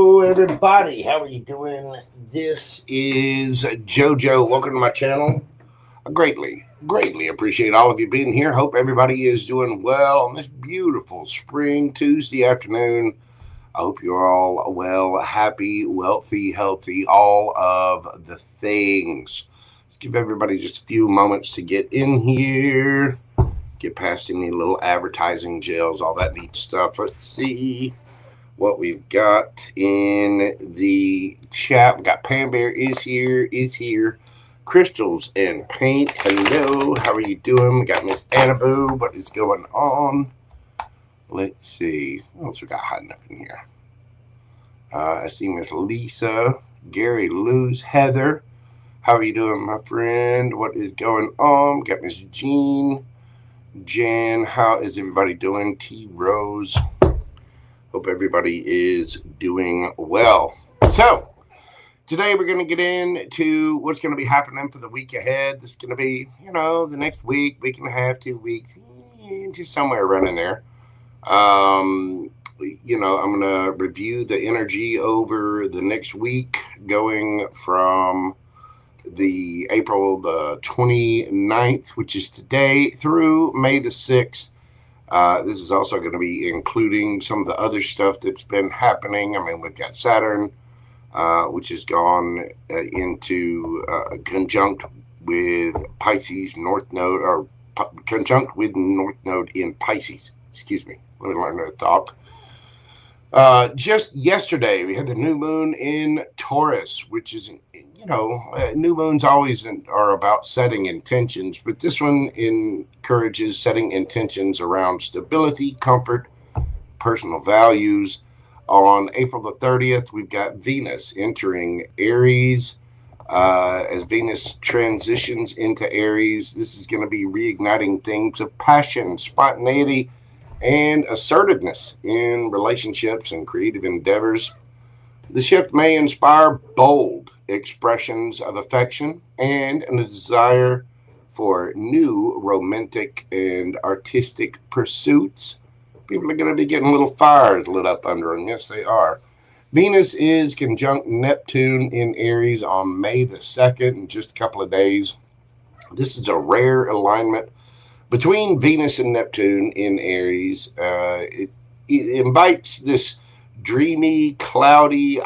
Hello, everybody. How are you doing? This is Jojo. Welcome to my channel. I greatly appreciate all of you being here. Hope everybody is doing well on this beautiful spring Tuesday afternoon. I hope you're all well, happy, wealthy, healthy, all of the things. Let's give everybody just a few moments to get in here, get past any little advertising jails, all that neat stuff. Let's see what we've got in the chat. We got Pam Bear is here. Crystals and Paint, hello, how are you doing? We got Miss Annaboo, what is going on? Let's see, what else we got hiding up in here? I see Miss Lisa, Gary, Luz, Heather, how are you doing, my friend? What is going on? We got Miss Jean, Jan, how is everybody doing? T Rose, hope everybody is doing well. So today we're going to get into what's going to be happening for the week ahead. This is going to be, the next week and a half, 2 weeks, just somewhere around in there. I'm going to review the energy over the next week, going from the April the 29th, which is today, through May the 6th. This is also going to be including some of the other stuff that's been happening. I mean, we've got Saturn, which has gone into conjunct with Pisces North Node, or conjunct with North Node in Pisces. Excuse me. Let me learn to talk. Just yesterday, we had the new moon in Taurus, which is, new moons always are about setting intentions, but this one encourages setting intentions around stability, comfort, personal values. On April the 30th, we've got Venus entering Aries. As Venus transitions into Aries, this is going to be reigniting themes of passion, spontaneity, and assertiveness in relationships and creative endeavors. The shift may inspire bold expressions of affection and a desire for new romantic and artistic pursuits. People are going to be getting little fires lit up under them. Yes, they are. Venus is conjunct Neptune in Aries on May the 2nd, in just a couple of days. This is a rare alignment between Venus and Neptune in Aries. It invites this dreamy, cloudy,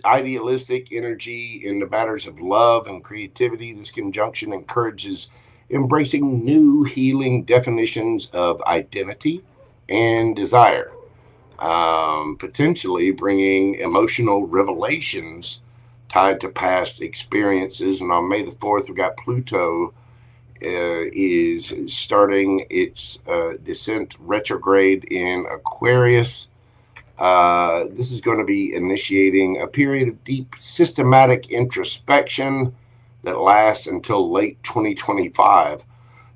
idealistic energy in the matters of love and creativity. This conjunction encourages embracing new, healing definitions of identity and desire, potentially bringing emotional revelations tied to past experiences. And on May the 4th, we got Pluto is starting its descent retrograde in Aquarius. This is going to be initiating a period of deep systematic introspection that lasts until late 2025.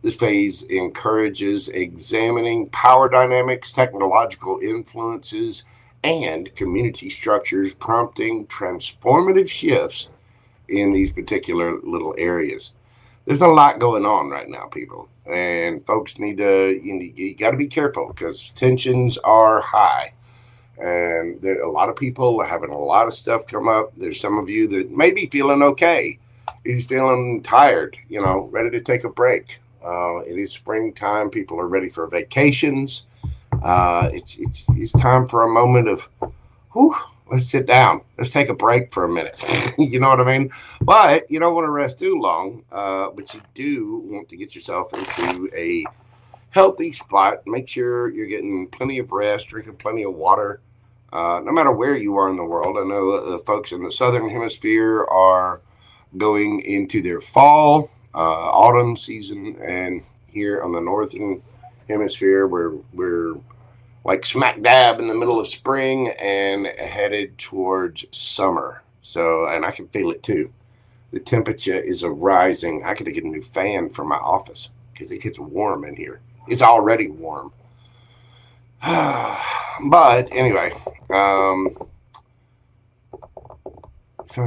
This phase encourages examining power dynamics, technological influences, and community structures, prompting transformative shifts in these particular little areas. There's a lot going on right now, people, and folks need to, you got to be careful because tensions are high. And there a lot of people are having a lot of stuff come up. There's some of you that may be feeling okay. You're just feeling tired, ready to take a break. It is springtime. People are ready for vacations. It's time for a moment of, let's sit down. Let's take a break for a minute. You know what I mean? But you don't want to rest too long. But you do want to get yourself into a healthy spot. Make sure you're getting plenty of rest, drinking plenty of water. No matter where you are in the world. I know the folks in the southern hemisphere are going into their fall, autumn season, and here on the northern hemisphere, we're like smack dab in the middle of spring and headed towards summer. So, and I can feel it too. The temperature is rising. I could get a new fan for my office because it gets warm in here. It's already warm. But anyway, found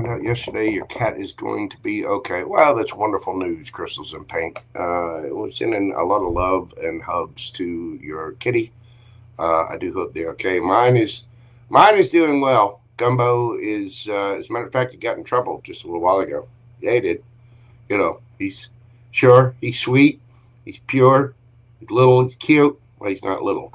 out yesterday your cat is going to be okay. Well, that's wonderful news, Crystals and Paint. We're sending a lot of love and hugs to your kitty. I do hope they're okay. Mine is doing well. Gumbo is, as a matter of fact, he got in trouble just a little while ago. Yeah, he did. You know, he's sweet, he's pure, he's little, he's cute. Well, he's not little,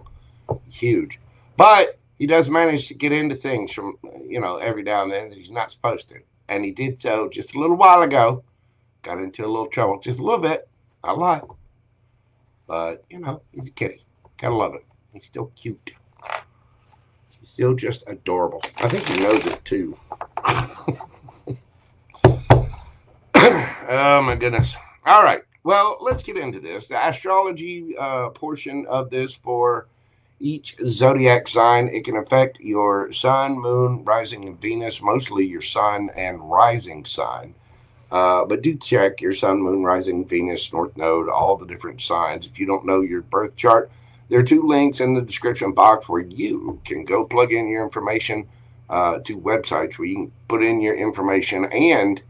he's huge. But he does manage to get into things from, every now and then that he's not supposed to. And he did so just a little while ago. Got into a little trouble, just a little bit, not a lot. But, he's a kitty. Gotta love it. He's still cute. He's still just adorable. I think he knows it too. Oh my goodness. All right. Well, let's get into this. The astrology portion of this for each zodiac sign. It can affect your sun, moon, rising, and Venus, mostly your sun and rising sign. But do check your sun, moon, rising, Venus, North Node, all the different signs. If you don't know your birth chart, there are 2 links in the description box where you can go plug in your information to websites where you can put in your information and,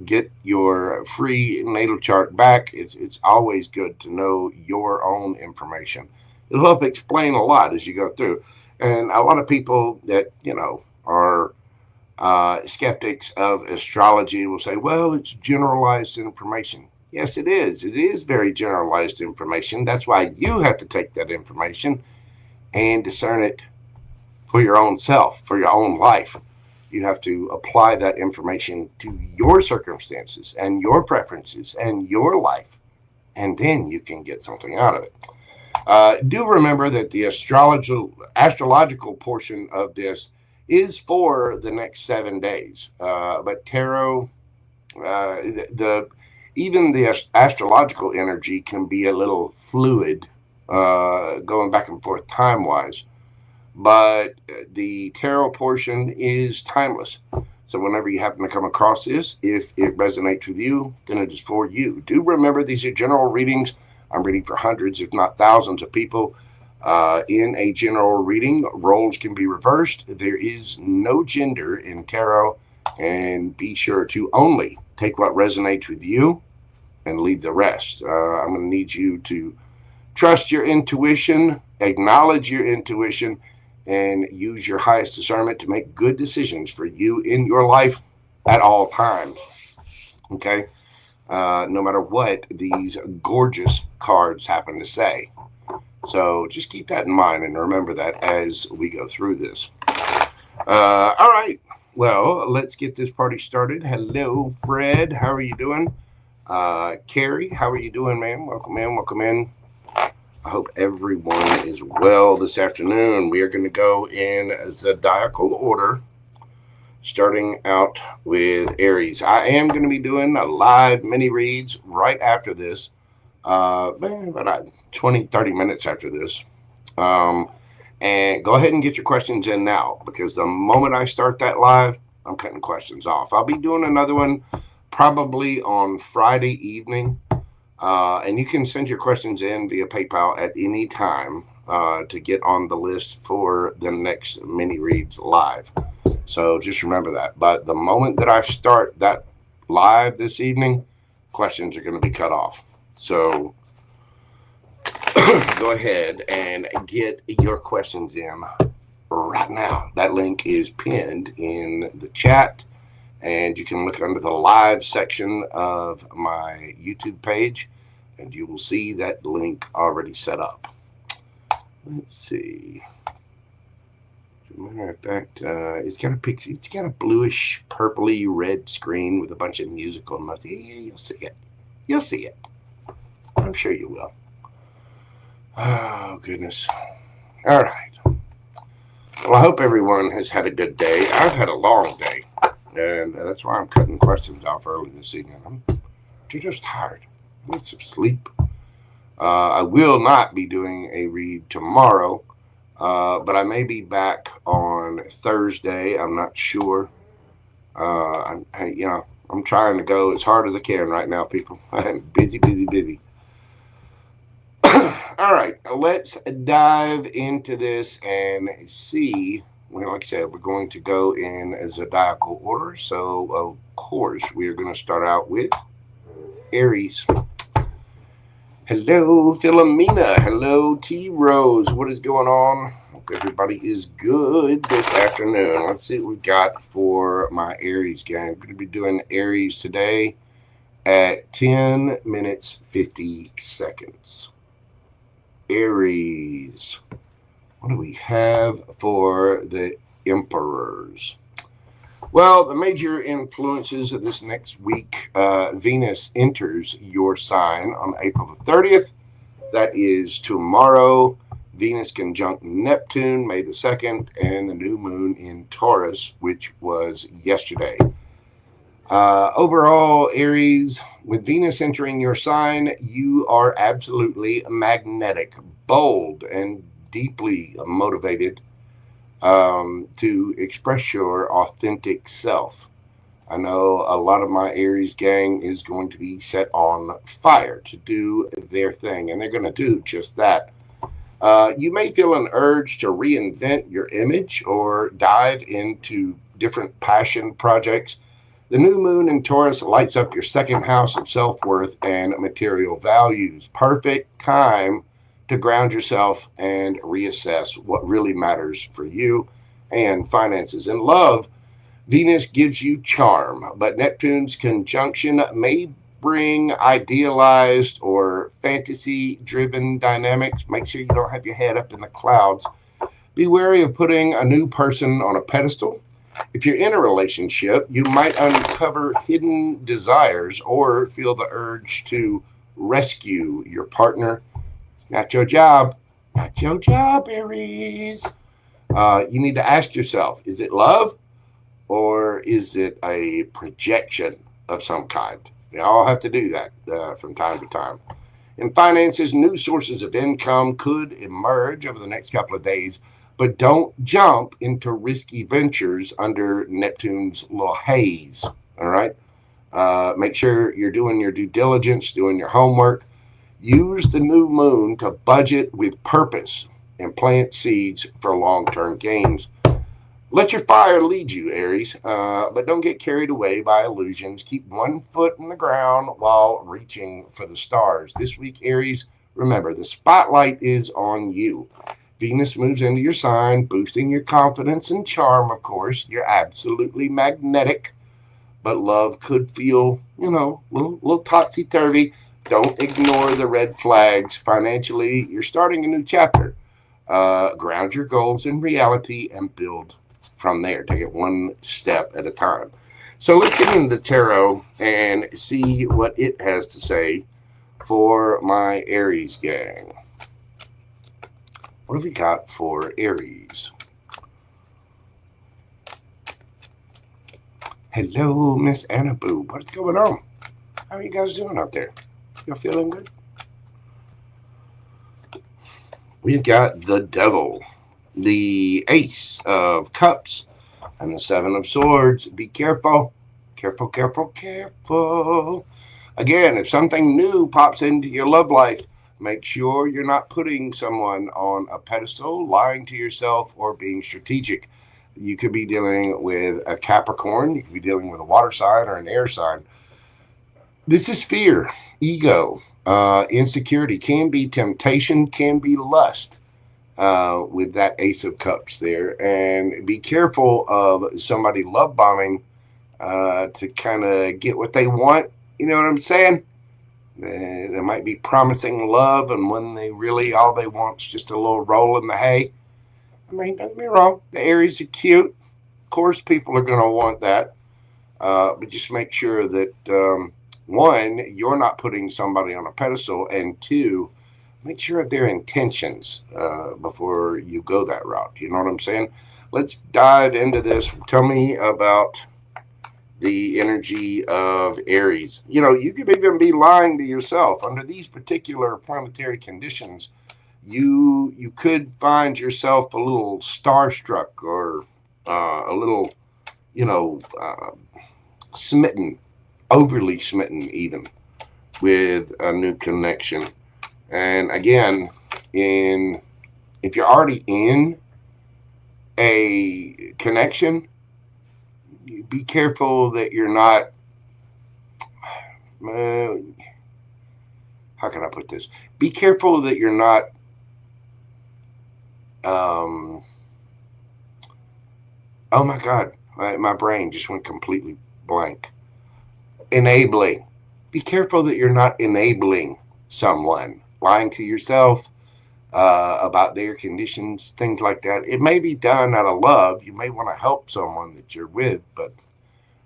get your free natal chart back. It's always good to know your own information. It'll help explain a lot as you go through. And a lot of people that, are skeptics of astrology will say, well, it's generalized information. Yes, it is. It is very generalized information. That's why you have to take that information and discern it for your own self, for your own life. You have to apply that information to your circumstances and your preferences and your life, and then you can get something out of it. Do remember that the astrological portion of this is for the next 7 days. But tarot, even the astrological energy can be a little fluid, going back and forth time-wise. But the tarot portion is timeless. So whenever you happen to come across this, if it resonates with you, then it is for you. Do remember these are general readings. I'm reading for hundreds, if not thousands of people. In a general reading, roles can be reversed. There is no gender in tarot. And be sure to only take what resonates with you and leave the rest. I'm going to need you to trust your intuition, acknowledge your intuition, and use your highest discernment to make good decisions for you in your life at all times. Okay? No matter what these gorgeous cards happen to say. So just keep that in mind and remember that as we go through this. All right. Well, let's get this party started. Hello, Fred. How are you doing? Carrie, how are you doing, ma'am? Welcome in. Welcome in. I hope everyone is well this afternoon. We are going to go in zodiacal order, starting out with Aries. I am going to be doing a live mini reads right after this, about 20, 30 minutes after this. And go ahead and get your questions in now, because the moment I start that live, I'm cutting questions off. I'll be doing another one probably on Friday evening. And you can send your questions in via PayPal at any time to get on the list for the next mini reads live. So just remember that. But the moment that I start that live this evening, questions are going to be cut off. So go ahead and get your questions in right now. That link is pinned in the chat, and you can look under the live section of my YouTube page, and you will see that link already set up. Let's see. As a matter of fact, it's got a picture. It's got a bluish, purpley red screen with a bunch of musical notes. Yeah, you'll see it. You'll see it. I'm sure you will. Oh, goodness. All right. Well, I hope everyone has had a good day. I've had a long day, and that's why I'm cutting questions off early this evening. I'm just tired. I need some sleep. I will not be doing a read tomorrow, but I may be back on Thursday. I'm not sure. I'm trying to go as hard as I can right now, people. I'm busy. All right, let's dive into this and see. Well, like I said, we're going to go in zodiacal order. So, of course, we are going to start out with Aries. Hello, Philomena. Hello, T. Rose. What is going on? Hope everybody is good this afternoon. Let's see what we got for my Aries gang. I'm going to be doing Aries today at 10 minutes 50 seconds. Aries. What do we have for the emperors? Well, the major influences of this next week, Venus enters your sign on April the 30th. That is tomorrow. Venus conjunct Neptune, May the 2nd, and the new moon in Taurus, which was yesterday. Overall, Aries, with Venus entering your sign, you are absolutely magnetic, bold, and deeply motivated to express your authentic self. I know a lot of my Aries gang is going to be set on fire to do their thing, and they're going to do just that. You may feel an urge to reinvent your image or dive into different passion projects. The new moon in Taurus lights up your second house of self-worth and material values. Perfect time to ground yourself and reassess what really matters for you and finances. In love, Venus gives you charm, but Neptune's conjunction may bring idealized or fantasy-driven dynamics. Make sure you don't have your head up in the clouds. Be wary of putting a new person on a pedestal. If you're in a relationship, you might uncover hidden desires or feel the urge to rescue your partner. It's not your job. Not your job, Aries. You need to ask yourself, is it love or is it a projection of some kind? You all have to do that from time to time. In finances, new sources of income could emerge over the next couple of days, but don't jump into risky ventures under Neptune's little haze, all right? Make sure you're doing your due diligence, doing your homework. Use the new moon to budget with purpose and plant seeds for long-term gains. Let your fire lead you, Aries, but don't get carried away by illusions. Keep one foot in the ground while reaching for the stars. This week, Aries, remember, the spotlight is on you. Venus moves into your sign, boosting your confidence and charm, of course. You're absolutely magnetic, but love could feel, little topsy-turvy. Don't ignore the red flags. Financially, you're starting a new chapter. Ground your goals in reality and build from there. Take it one step at a time. So let's get into the tarot and see what it has to say for my Aries gang. What have we got for Aries? Hello, Miss Annaboo. What's going on? How are you guys doing out there? You feeling good? We've got the Devil, the Ace of Cups, and the Seven of Swords. Be careful. Careful, careful, careful. Again, if something new pops into your love life, make sure you're not putting someone on a pedestal, lying to yourself, or being strategic. You could be dealing with a Capricorn. You could be dealing with a water sign or an air sign. This is fear, ego, insecurity. Can be temptation, can be lust. With that Ace of Cups there, and be careful of somebody love bombing to kind of get what they want. You know what I'm saying? They might be promising love, and when they really all they want is just a little roll in the hay. I mean, don't get me wrong, the Aries are cute. Of course, people are going to want that, but just make sure that one, you're not putting somebody on a pedestal, and two, make sure their intentions before you go that route. You know what I'm saying? Let's dive into this. Tell me about the energy of Aries. You could even be lying to yourself. Under these particular planetary conditions, you could find yourself a little starstruck or a little, smitten, overly smitten even, with a new connection. And again, if you're already in a connection, be careful that you're not, how can I put this? Be careful that you're not Oh my God, my brain just went completely blank. Enabling. Be careful that you're not enabling someone, lying to yourself about their conditions, things like that. It may be done out of love. You may want to help someone that you're with, but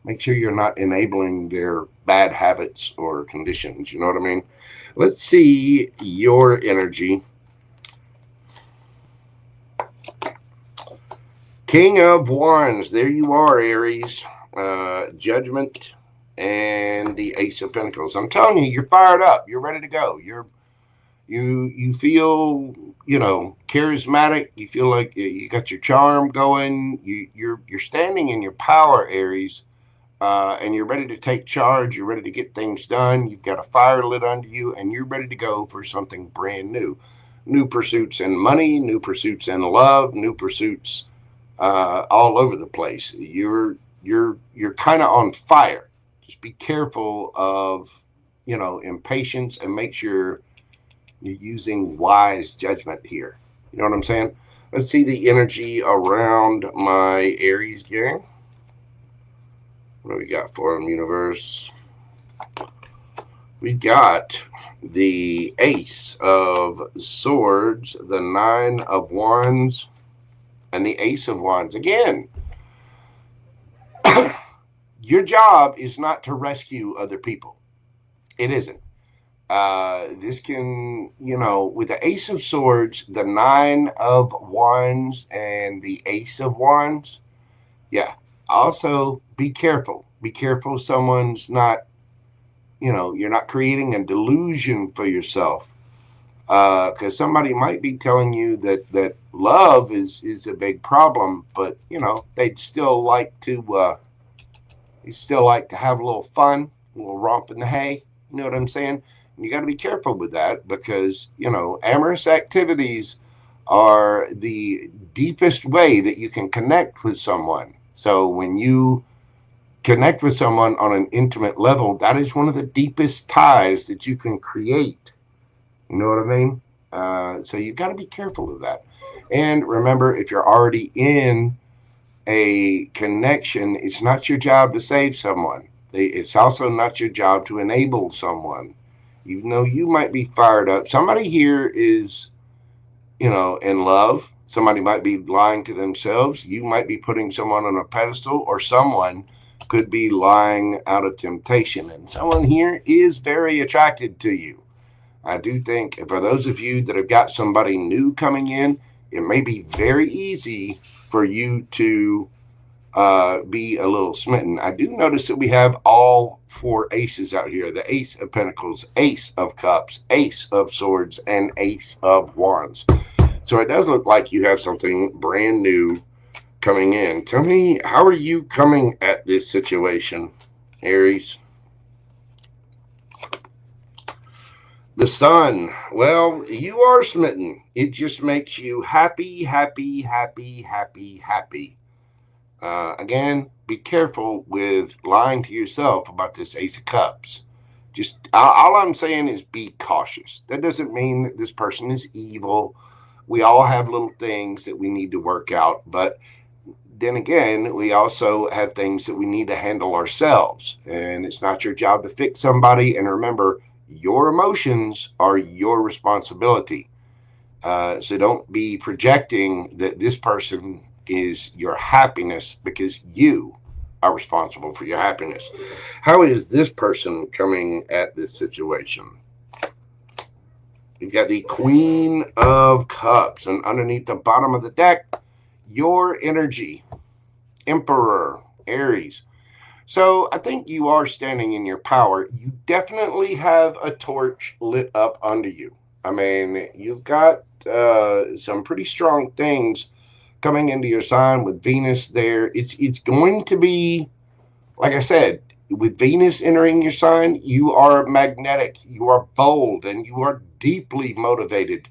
make sure you're not enabling their bad habits or conditions. You know what I mean? Let's see your energy. King of Wands. There you are, Aries. Judgment and the Ace of Pentacles. I'm telling you, you're fired up. You're ready to go. You feel, charismatic. You feel like you got your charm going. You're standing in your power, Aries. And you're ready to take charge. You're ready to get things done. You've got a fire lit under you, and you're ready to go for something brand new. New pursuits in money, new pursuits in love, new pursuits all over the place. You're kind of on fire. Just be careful of, impatience, and make sure you're using wise judgment here. You know what I'm saying? Let's see the energy around my Aries gang. What do we got for them, universe? We've got the Ace of Swords, the Nine of Wands, and the Ace of Wands. Again, your job is not to rescue other people. It isn't. This can, with the Ace of Swords, the Nine of Wands, and the Ace of Wands, yeah. Also, be careful. Be careful someone's not, you're not creating a delusion for yourself. Because somebody might be telling you that love is a big problem, but, they'd still like to have a little fun, a little romp in the hay. You know what I'm saying? And you got to be careful with that because, amorous activities are the deepest way that you can connect with someone. So when you connect with someone on an intimate level, that is one of the deepest ties that you can create. You know what I mean? So you've got to be careful of that. And remember, if you're already in a connection, it's not your job to save someone. It's also not your job to enable someone. Even though you might be fired up, somebody here is, in love. Somebody might be lying to themselves. You might be putting someone on a pedestal, or someone could be lying out of temptation. And someone here is very attracted to you. I do think for those of you that have got somebody new coming in, it may be very easy for you to be a little smitten. I do notice that we have all four aces out here. The Ace of Pentacles, Ace of Cups, Ace of Swords, and Ace of Wands. So it does look like you have something brand new coming in. Tell me, how are you coming at this situation, Aries? The Sun. Well, you are smitten. It just makes you happy, happy, happy, happy, happy. Again, be careful with lying to yourself about this Ace of Cups. Just all I'm saying is be cautious. That doesn't mean that this person is evil. We all have little things that we need to work out, but then again, we also have things that we need to handle ourselves, and it's not your job to fix somebody. And remember, your emotions are your responsibility. So don't be projecting that this person is your happiness, because you are responsible for your happiness. How is this person coming at this situation? You've got the Queen of Cups, and underneath the bottom of the deck, your energy, Emperor, Aries. So I think you are standing in your power. You definitely have a torch lit up under you. I mean, you've got some pretty strong things coming into your sign with Venus there. It's going to be, like I said, with Venus entering your sign, you are magnetic, you are bold, and you are deeply motivated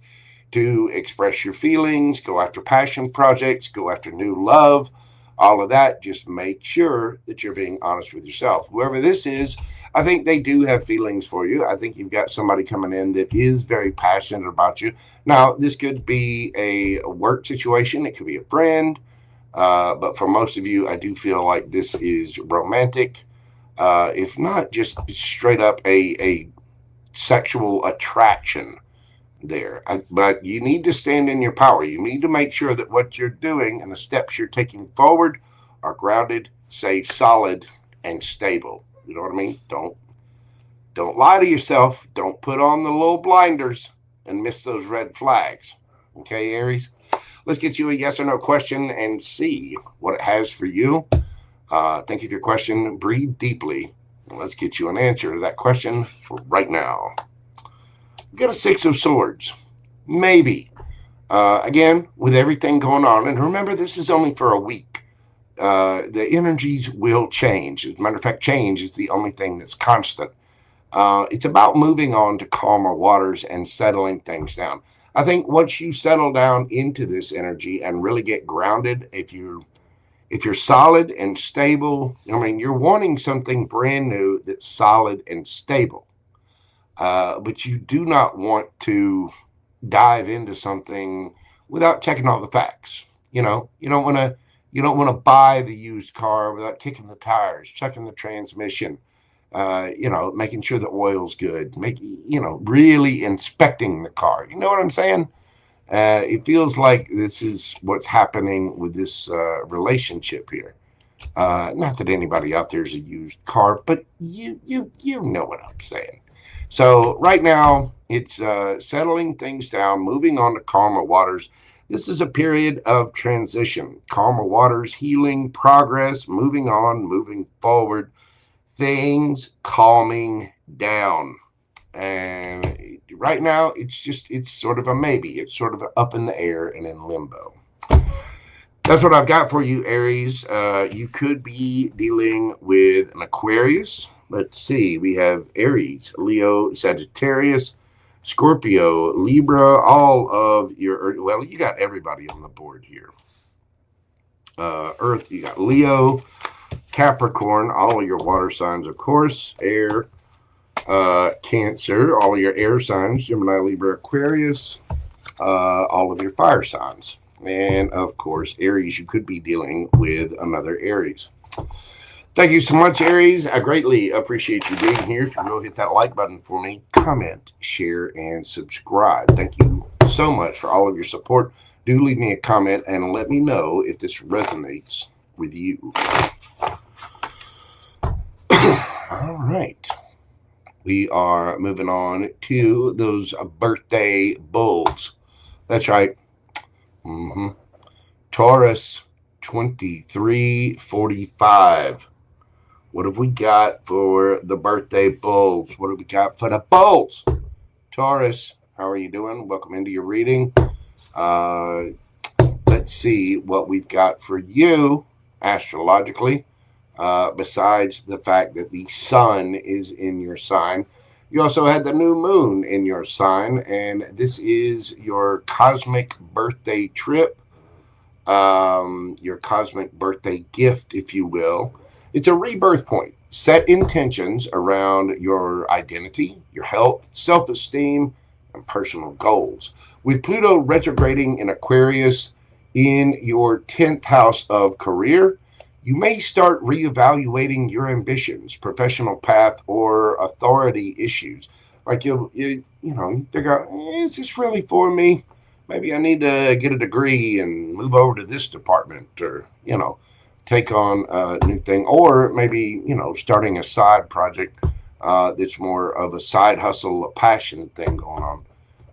to express your feelings, go after passion projects, go after new love, all of that. Just make sure that you're being honest with yourself. Whoever this is, I think they do have feelings for you. I think you've got somebody coming in that is very passionate about you. Now, this could be a work situation. It could be a friend. But for most of you, I do feel like this is romantic. If not, just straight up a sexual attraction there. But you need to stand in your power. You need to make sure that what you're doing and the steps you're taking forward are grounded, safe, solid, and stable. You know what I mean? Don't lie to yourself. Don't put on the little blinders and miss those red flags. Okay, Aries? Let's get you a yes or no question and see what it has for you. Thank you for your question. Breathe deeply. And let's get you an answer to that question right now. We got a 6 of Swords. Maybe. Again, with everything going on, and remember, this is only for a week. The energies will change. As a matter of fact, change is the only thing that's constant. It's about moving on to calmer waters and settling things down. I think once you settle down into this energy and really get grounded, if you're solid and stable, I mean, you're wanting something brand new that's solid and stable. But you do not want to dive into something without checking all the facts. You know, you don't want to buy the used car without kicking the tires, checking the transmission, making sure the oil's good, really inspecting the car. You know what I'm saying? It feels like this is what's happening with this relationship here. Not that anybody out there is a used car, but you know what I'm saying. So right now, it's settling things down, moving on to calmer waters. This is a period of transition. Calmer waters, healing, progress, moving on, moving forward, things calming down. And right now, it's sort of a maybe. It's sort of up in the air and in limbo. That's what I've got for you, Aries. You could be dealing with an Aquarius. Let's see. We have Aries, Leo, Sagittarius, Scorpio, Libra, all of your, well, you got everybody on the board here. Earth, you got Leo, Capricorn, all of your water signs, of course, air, Cancer, all of your air signs, Gemini, Libra, Aquarius, all of your fire signs. And, of course, Aries, you could be dealing with another Aries. Thank you so much, Aries. I greatly appreciate you being here. If you will, hit that like button for me, comment, share, and subscribe. Thank you so much for all of your support. Do leave me a comment and let me know if this resonates with you. All right. We are moving on to those birthday bulls. That's right. Taurus 2345. What have we got for the birthday bulls? What have we got for the bulls? Taurus, how are you doing? Welcome into your reading. Let's see what we've got for you astrologically. Besides the fact that the sun is in your sign, you also had the new moon in your sign, and this is your cosmic birthday trip, your cosmic birthday gift, if you will. It's a rebirth point. Set intentions around your identity, your health, self-esteem, and personal goals. With Pluto retrograding in Aquarius in your 10th house of career, you may start reevaluating your ambitions, professional path, or authority issues. Like you figure out, is this really for me? Maybe I need to get a degree and move over to this department, or take on a new thing, or maybe starting a side project that's more of a side hustle, a passion thing going on.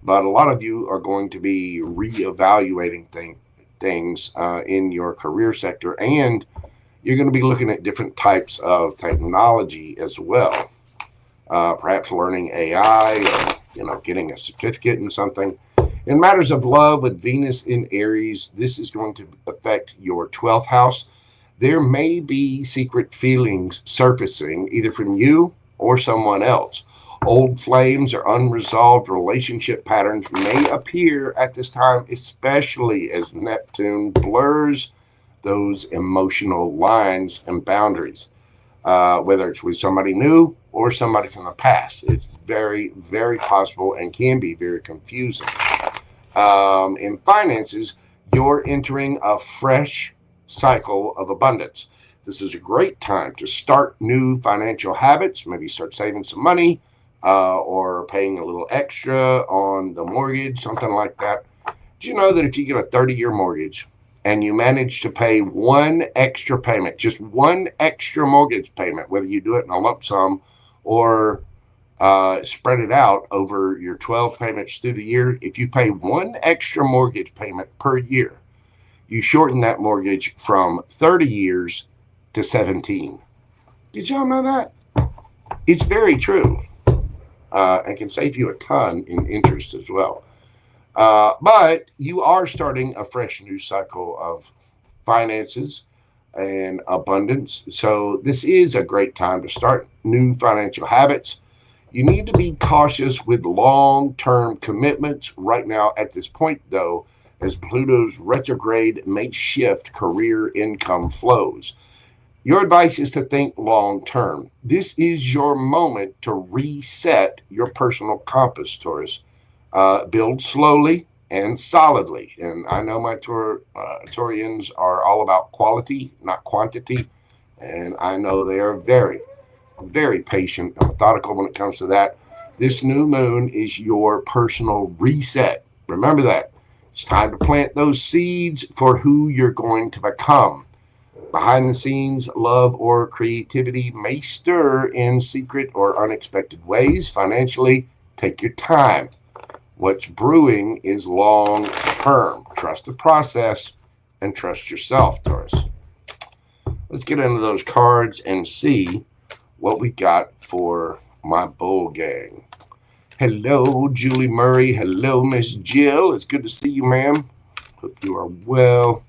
But a lot of you are going to be reevaluating things in your career sector, and you're going to be looking at different types of technology as well. Perhaps learning AI, or getting a certificate in something. In matters of love, with Venus in Aries, this is going to affect your 12th house. There may be secret feelings surfacing either from you or someone else. Old flames or unresolved relationship patterns may appear at this time, especially as Neptune blurs those emotional lines and boundaries. whether it's with somebody new or somebody from the past. It's very, very possible and can be very confusing. In finances, you're entering a fresh cycle of abundance. This is a great time to start new financial habits, maybe start saving some money or paying a little extra on the mortgage, something like that. Do you know that if you get a 30-year mortgage and you manage to pay one extra payment, just one extra mortgage payment, whether you do it in a lump sum or spread it out over your 12 payments through the year, if you pay one extra mortgage payment per year, you shorten that mortgage from 30 years to 17. Did y'all know that? It's very true. And can save you a ton in interest as well. But you are starting a fresh new cycle of finances and abundance. So this is a great time to start new financial habits. You need to be cautious with long-term commitments right now at this point, though, as Pluto's retrograde may shift career income flows. Your advice is to think long-term. This is your moment to reset your personal compass, Taurus. Build slowly and solidly. And I know my Taurians are all about quality, not quantity. And I know they are very, very patient and methodical when it comes to that. This new moon is your personal reset. Remember that. It's time to plant those seeds for who you're going to become. Behind the scenes, love or creativity may stir in secret or unexpected ways. Financially, take your time. What's brewing is long term. Trust the process and trust yourself, Taurus. Let's get into those cards and see what we got for my bull gang. Hello, Julie Murray. Hello, Miss Jill. It's good to see you, ma'am. Hope you are well.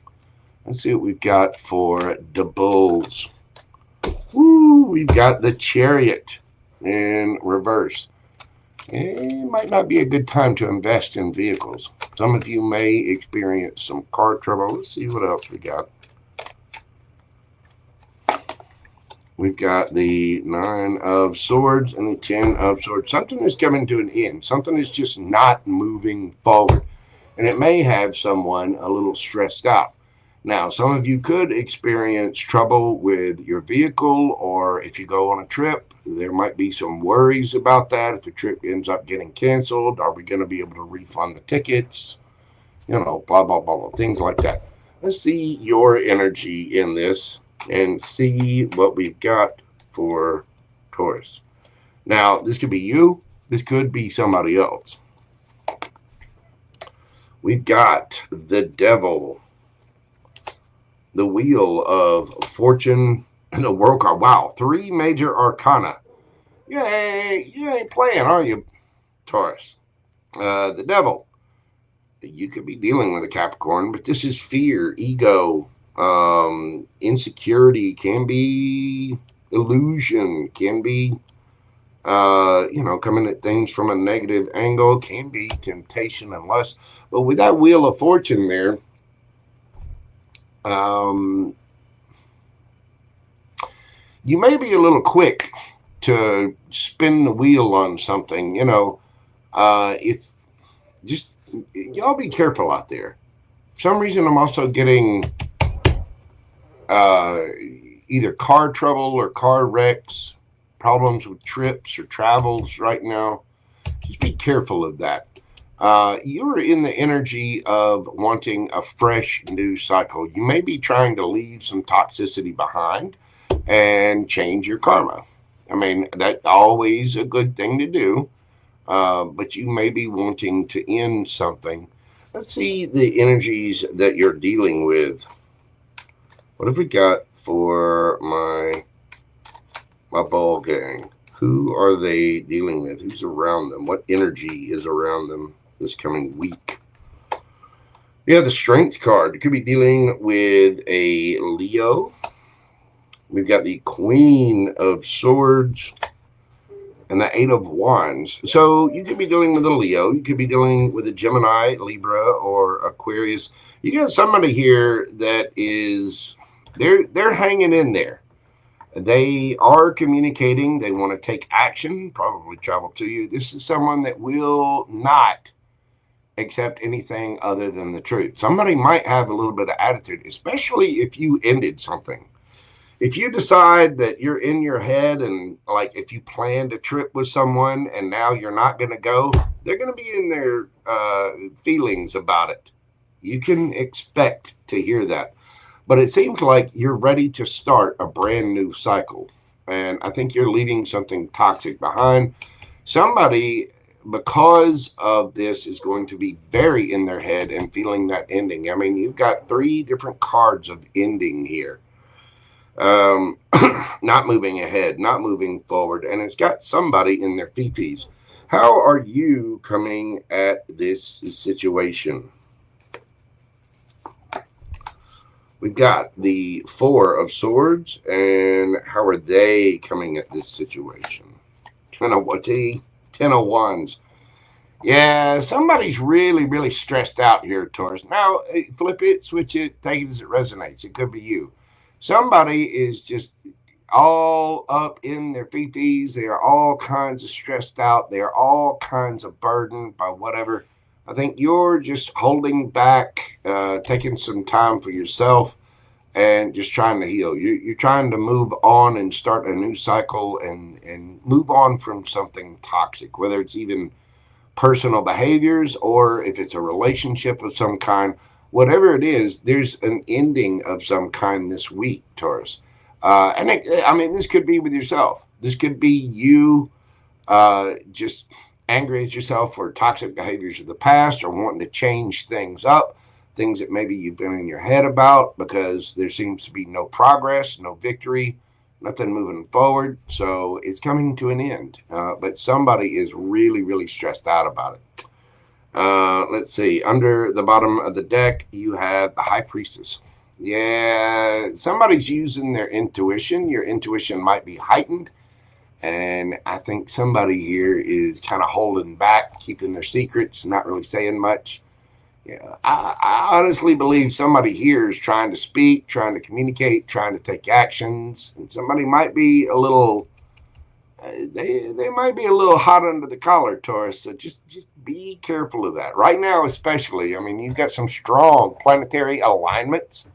Let's see what we've got for the bulls. Woo, we've got the Chariot in reverse. It might not be a good time to invest in vehicles. Some of you may experience some car trouble. Let's see what else we got. We've got the 9 of Swords and the 10 of Swords. Something is coming to an end. Something is just not moving forward. And it may have someone a little stressed out. Now, some of you could experience trouble with your vehicle, or if you go on a trip, there might be some worries about that. If the trip ends up getting canceled, are we going to be able to refund the tickets? You know, blah, blah, blah, blah, things like that. Let's see your energy in this and see what we've got for Taurus. Now, this could be you. This could be somebody else. We've got the Devil, the Wheel of Fortune, and the World card. Wow, 3 major arcana. You ain't playing, are you, Taurus? The Devil. You could be dealing with a Capricorn, but this is fear, ego, insecurity, can be illusion, can be, coming at things from a negative angle, can be temptation and lust. But with that Wheel of Fortune there, you may be a little quick to spin the wheel on something, if just y'all be careful out there. For some reason, I'm also getting either car trouble or car wrecks, problems with trips or travels right now. Just be careful of that. You're in the energy of wanting a fresh new cycle. You may be trying to leave some toxicity behind and change your karma. I mean, that's always a good thing to do, but you may be wanting to end something. Let's see the energies that you're dealing with. What have we got for my ball gang? Who are they dealing with? Who's around them? What energy is around them this coming week? We have the Strength card. You could be dealing with a Leo. We've got the Queen of Swords and the 8 of Wands. So you could be dealing with a Leo. You could be dealing with a Gemini, Libra, or Aquarius. You got somebody here that is, they're hanging in there. They are communicating. They want to take action, probably travel to you. This is someone that will not accept anything other than the truth. Somebody might have a little bit of attitude, especially if you ended something. If you decide that you're in your head and like if you planned a trip with someone and now you're not going to go, they're going to be in their feelings about it. You can expect to hear that. But it seems like you're ready to start a brand new cycle. And I think you're leaving something toxic behind. Somebody, because of this, is going to be very in their head and feeling that ending. I mean, you've got 3 different cards of ending here. Not moving ahead, not moving forward. And it's got somebody in their fifis. How are you coming at this situation? We've got the 4 of Swords, and how are they coming at this situation? 10 of Wands. Yeah, somebody's really, really stressed out here, Taurus. Now, flip it, switch it, take it as it resonates. It could be you. Somebody is just all up in their fifis. They are all kinds of stressed out. They are all kinds of burdened by whatever. I think you're just holding back, taking some time for yourself and just trying to heal. You're trying to move on and start a new cycle and move on from something toxic, whether it's even personal behaviors or if it's a relationship of some kind. Whatever it is, there's an ending of some kind this week, Taurus. This could be with yourself. This could be you just angry at yourself for toxic behaviors of the past or wanting to change things up, things that maybe you've been in your head about because there seems to be no progress, no victory, nothing moving forward. So it's coming to an end. But somebody is really, really stressed out about it. Let's see. Under the bottom of the deck, you have the High Priestess. Yeah, somebody's using their intuition. Your intuition might be heightened. And I think somebody here is kind of holding back, keeping their secrets, not really saying much. Yeah, I honestly believe somebody here is trying to speak, trying to communicate, trying to take actions. And somebody might be a little, they might be a little hot under the collar, Taurus. So just be careful of that. Right now, especially, I mean, you've got some strong planetary alignments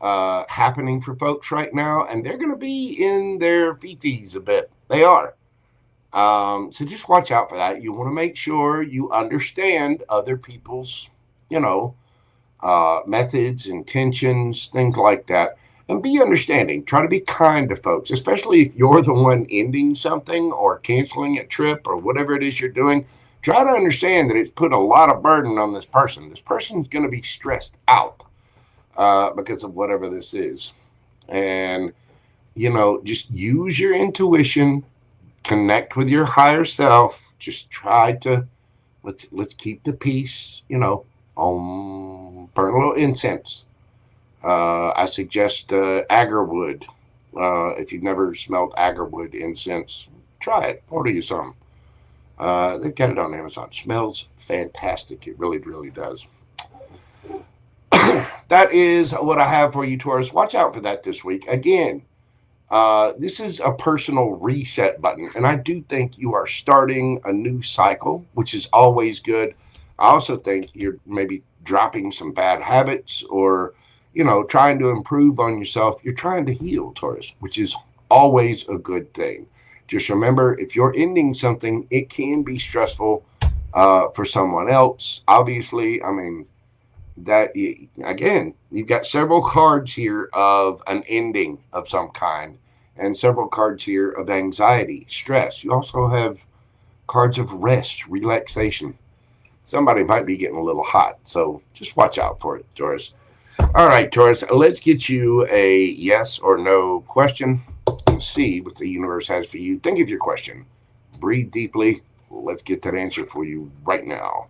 happening for folks right now. And they're going to be in their fifis a bit. They are. So just watch out for that. You want to make sure you understand other people's, methods, intentions, things like that. And be understanding. Try to be kind to folks, especially if you're the one ending something or canceling a trip or whatever it is you're doing. Try to understand that it's put a lot of burden on this person. This person's going to be stressed out because of whatever this is. And, just use your intuition, connect with your higher self. Just try to, let's keep the peace, burn a little incense. I suggest agarwood. If you've never smelled agarwood incense, try it. Order you some. They've got it on Amazon. It smells fantastic. It really, really does. That is what I have for you, Taurus. Watch out for that this week. Again, this is a personal reset button, and I do think you are starting a new cycle, which is always good. I also think you're maybe dropping some bad habits or, trying to improve on yourself. You're trying to heal, Taurus, which is always a good thing. Just remember, if you're ending something, it can be stressful for someone else. Obviously, you've got several cards here of an ending of some kind and several cards here of anxiety, stress. You also have cards of rest, relaxation. Somebody might be getting a little hot, so just watch out for it, Taurus. All right, Taurus, let's get you a yes or no question and see what the universe has for you. Think of your question. Breathe deeply. Let's get that answer for you right now.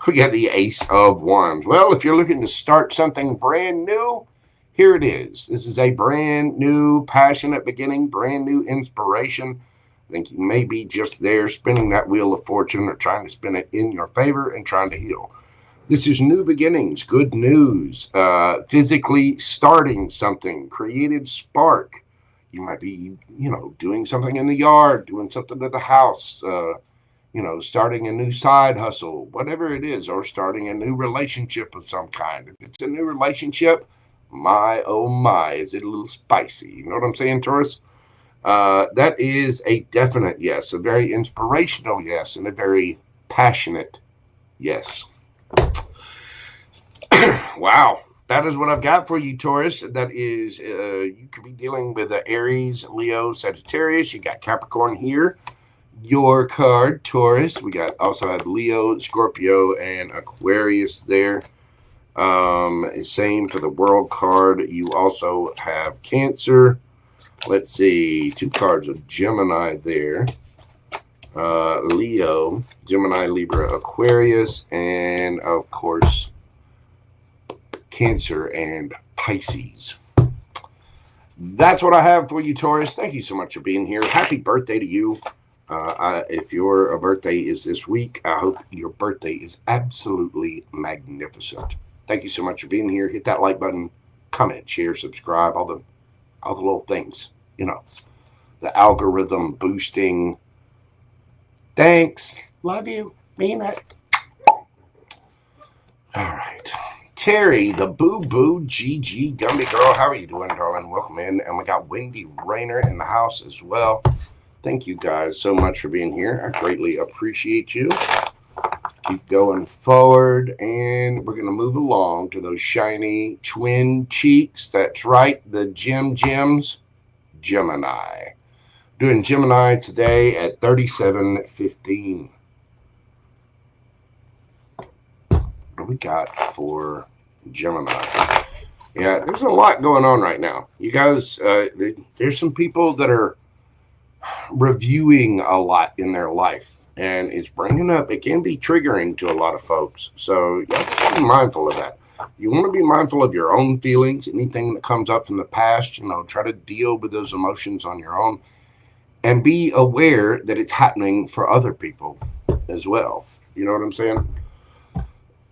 We got the Ace of Wands. Well, if you're looking to start something brand new, here it is. This is a brand new, passionate beginning, brand new inspiration. I think you may be just there spinning that wheel of fortune or trying to spin it in your favor and trying to heal. This is new beginnings, good news, physically starting something, creative spark. You might be, doing something in the yard, doing something to the house, starting a new side hustle, whatever it is, or starting a new relationship of some kind. If it's a new relationship, my, oh my, is it a little spicy? You know what I'm saying, Taurus? That is a definite yes, a very inspirational yes, and a very passionate yes. Wow. That is what I've got for you, Taurus. That is, you could be dealing with Aries, Leo, Sagittarius. You got Capricorn here. Your card, Taurus. We also have Leo, Scorpio, and Aquarius there. Same for the World card. You also have Cancer. Let's see, 2 cards of Gemini there. Leo, Gemini, Libra, Aquarius, and of course, Cancer and Pisces. That's what I have for you, Taurus. Thank you so much for being here. Happy birthday to you. If your birthday is this week, I hope your birthday is absolutely magnificent. Thank you so much for being here. Hit that like button, comment, share, subscribe, all the little things, the algorithm boosting. Thanks. Love you. Mean it. All right. Terry, the boo-boo GG Gumby girl. How are you doing, darling? Welcome in. And we got Wendy Rayner in the house as well. Thank you guys so much for being here. I greatly appreciate you. Keep going forward. And we're going to move along to those shiny twin cheeks. That's right. The Gems. Gemini. Doing Gemini today at 37:15. What do we got for Gemini? Yeah, there's a lot going on right now. You guys, there's some people that are reviewing a lot in their life, and it's bringing up, it can be triggering to a lot of folks. So you have to be mindful of that. You want to be mindful of your own feelings, anything that comes up from the past, try to deal with those emotions on your own, and be aware that it's happening for other people as well. You know what I'm saying?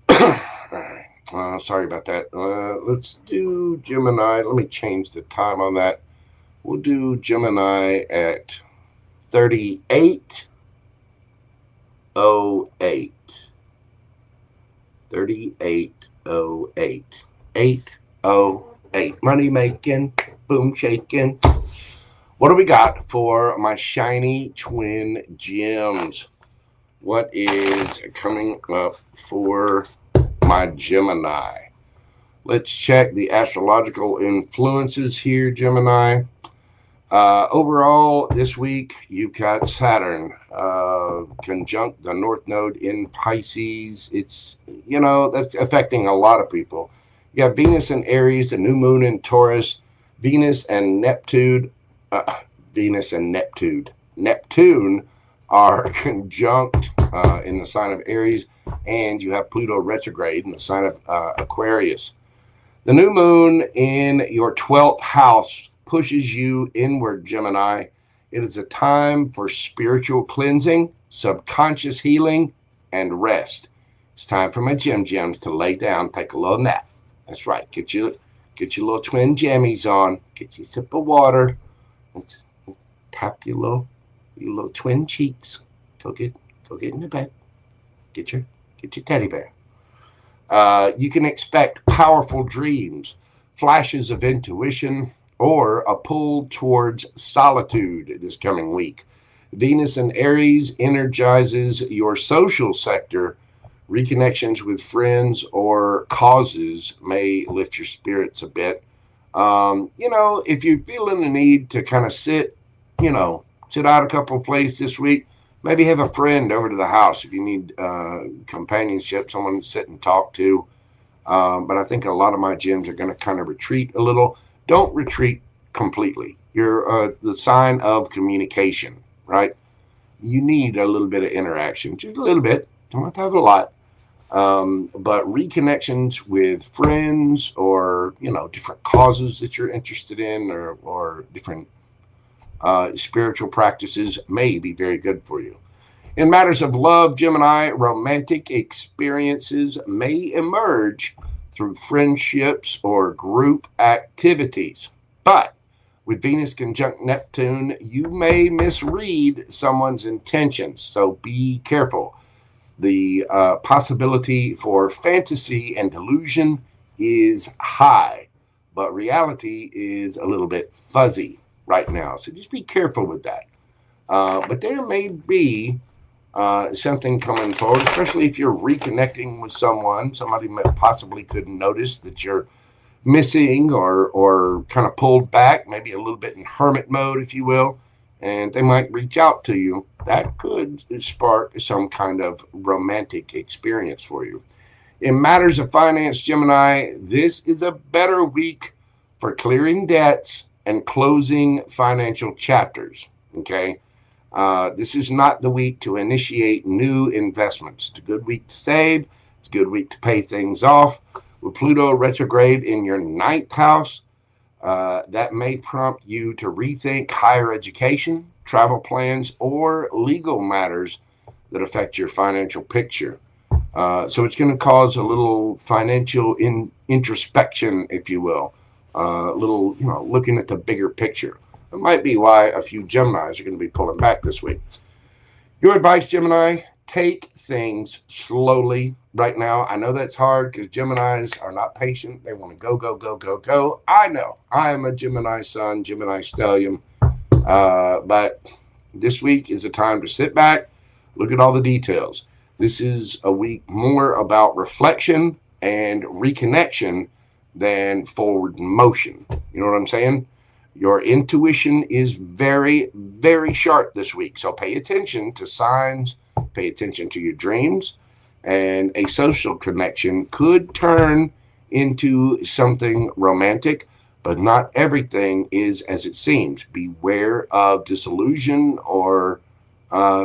All right. Sorry about that. Let's do Gemini. Let me change the time on that. We'll do Gemini at 38:08. 38:08. 8:08. Money making, boom shaking. What do we got for my shiny twin gems? What is coming up for my Gemini? Let's check the astrological influences here, Gemini. Overall, this week, you've got Saturn conjunct the North Node in Pisces. It's, that's affecting a lot of people. You got Venus in Aries, the new moon in Taurus, Venus and Neptune are conjunct in the sign of Aries, and you have Pluto retrograde in the sign of Aquarius. The new moon in your 12th house pushes you inward, Gemini. It is a time for spiritual cleansing, subconscious healing, and rest. It's time for my gems to lay down, take a little nap. That's right. Get your little twin jammies on. Get you a sip of water. Let's tap your little twin cheeks. Go get in the bed. Get your teddy bear. You can expect powerful dreams, flashes of intuition, or a pull towards solitude this coming week. Venus in Aries energizes your social sector. Reconnections with friends or causes may lift your spirits a bit. If you're feeling the need to kind of sit out a couple of places this week, maybe have a friend over to the house if you need companionship, someone to sit and talk to. But I think a lot of my gems are going to kind of retreat a little. Don't retreat completely. You're the sign of communication, right? You need a little bit of interaction, just a little bit. Don't have to have a lot. But reconnections with friends or, different causes that you're interested in or different spiritual practices may be very good for you. In matters of love, Gemini, romantic experiences may emerge through friendships or group activities. But With Venus conjunct Neptune, you may misread someone's intentions, so be careful. The possibility for fantasy and delusion is high, but reality is a little bit fuzzy right now, so just be careful with that. But there may be something coming forward, especially if you're reconnecting with someone. Somebody possibly could notice that you're missing or kind of pulled back, maybe a little bit in hermit mode, if you will, and they might reach out to you. That could spark some kind of romantic experience for you. In matters of finance, Gemini, this is a better week for clearing debts and closing financial chapters, okay? This is not the week to initiate new investments. It's a good week to save. It's a good week to pay things off. With Pluto retrograde in your 9th house, that may prompt you to rethink higher education, travel plans, or legal matters that affect your financial picture. So it's going to cause a little financial introspection, if you will, a little, looking at the bigger picture. That might be why a few Geminis are going to be pulling back this week. Your advice, Gemini, take things slowly right now. I know that's hard because Geminis are not patient. They want to go, go, go, go, go. I know. I am a Gemini sun, Gemini stellium. But this week is a time to sit back, look at all the details. This is a week more about reflection and reconnection than forward motion. You know what I'm saying? Your intuition is very, very sharp this week. So pay attention to signs, pay attention to your dreams, and a social connection could turn into something romantic, but not everything is as it seems. Beware of disillusion or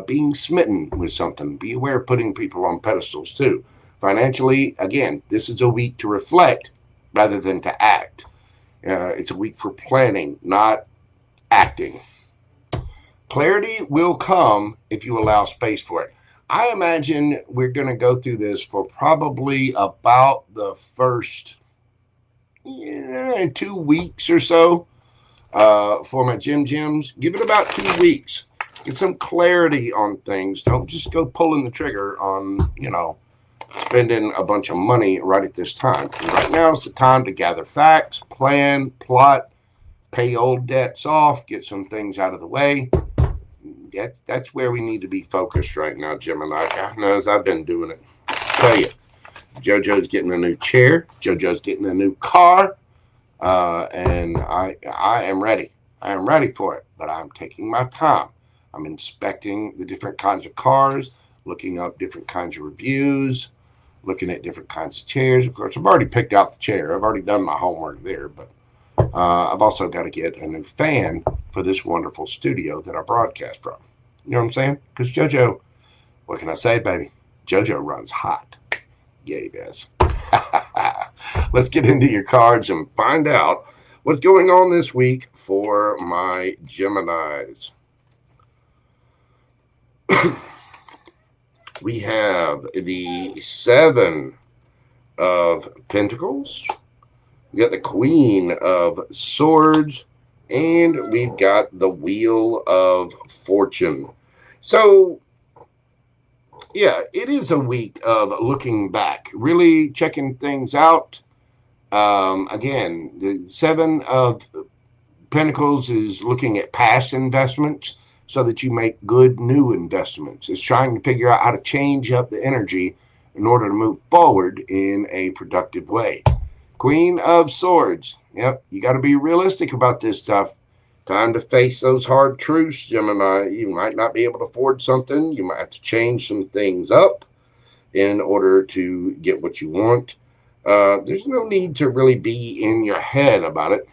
being smitten with something. Be aware of putting people on pedestals too. Financially, again, this is a week to reflect rather than to act. It's a week for planning, not acting. Clarity will come if you allow space for it. I imagine we're going to go through this for probably about the first 2 weeks or so for my Gems. Give it about 2 weeks. Get some clarity on things. Don't just go pulling the trigger on, spending a bunch of money right at this time. And right now is the time to gather facts, plan, plot, pay old debts off, get some things out of the way. That's where we need to be focused right now, Gemini. God knows I've been doing it. I'll tell you, JoJo's getting a new chair. JoJo's getting a new car. And I am ready. I am ready for it, but I'm taking my time. I'm inspecting the different kinds of cars, looking up different kinds of reviews, looking at different kinds of chairs. Of course, I've already picked out the chair. I've already done my homework there, but I've also got to get a new fan for this wonderful studio that I broadcast from. You know what I'm saying? Because JoJo, what can I say, baby? JoJo runs hot. Yeah, he does. Let's get into your cards and find out what's going on this week for my Geminis. We have the 7 of Pentacles. We got the Queen of Swords. And we've got the Wheel of Fortune. So, yeah, it is a week of looking back, really checking things out. Again, the 7 of Pentacles is looking at past investments so that you make good new investments. It's trying to figure out how to change up the energy in order to move forward in a productive way. Queen of Swords. Yep, you got to be realistic about this stuff. Time to face those hard truths, Gemini. You might not be able to afford something. You might have to change some things up in order to get what you want. There's no need to really be in your head about it.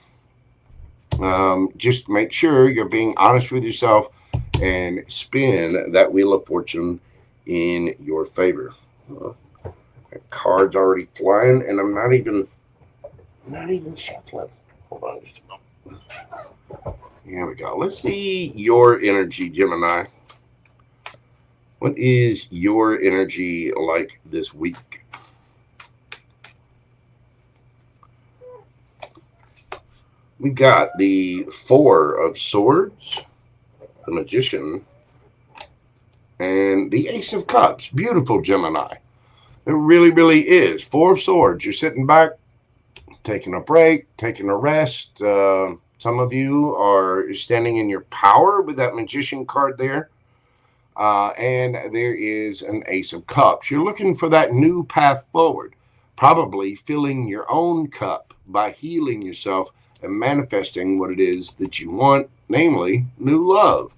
Just make sure you're being honest with yourself and spin that Wheel of Fortune in your favor. That card's already flying, and I'm not even shuffling. Hold on just a moment. Here we go. Let's see your energy, Gemini. What is your energy like this week? We've got the Four of Swords, the Magician, and the Ace of Cups. Beautiful, Gemini. It really, really is. Four of Swords. You're sitting back, taking a break, taking a rest. Some of you are standing in your power with that Magician card there. And there is an Ace of Cups. You're looking for that new path forward, probably filling your own cup by healing yourself and manifesting what it is that you want, namely new love.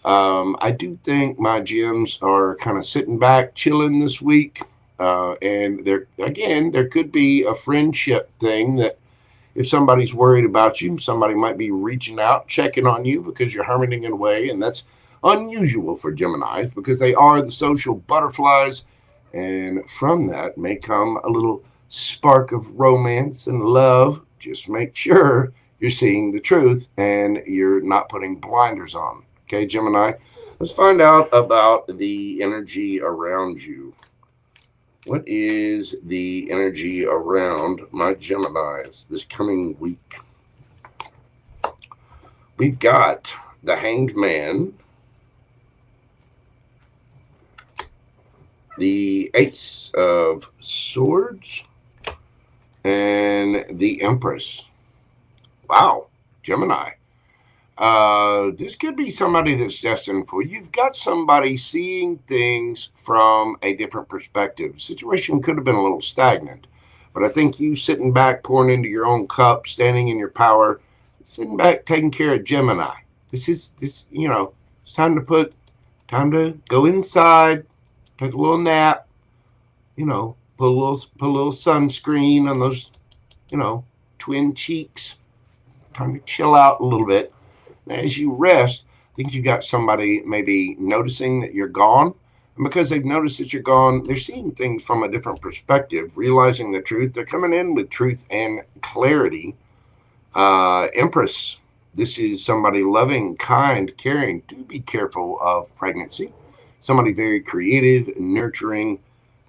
I do think my gems are kind of sitting back, chilling this week. And there could be a friendship thing that if somebody's worried about you, somebody might be reaching out, checking on you because you're hermiting away. And that's unusual for Geminis because they are the social butterflies. And from that may come a little spark of romance and love. Just make sure you're seeing the truth and you're not putting blinders on. Okay, Gemini, let's find out about the energy around you. What is the energy around my Geminis this coming week? We've got the Hanged Man, the Ace of Swords, and the Empress. Wow, Gemini. This could be somebody that's destined for you. You've got somebody seeing things from a different perspective. The situation could have been a little stagnant, but I think you sitting back, pouring into your own cup, standing in your power, sitting back, taking care of Gemini. It's time to go inside, take a little nap, put a little sunscreen on those, twin cheeks. Time to chill out a little bit. As you rest, I think you got somebody maybe noticing that you're gone. And because they've noticed that you're gone, they're seeing things from a different perspective, realizing the truth. They're coming in with truth and clarity. Empress, this is somebody loving, kind, caring. Do be careful of pregnancy. Somebody very creative, nurturing,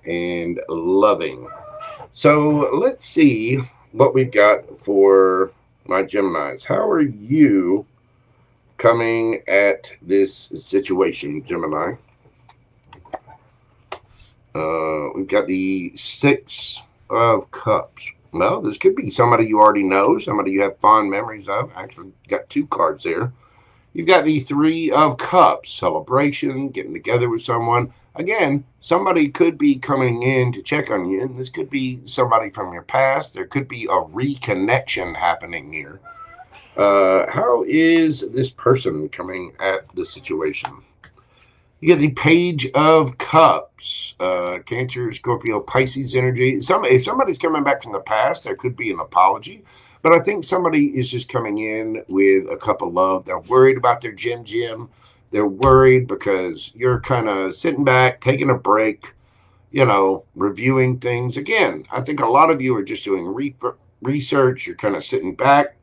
and loving. So let's see what we've got for my Geminis. How are you coming at this situation, Gemini? We've got the Six of Cups. Well, this could be somebody you already know, somebody you have fond memories of. Actually, got two cards there. You've got the Three of Cups, celebration, getting together with someone. Again, somebody could be coming in to check on you, and this could be somebody from your past. There could be a reconnection happening here. How is this person coming at the situation? You get the Page of Cups, Cancer, Scorpio, Pisces energy. If somebody's coming back from the past, there could be an apology. But I think somebody is just coming in with a cup of love. They're worried about their gem. They're worried because you're kind of sitting back, taking a break, reviewing things. Again, I think a lot of you are just doing research. You're kind of sitting back.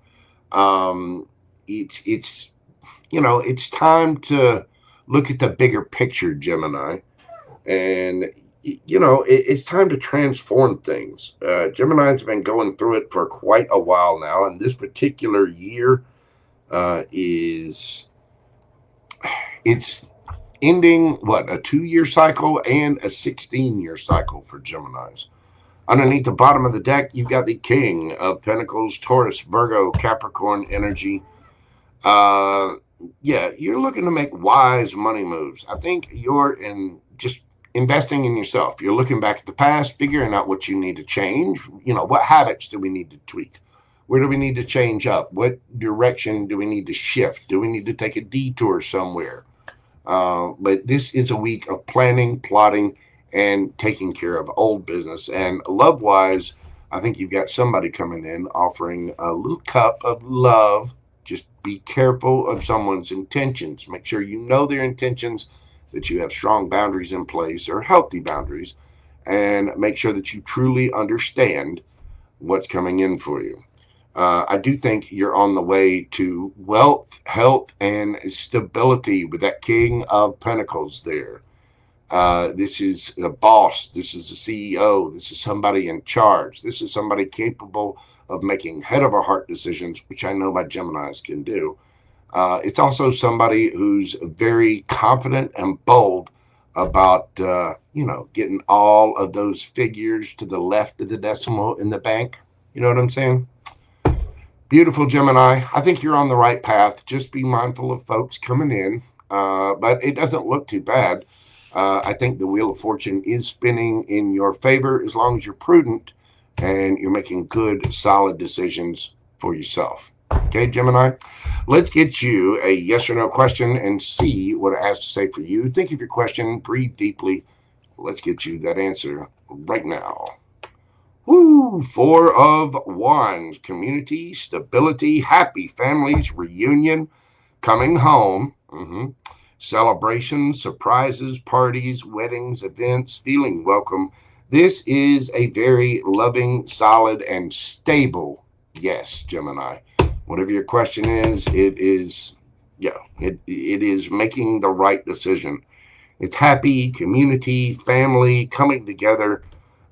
It's time to look at the bigger picture, Gemini, and it's time to transform things. Gemini's been going through it for quite a while now, and this particular year it's ending a 2-year cycle and a 16-year cycle for Geminis. Underneath the bottom of the deck, you've got the King of Pentacles, Taurus, Virgo, Capricorn energy. You're looking to make wise money moves. I think you're just investing in yourself. You're looking back at the past, figuring out what you need to change. What habits do we need to tweak? Where do we need to change up? What direction do we need to shift? Do we need to take a detour somewhere? But this is a week of planning, plotting, and taking care of old business. And love-wise, I think you've got somebody coming in offering a little cup of love. Just be careful of someone's intentions. Make sure you know their intentions, that you have strong boundaries in place or healthy boundaries, and make sure that you truly understand what's coming in for you. I do think you're on the way to wealth, health, and stability with that King of Pentacles there. This is a boss. This is a CEO. This is somebody in charge. This is somebody capable of making head over heart decisions, which I know my Geminis can do. It's also somebody who's very confident and bold about, getting all of those figures to the left of the decimal in the bank. You know what I'm saying? Beautiful Gemini. I think you're on the right path. Just be mindful of folks coming in. But it doesn't look too bad. I think the Wheel of Fortune is spinning in your favor as long as you're prudent and you're making good, solid decisions for yourself. Okay, Gemini? Let's get you a yes or no question and see what it has to say for you. Think of your question, breathe deeply. Let's get you that answer right now. Woo! 4 of Wands, community, stability, happy families, reunion, coming home, celebrations, surprises, parties, weddings, events, feeling welcome. This is a very loving, solid, and stable yes, Gemini. Whatever your question is, it is making the right decision. It's happy, community, family, coming together.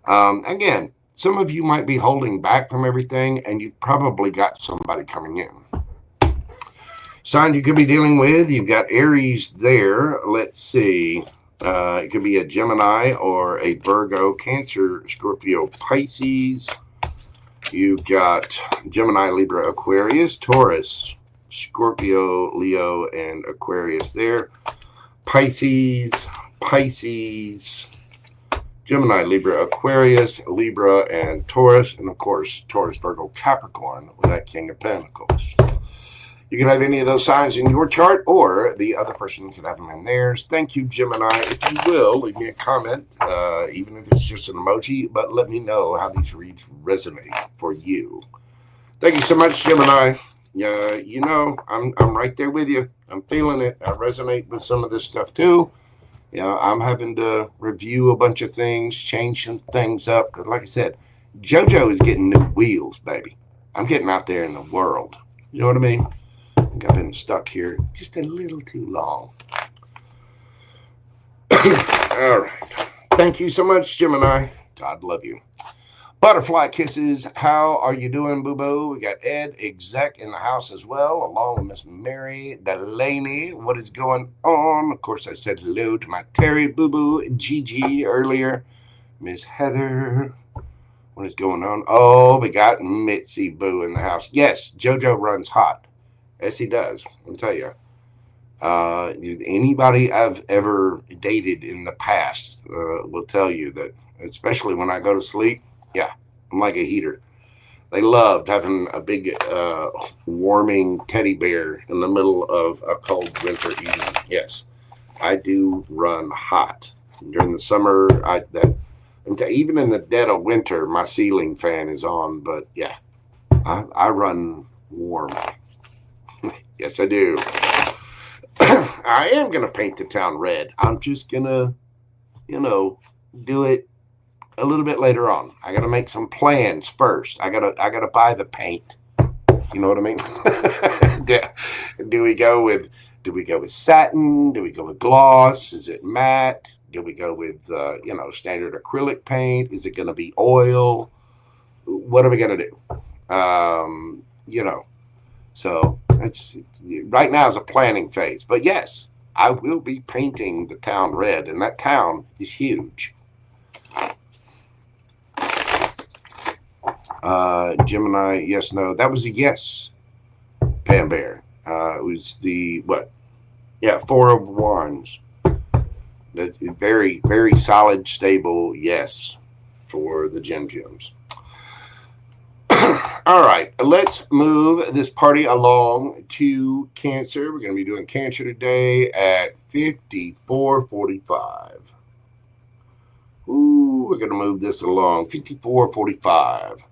Again, some of you might be holding back from everything, and you've probably got somebody coming in. Sign you could be dealing with, you've got Aries there. Let's see. It could be a Gemini or a Virgo, Cancer, Scorpio, Pisces. You've got Gemini, Libra, Aquarius, Taurus, Scorpio, Leo, and Aquarius there. Pisces, Gemini, Libra, Aquarius, Libra, and Taurus. And of course, Taurus, Virgo, Capricorn with that King of Pentacles. You can have any of those signs in your chart, or the other person can have them in theirs. Thank you, Gemini. If you will, leave me a comment, even if it's just an emoji, but let me know how these reads resonate for you. Thank you so much, Gemini. I'm right there with you. I'm feeling it. I resonate with some of this stuff too. I'm having to review a bunch of things, change some things up. Because like I said, JoJo is getting new wheels, baby. I'm getting out there in the world. You know what I mean? I've been stuck here just a little too long. All right. Thank you so much, Gemini. God love you. Butterfly kisses. How are you doing, boo-boo? We got Ed, exec, in the house as well, along with Miss Mary Delaney. What is going on? Of course, I said hello to my Terry, boo-boo, Gigi earlier. Miss Heather. What is going on? Oh, we got Mitzi Boo in the house. Yes, JoJo runs hot. Yes, he does. I'll tell you. Anybody I've ever dated in the past will tell you that, especially when I go to sleep, yeah, I'm like a heater. They loved having a big warming teddy bear in the middle of a cold winter evening. Yes, I do run hot. During the summer, even in the dead of winter, my ceiling fan is on. But yeah, I run warm. Yes, I do. I am going to paint the town red. I'm just going to, do it a little bit later on. I got to make some plans first. I got to buy the paint. You know what I mean? Do we go with satin? Do we go with gloss? Is it matte? Do we go with, standard acrylic paint? Is it going to be oil? What are we going to do? So it's right now is a planning phase. But yes, I will be painting the town red, and that town is huge. Gemini, yes, no. That was a yes, Pam Bear. It was the, what? Yeah, 4 of Wands. The very, very solid, stable yes for the Gems. All right, let's move this party along to Cancer. We're going to be doing Cancer today at 54:45. Ooh, we're going to move this along. 54:45.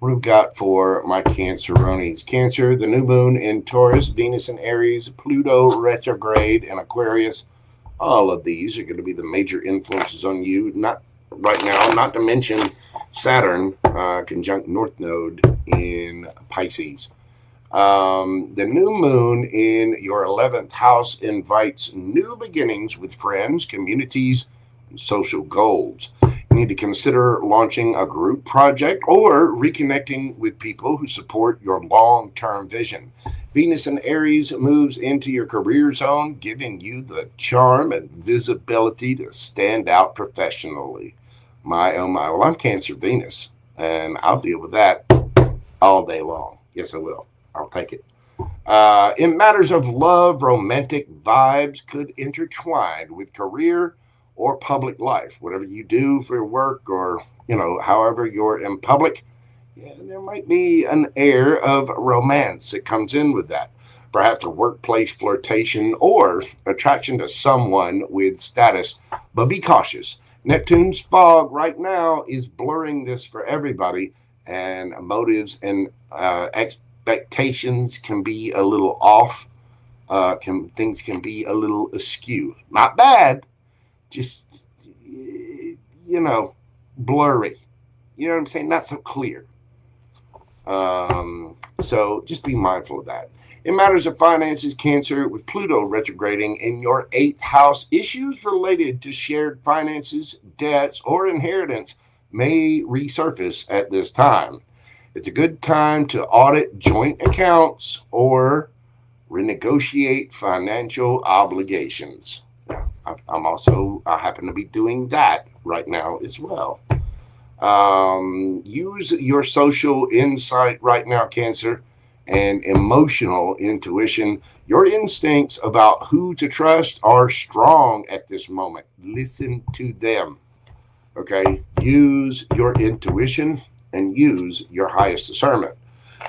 What have we got for my Canceronis? Cancer, the new moon in Taurus, Venus in Aries, Pluto retrograde in Aquarius. All of these are going to be the major influences on you. Not right now, not to mention Saturn conjunct North Node in Pisces. The new moon in your 11th house invites new beginnings with friends, communities, and social goals. And need to consider launching a group project or reconnecting with people who support your long-term vision. Venus in Aries moves into your career zone, giving you the charm and visibility to stand out professionally. My, oh my. Well, I'm Cancer Venus, and I'll deal with that all day long. Yes, I will. I'll take it. In matters of love, romantic vibes could intertwine with career or public life. Whatever you do for your work or, however you're in public, there might be an air of romance that comes in with that. Perhaps a workplace flirtation or attraction to someone with status. But be cautious. Neptune's fog right now is blurring this for everybody, and motives and expectations can be a little off. Things can be a little askew. Not bad, just, blurry. You know what I'm saying? Not so clear. So just be mindful of that. In matters of finances, Cancer, with Pluto retrograding in your 8th house, issues related to shared finances, debts, or inheritance may resurface at this time. It's a good time to audit joint accounts or renegotiate financial obligations. I happen to be doing that right now as well. Use your social insight right now, Cancer, and emotional intuition. Your instincts about who to trust are strong at this moment. Listen to them. Okay? Use your intuition and use your highest discernment.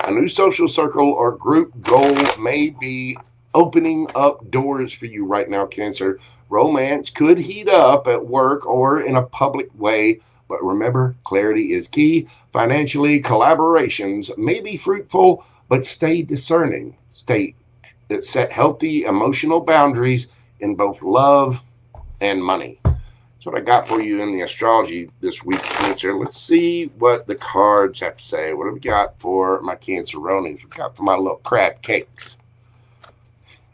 A new social circle or group goal may be opening up doors for you right now, Cancer. Romance could heat up at work or in a public way, but remember, clarity is key. Financially, collaborations may be fruitful, but stay discerning. Set healthy emotional boundaries in both love and money. That's what I got for you in the astrology this week, Cancer. Let's see what the cards have to say. What have we got for my Canceronis? What we got for my little crab cakes?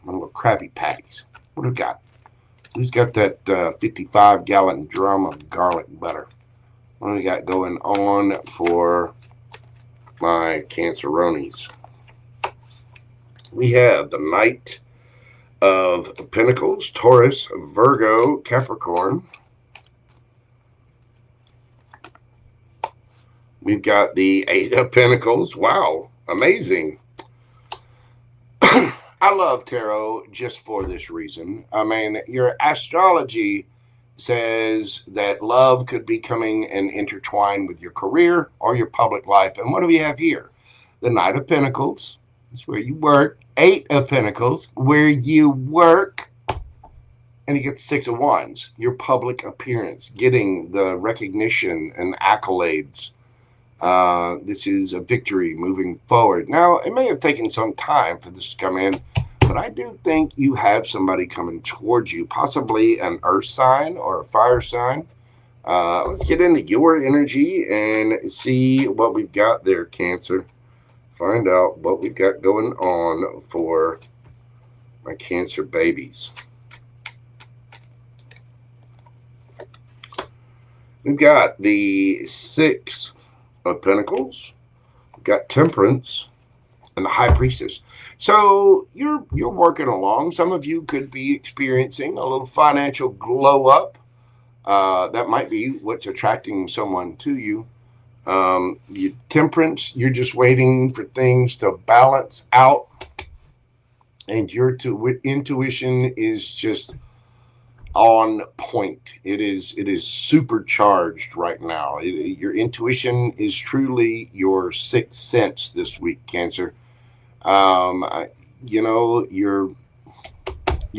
My little Krabby Patties. What have we got? Who's got that 55-gallon drum of garlic butter? What do we got going on for my Canceronis? We have the Knight of Pentacles, Taurus, Virgo, Capricorn. We've got the 8 of Pentacles. Wow, amazing. I love tarot just for this reason. I mean, your astrology says that love could be coming and intertwined with your career or your public life. And what do we have here? The Knight of Pentacles. That's where you work. 8 of Pentacles, where you work. And you get the 6 of Wands, your public appearance, getting the recognition and accolades. This is a victory moving forward. Now, it may have taken some time for this to come in, but I do think you have somebody coming towards you, possibly an earth sign or a fire sign. Let's get into your energy and see what we've got there, Cancer. Find out what we've got going on for my Cancer babies. We've got the 6 of Pentacles, we've got Temperance, and the High Priestess. So you're working along. Some of you could be experiencing a little financial glow up. That might be what's attracting someone to you. Temperance, you're just waiting for things to balance out, and your intuition is just on point. It is supercharged right now. Your intuition is truly your sixth sense this week, Cancer. You're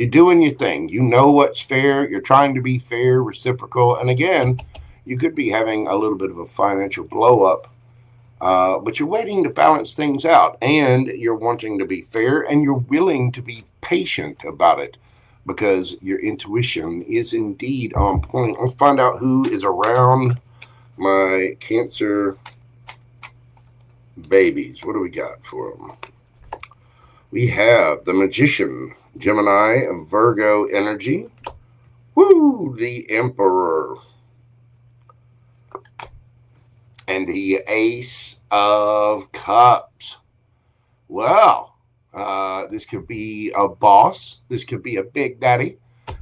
doing your thing. You know what's fair. You're trying to be fair, reciprocal, and again, you could be having a little bit of a financial blow up, but you're waiting to balance things out, and you're wanting to be fair, and you're willing to be patient about it, because your intuition is indeed on point. Let's find out who is around my Cancer babies. What do we got for them? We have the Magician, Gemini, Virgo energy. Woo! The Emperor. and the Ace of Cups. Well, this could be a boss. This could be a big daddy.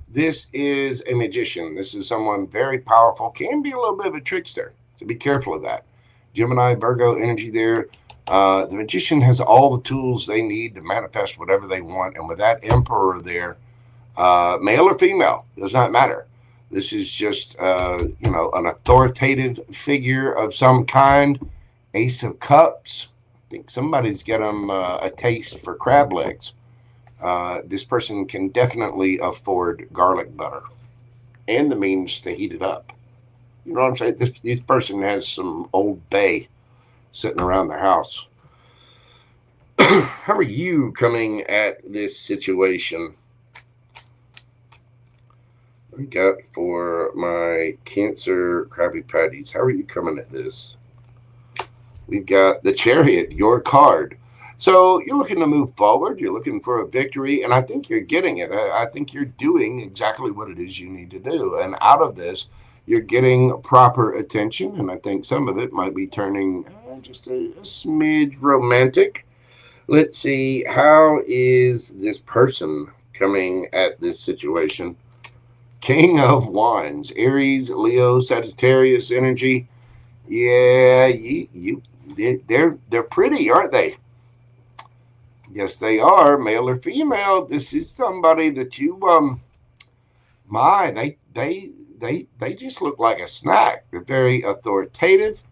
This is a magician. This is someone very powerful, can be a little bit of a trickster. So be careful of that. Gemini, Virgo energy there. The magician has all the tools they need to manifest whatever they want. And with that emperor there, male or female, does not matter. This is just, an authoritative figure of some kind. Ace of Cups. I think somebody's got them a taste for crab legs. This person can definitely afford garlic butter and the means to heat it up. You know what I'm saying? This person has some Old Bay sitting around their house. How are you coming at this situation? We got for my Cancer Krabby Patties. How are you coming at this? We've got the Chariot, your card. So you're looking to move forward. You're looking for a victory, and I think you're getting it. I think you're doing exactly what it is you need to do. And out of this, you're getting proper attention, and I think some of it might be turning just a smidge romantic. Let's see, how is this person coming at this situation? King of Wands, Aries, Leo, Sagittarius energy. Yeah, they're pretty, aren't they? Yes, they are, male or female. This is somebody that you they just look like a snack. They're very authoritative.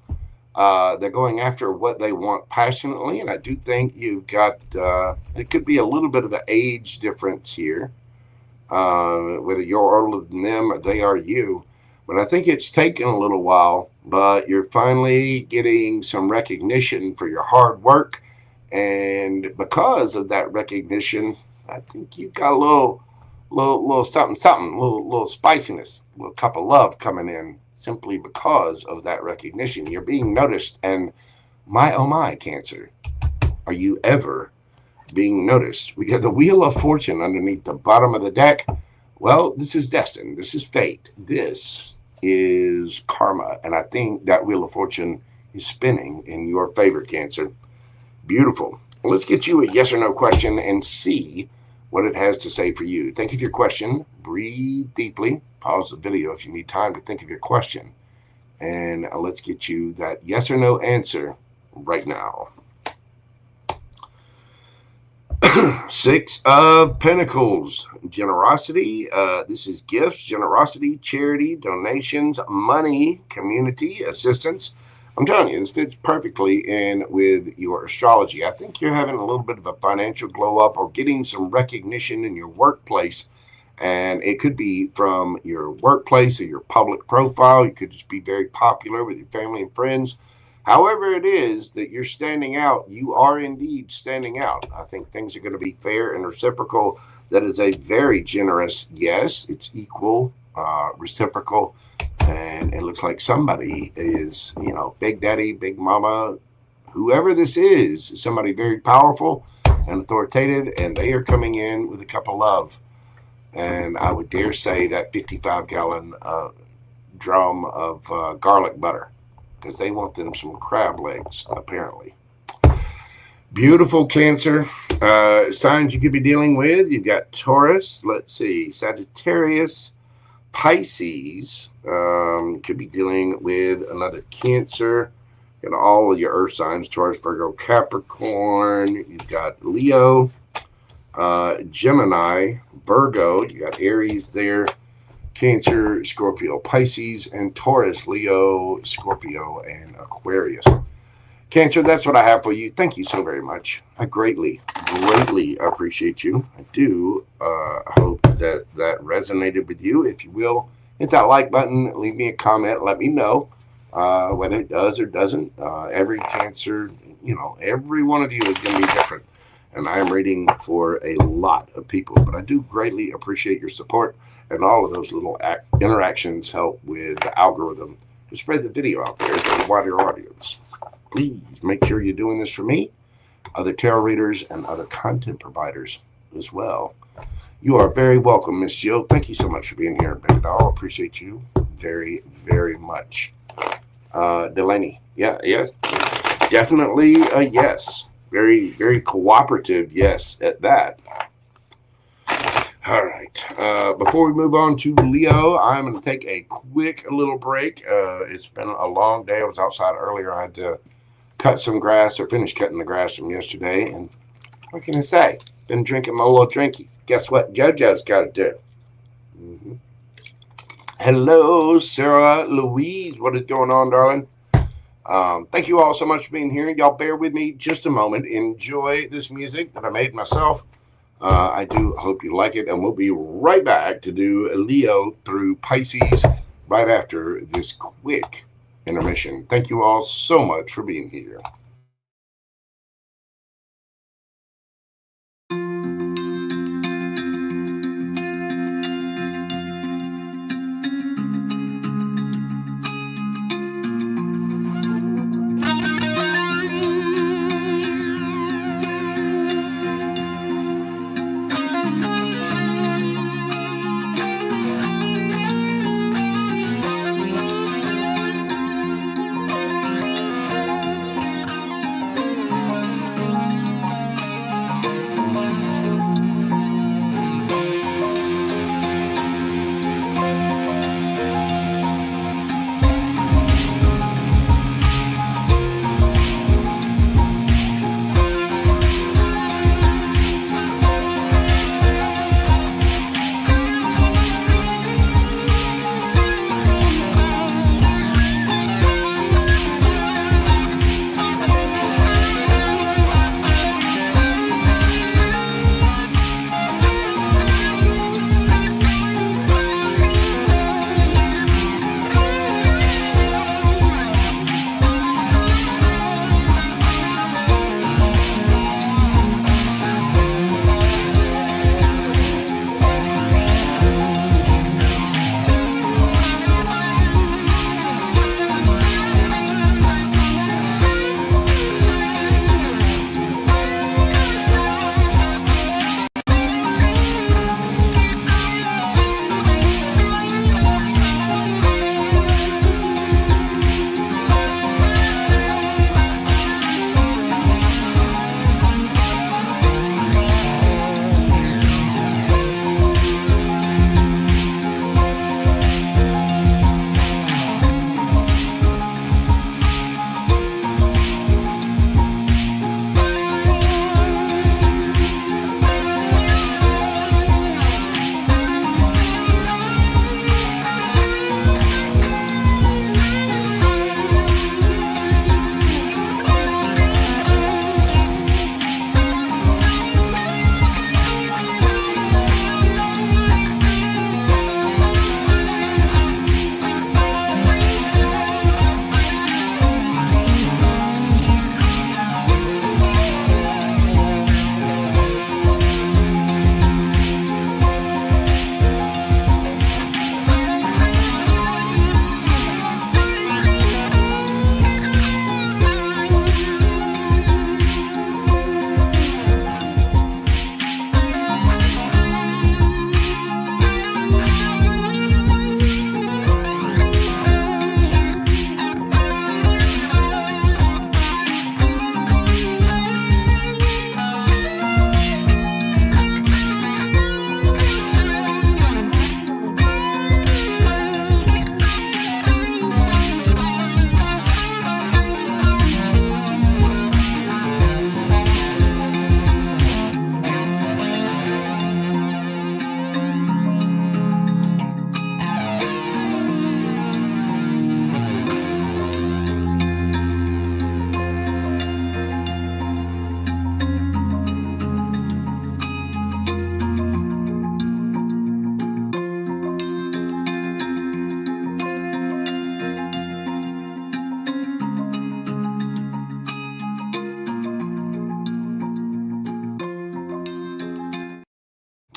They're going after what they want passionately, and I do think you've got it could be a little bit of an age difference here. Whether you're older than them or they are you. But I think it's taken a little while, but you're finally getting some recognition for your hard work. And because of that recognition, I think you've got a little something, little spiciness, a little cup of love coming in simply because of that recognition. You're being noticed. And my, oh my, Cancer, are you ever being noticed? We got the Wheel of Fortune underneath the bottom of the deck. Well, this is destined. This is fate. This is karma. And I think that Wheel of Fortune is spinning in your favor, Cancer. Beautiful. Well, let's get you a yes or no question and see what it has to say for you. Think of your question. Breathe deeply. Pause the video if you need time to think of your question. And let's get you that yes or no answer right now. Six of Pentacles, generosity. This is gifts, generosity, charity, donations, money, community, assistance. I'm telling you, this fits perfectly in with your astrology. I think you're having a little bit of a financial glow up or getting some recognition in your workplace. And it could be from your workplace or your public profile. You could just be very popular with your family and friends. However it is that you're standing out, you are indeed standing out. I think things are going to be fair and reciprocal. That is a very generous yes. It's equal, reciprocal. And it looks like somebody is, big daddy, big mama, whoever this is somebody very powerful and authoritative. And they are coming in with a cup of love. And I would dare say that 55-gallon drum of garlic butter. Because they want them some crab legs, apparently. Beautiful, Cancer. Signs you could be dealing with. You've got Taurus. Let's see. Sagittarius. Pisces. Could be dealing with another Cancer. Got all of your earth signs. Taurus, Virgo, Capricorn. You've got Leo. Gemini. Virgo. You got Aries there. Cancer, Scorpio, Pisces, and Taurus, Leo, Scorpio, and Aquarius. Cancer, that's what I have for you. Thank you so very much. I greatly appreciate you. I do hope that resonated with you. If you will, hit that like button, leave me a comment, let me know whether it does or doesn't. Every Cancer, every one of you is going to be different. And I am reading for a lot of people, but I do greatly appreciate your support. And all of those little interactions help with the algorithm to spread the video out there to a wider audience. Please make sure you're doing this for me, other tarot readers, and other content providers as well. You are very welcome, Miss Jill. Thank you so much for being here, baby doll. Appreciate you very, very much. Delaney. Yeah, definitely a yes. Very, very cooperative yes at that. All right. Before we move on to Leo, I'm going to take a quick little break. It's been a long day. I was outside earlier. I had to cut some grass, or finish cutting the grass from yesterday. And what can I say? Been drinking my little drinkies. Guess what JoJo's got to do? Mm-hmm. Hello, Sarah Louise. What is going on, darling? Thank you all so much for being here. Y'all bear with me just a moment. Enjoy this music that I made myself. I do hope you like it, and we'll be right back to do Leo through Pisces right after this quick intermission. Thank you all so much for being here.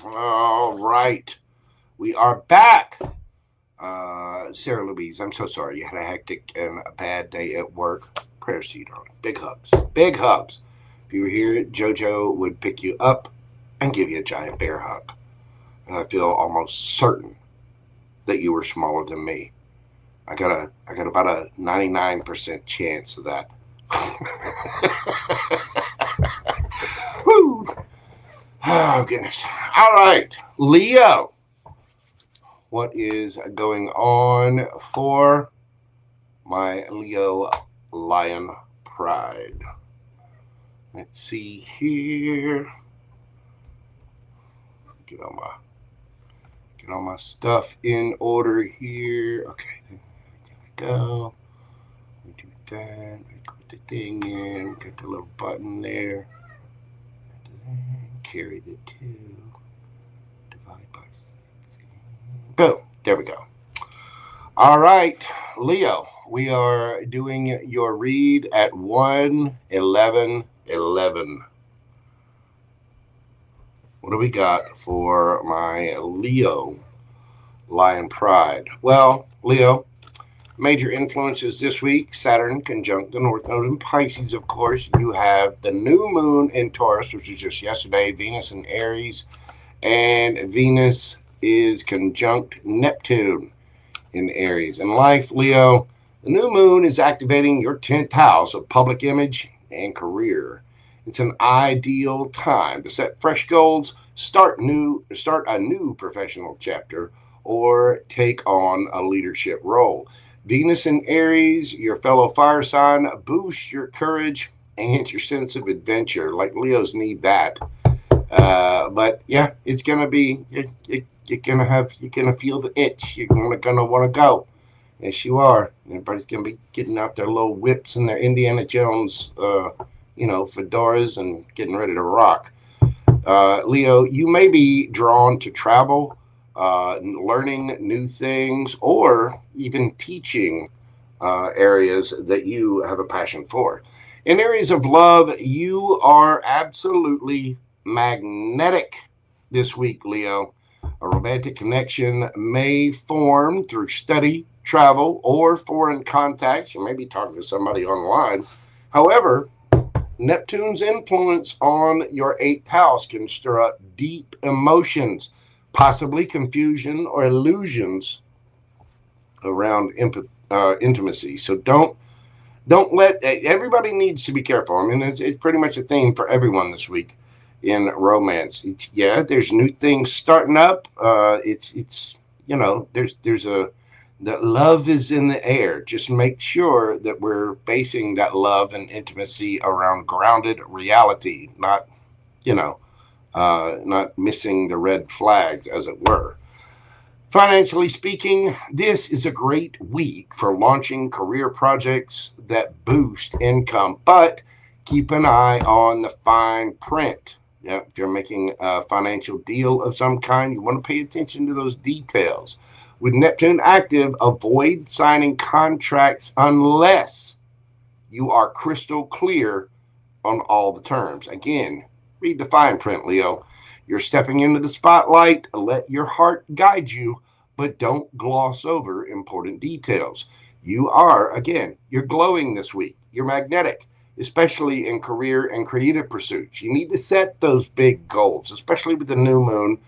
All right. We are back. Sarah Louise, I'm so sorry. You had a hectic and a bad day at work. Prayers to you, darling. Big hugs. Big hugs. If you were here, JoJo would pick you up and give you a giant bear hug. I feel almost certain that you were smaller than me. I got about a 99% chance of that. Woo. Oh, goodness. All right, Leo. What is going on for my Leo Lion Pride? Let's see here. Get all my stuff in order here. Okay, there we go. We do that. We put the thing in. Get the little button there. Carry the 2. Divide by 6. Boom. There we go. All right, Leo. We are doing your read at 1/11/11. What do we got for my Leo Lion Pride? Well, Leo, major influences this week: Saturn conjunct the North Node in Pisces, of course. You have the new moon in Taurus, which was just yesterday, Venus in Aries, and Venus is conjunct Neptune in Aries. In life, Leo, the new moon is activating your 10th house of public image and career. It's an ideal time to set fresh goals, start a new professional chapter, or take on a leadership role. Venus in Aries, your fellow fire sign, boosts your courage and your sense of adventure. Like Leos need that. But yeah, it's gonna be you're gonna feel the itch. You're gonna want to go. Yes, you are. Everybody's gonna be getting out their little whips and their Indiana Jones fedoras and getting ready to rock. Leo, you may be drawn to travel, learning new things, or even teaching areas that you have a passion for. In areas of love, you are absolutely magnetic this week, Leo. A romantic connection may form through study, travel, or foreign contacts. You may be talking to somebody online. However, Neptune's influence on your 8th house can stir up deep emotions, possibly confusion or illusions around intimacy. So don't let, everybody needs to be careful. I mean, it's pretty much a theme for everyone this week in romance. There's new things starting up. That love is in the air. Just make sure that we're basing that love and intimacy around grounded reality, not missing the red flags, as it were. Financially speaking, this is a great week for launching career projects that boost income, but keep an eye on the fine print. If you're making a financial deal of some kind, you want to pay attention to those details. With Neptune active, avoid signing contracts unless you are crystal clear on all the terms. Again, read the fine print, Leo. You're stepping into the spotlight. Let your heart guide you, but don't gloss over important details. You're glowing this week. You're magnetic, especially in career and creative pursuits. You need to set those big goals, especially with the new moon.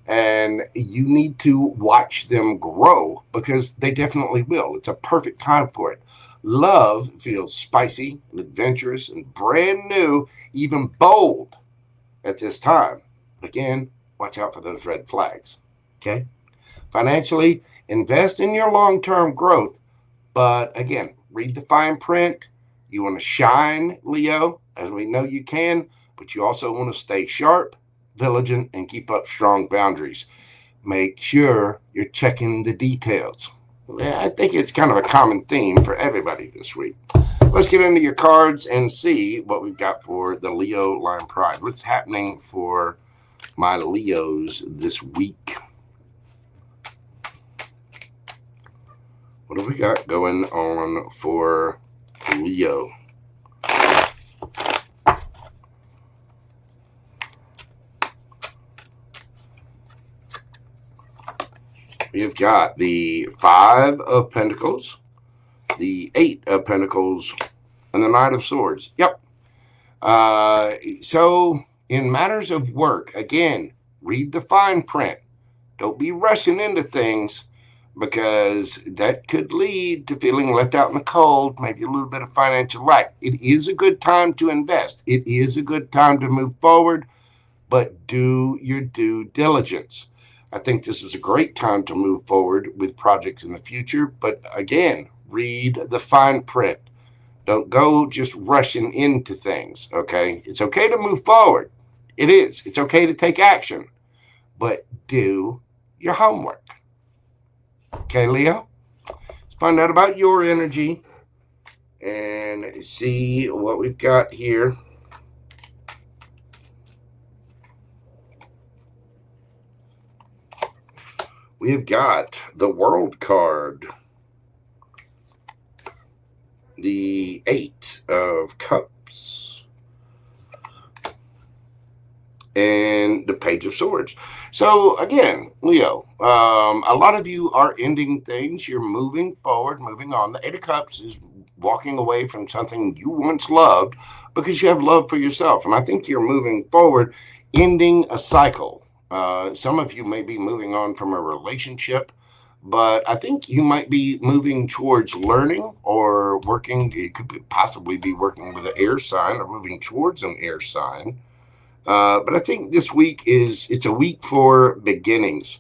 And you need to watch them grow, because they definitely will. It's a perfect time for it. Love feels spicy and adventurous and brand new, even bold at this time. Again, watch out for those red flags. Okay? Financially, invest in your long-term growth. But again, read the fine print. You want to shine, Leo, as we know you can, but you also want to stay sharp, vigilant, and keep up strong boundaries. Make sure you're checking the details. I think it's kind of a common theme for everybody this week. Let's get into your cards and see what we've got for the Leo Lion Pride. What's happening for my Leos this week? What have we got going on for Leo? We've got the 5 of Pentacles, the 8 of Pentacles, and the Knight of Swords. Yep. So in matters of work, again, read the fine print. Don't be rushing into things, because that could lead to feeling left out in the cold, maybe a little bit of financial lack. It is a good time to invest. It is a good time to move forward, but do your due diligence. I think this is a great time to move forward with projects in the future, but again, read the fine print. Don't go just rushing into things, okay? It's okay to move forward. It is. It's okay to take action, but do your homework. Okay, Leo? Let's find out about your energy and see what we've got here. We've got the World card, the Eight of Cups, and the Page of Swords. So again, Leo, a lot of you are ending things. You're moving forward, moving on. The Eight of Cups is walking away from something you once loved because you have love for yourself. And I think you're moving forward, ending a cycle. Some of you may be moving on from a relationship, but I think you might be moving towards learning or working. You could possibly be working with an air sign or moving towards an air sign. But I think this week it's a week for beginnings.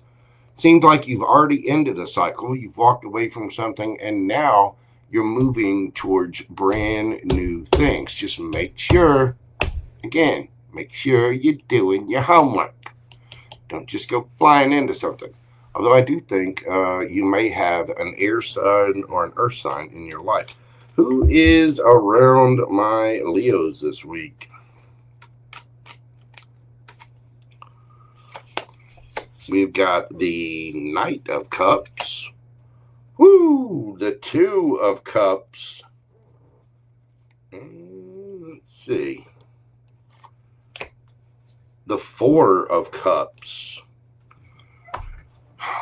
Seems like you've already ended a cycle. You've walked away from something, and now you're moving towards brand new things. Just make sure you're doing your homework. Don't just go flying into something. Although I do think you may have an air sign or an earth sign in your life. Who is around my Leos this week? We've got the Knight of Cups. Woo! The Two of Cups. Let's see. The Four of Cups.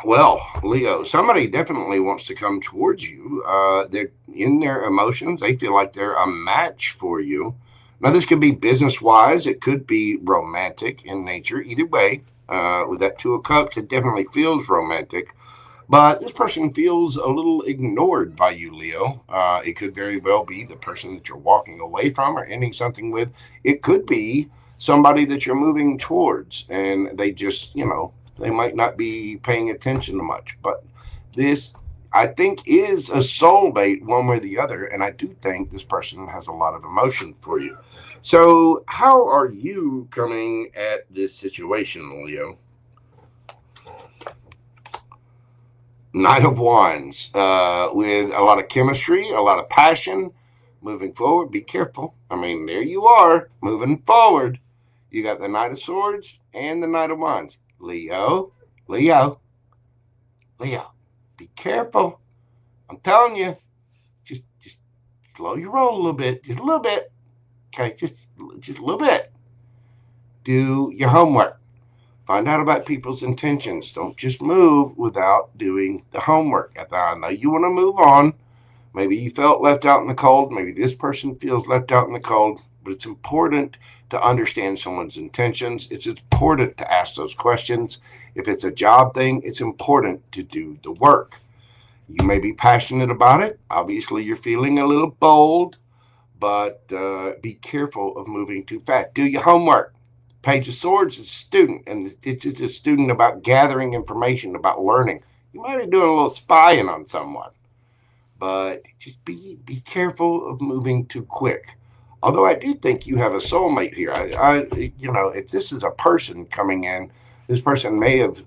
Well, Leo, somebody definitely wants to come towards you. They're in their emotions. They feel like they're a match for you. Now, this could be business-wise. It could be romantic in nature. Either way, with that Two of Cups, it definitely feels romantic. But this person feels a little ignored by you, Leo. It could very well be the person that you're walking away from or ending something with. It could be somebody that you're moving towards, and they just, they might not be paying attention to much. But this, I think, is a soulmate one way or the other, and I do think this person has a lot of emotion for you. So how are you coming at this situation, Leo? Knight of Wands, with a lot of chemistry, a lot of passion, moving forward. Be careful. I mean, there you are, moving forward. You got the Knight of Swords and the Knight of Wands. Leo, be careful. I'm telling you, just slow your roll a little bit, just a little bit. Okay, just a little bit. Do your homework. Find out about people's intentions. Don't just move without doing the homework. I know you want to move on. Maybe you felt left out in the cold. Maybe this person feels left out in the cold. But it's important to understand someone's intentions. It's important to ask those questions. If it's a job thing, it's important to do the work. You may be passionate about it. Obviously, you're feeling a little bold, but be careful of moving too fast. Do your homework. Page of Swords is a student, and it's a student about gathering information, about learning. You might be doing a little spying on someone, but just be careful of moving too quick. Although I do think you have a soulmate here. If this is a person coming in, this person may have,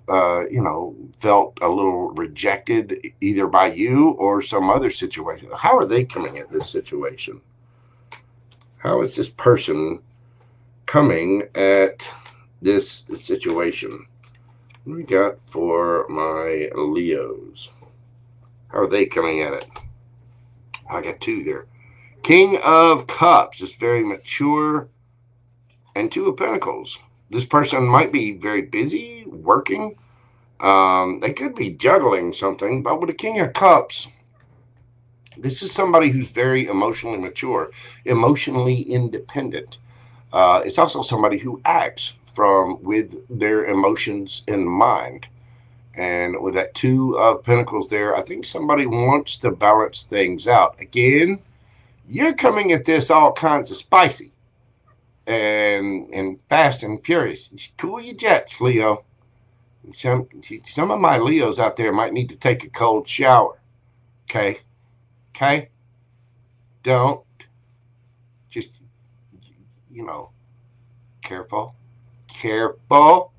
felt a little rejected either by you or some other situation. How are they coming at this situation? How is this person coming at this situation? What do we got for my Leos? How are they coming at it? I got two there. King of Cups is very mature, and Two of Pentacles. This person might be very busy working. They could be juggling something, but with the King of Cups, this is somebody who's very emotionally mature, emotionally independent. It's also somebody who acts with their emotions in mind. And with that Two of Pentacles there, I think somebody wants to balance things out. Again, you're coming at this all kinds of spicy and fast and furious. Cool your jets, Leo. Some of my Leos out there might need to take a cold shower. Okay? Okay? Don't. Just, careful. Careful.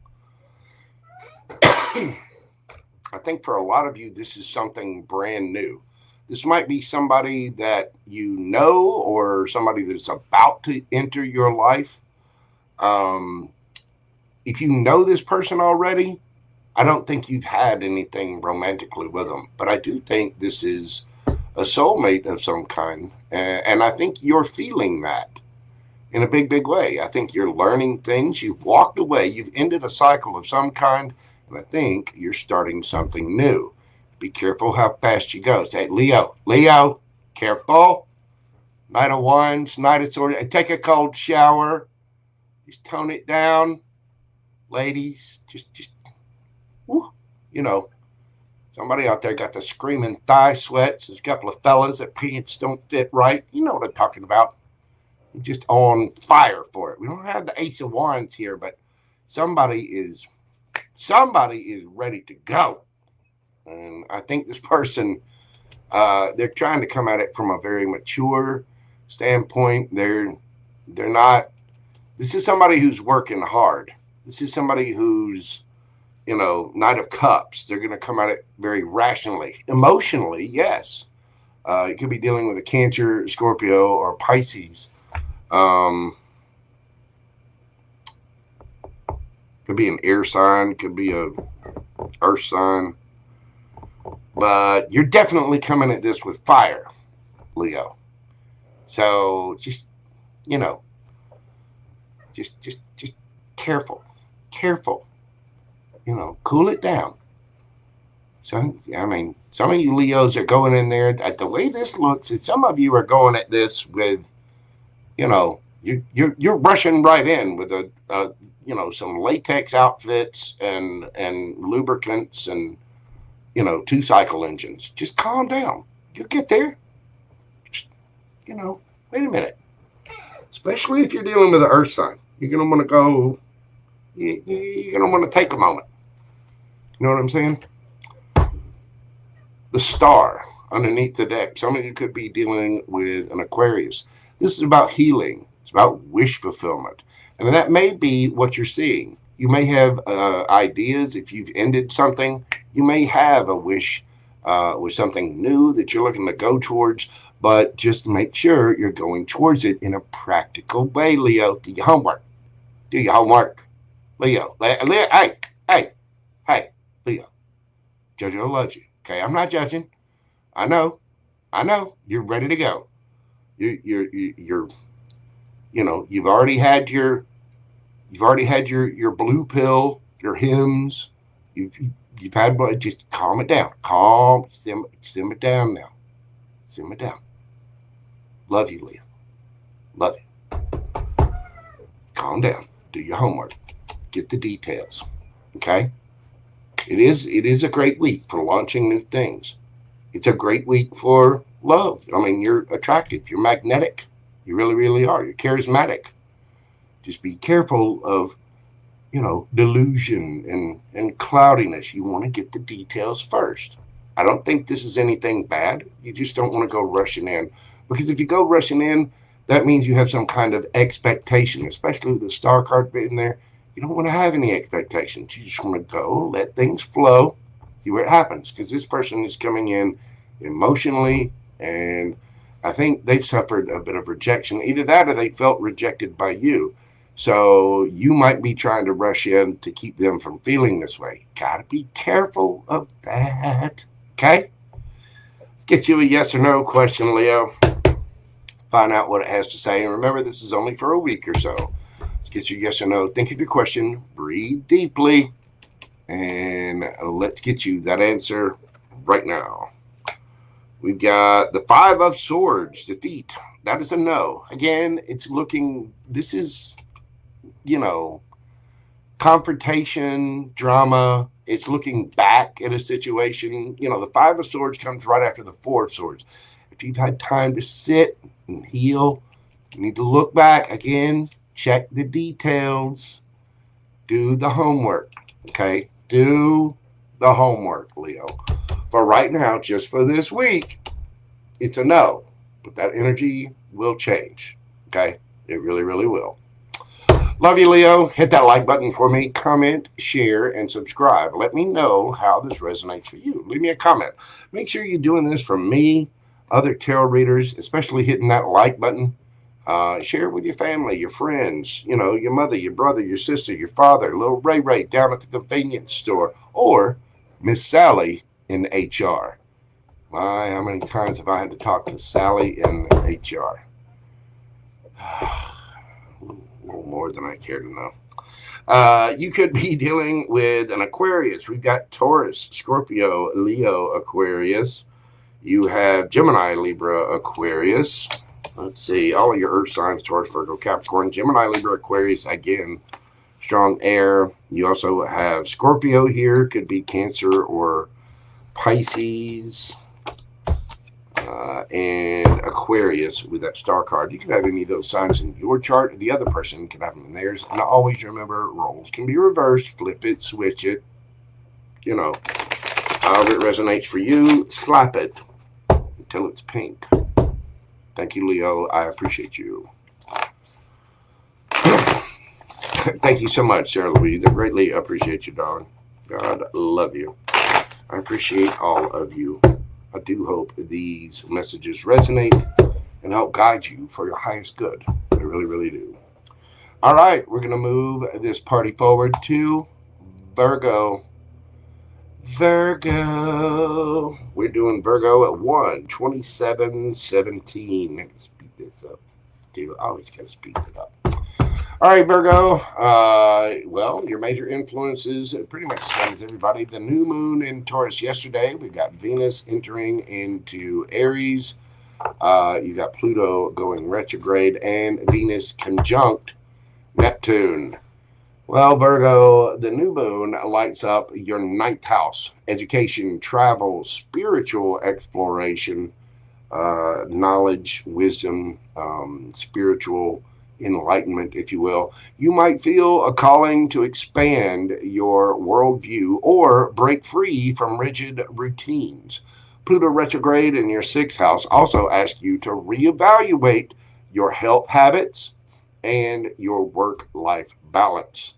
I think for a lot of you, this is something brand new. This might be somebody that you know or somebody that's about to enter your life. If you know this person already, I don't think you've had anything romantically with them. But I do think this is a soulmate of some kind. And I think you're feeling that in a big, big way. I think you're learning things. You've walked away. You've ended a cycle of some kind. And I think you're starting something new. Be careful how fast you go. Say, Leo, careful. Knight of Wands, Knight of Swords. Take a cold shower. Just tone it down. Ladies, just somebody out there got the screaming thigh sweats. There's a couple of fellas that pants don't fit right. You know what I'm talking about. You're just on fire for it. We don't have the Ace of Wands here, but somebody is ready to go. And I think this person, they're trying to come at it from a very mature standpoint. They're not, this is somebody who's working hard. This is somebody who's, Knight of Cups. They're going to come at it very rationally. Emotionally, yes. You could be dealing with a Cancer, Scorpio, or Pisces. Could be an air sign. Could be a earth sign. But you're definitely coming at this with fire, Leo. So just careful. Cool it down. So, some of you Leos are going in there. At the way this looks, and some of you are going at this with, you're rushing right in with some latex outfits and lubricants and 2-cycle engines. Just calm down. You'll get there. Wait a minute. Especially if you're dealing with an earth sign. You're going to want to go, you're going to want to take a moment. You know what I'm saying? The star underneath the deck. Some of you could be dealing with an Aquarius. This is about healing. It's about wish fulfillment. And that may be what you're seeing. You may have ideas. If you've ended something, you may have a wish with something new that you're looking to go towards. But just make sure you're going towards it in a practical way, Leo. Do your homework. Do your homework. Leo. Hey, Leo. Jojo loves you. Okay, I'm not judging. I know. You're ready to go. You've already had your blue pill, your hymns. You've had, but just calm it down. Simmer down now. Simmer down. Love you, Leo. Love you. Calm down. Do your homework. Get the details. Okay? It is a great week for launching new things. It's a great week for love. You're attractive. You're magnetic. You really, really are. You're charismatic. Just be careful of, delusion and cloudiness. You want to get the details first. I don't think this is anything bad. You just don't want to go rushing in. Because if you go rushing in, that means you have some kind of expectation, especially with the star card being there. You don't want to have any expectations. You just want to go, let things flow, see where it happens. Because this person is coming in emotionally, and I think they've suffered a bit of rejection. Either that or they felt rejected by you. So you might be trying to rush in to keep them from feeling this way. Got to be careful of that. Okay? Let's get you a yes or no question, Leo. Find out what it has to say. And remember, this is only for a week or so. Let's get you yes or no. Think of your question. Breathe deeply. And let's get you that answer right now. We've got the 5 of Swords, defeat. That is a no. Again, it's looking, this is, confrontation, drama. It's looking back at a situation. You know, the Five of Swords comes right after the Four of Swords. If you've had time to sit and heal, you need to look back again, check the details, do the homework, okay? Do the homework, Leo. For right now, just for this week, it's a no, but that energy will change, okay? It really, really will. Love you, Leo. Hit that like button for me. Comment, share, and subscribe. Let me know how this resonates for you. Leave me a comment. Make sure you're doing this for me, other tarot readers, especially hitting that like button. Share it with your family, your friends, you know, your mother, your brother, your sister, your father, little Ray Ray down at the convenience store, or Miss Sally in HR. My, how many times have I had to talk to Sally in HR? A little more than I care to know. You could be dealing with an Aquarius. We've got Taurus, Scorpio, Leo, Aquarius. You have Gemini, Libra, Aquarius. Let's see, all of your earth signs, Taurus, Virgo, Capricorn, Gemini, Libra, Aquarius, again, strong air. You also have Scorpio here, could be Cancer or Pisces. And Aquarius with that star card. You can have any of those signs in your chart. The other person can have them in theirs. And always remember, roles can be reversed. Flip it, switch it. You know, however it resonates for you, slap it until it's pink. Thank you, Leo. I appreciate you. Thank you so much, Sarah Louise. I greatly appreciate you, darling. God love you. I appreciate all of you. I do hope these messages resonate and help guide you for your highest good. I really, really do. All right, we're going to move this party forward to Virgo. Virgo. We're doing Virgo at 1/27/17. Let me speed this up. Dude, I always got to speed it up. All right, Virgo. Well, your major influences pretty much the same as everybody. The new moon in Taurus yesterday. We got Venus entering into Aries. You got Pluto going retrograde and Venus conjunct Neptune. Well, Virgo, the new moon lights up your ninth house. Education, travel, spiritual exploration, knowledge, wisdom, spiritual enlightenment, if you will. You might feel a calling to expand your worldview or break free from rigid routines. Pluto retrograde in your sixth house also asks you to reevaluate your health habits and your work-life balance.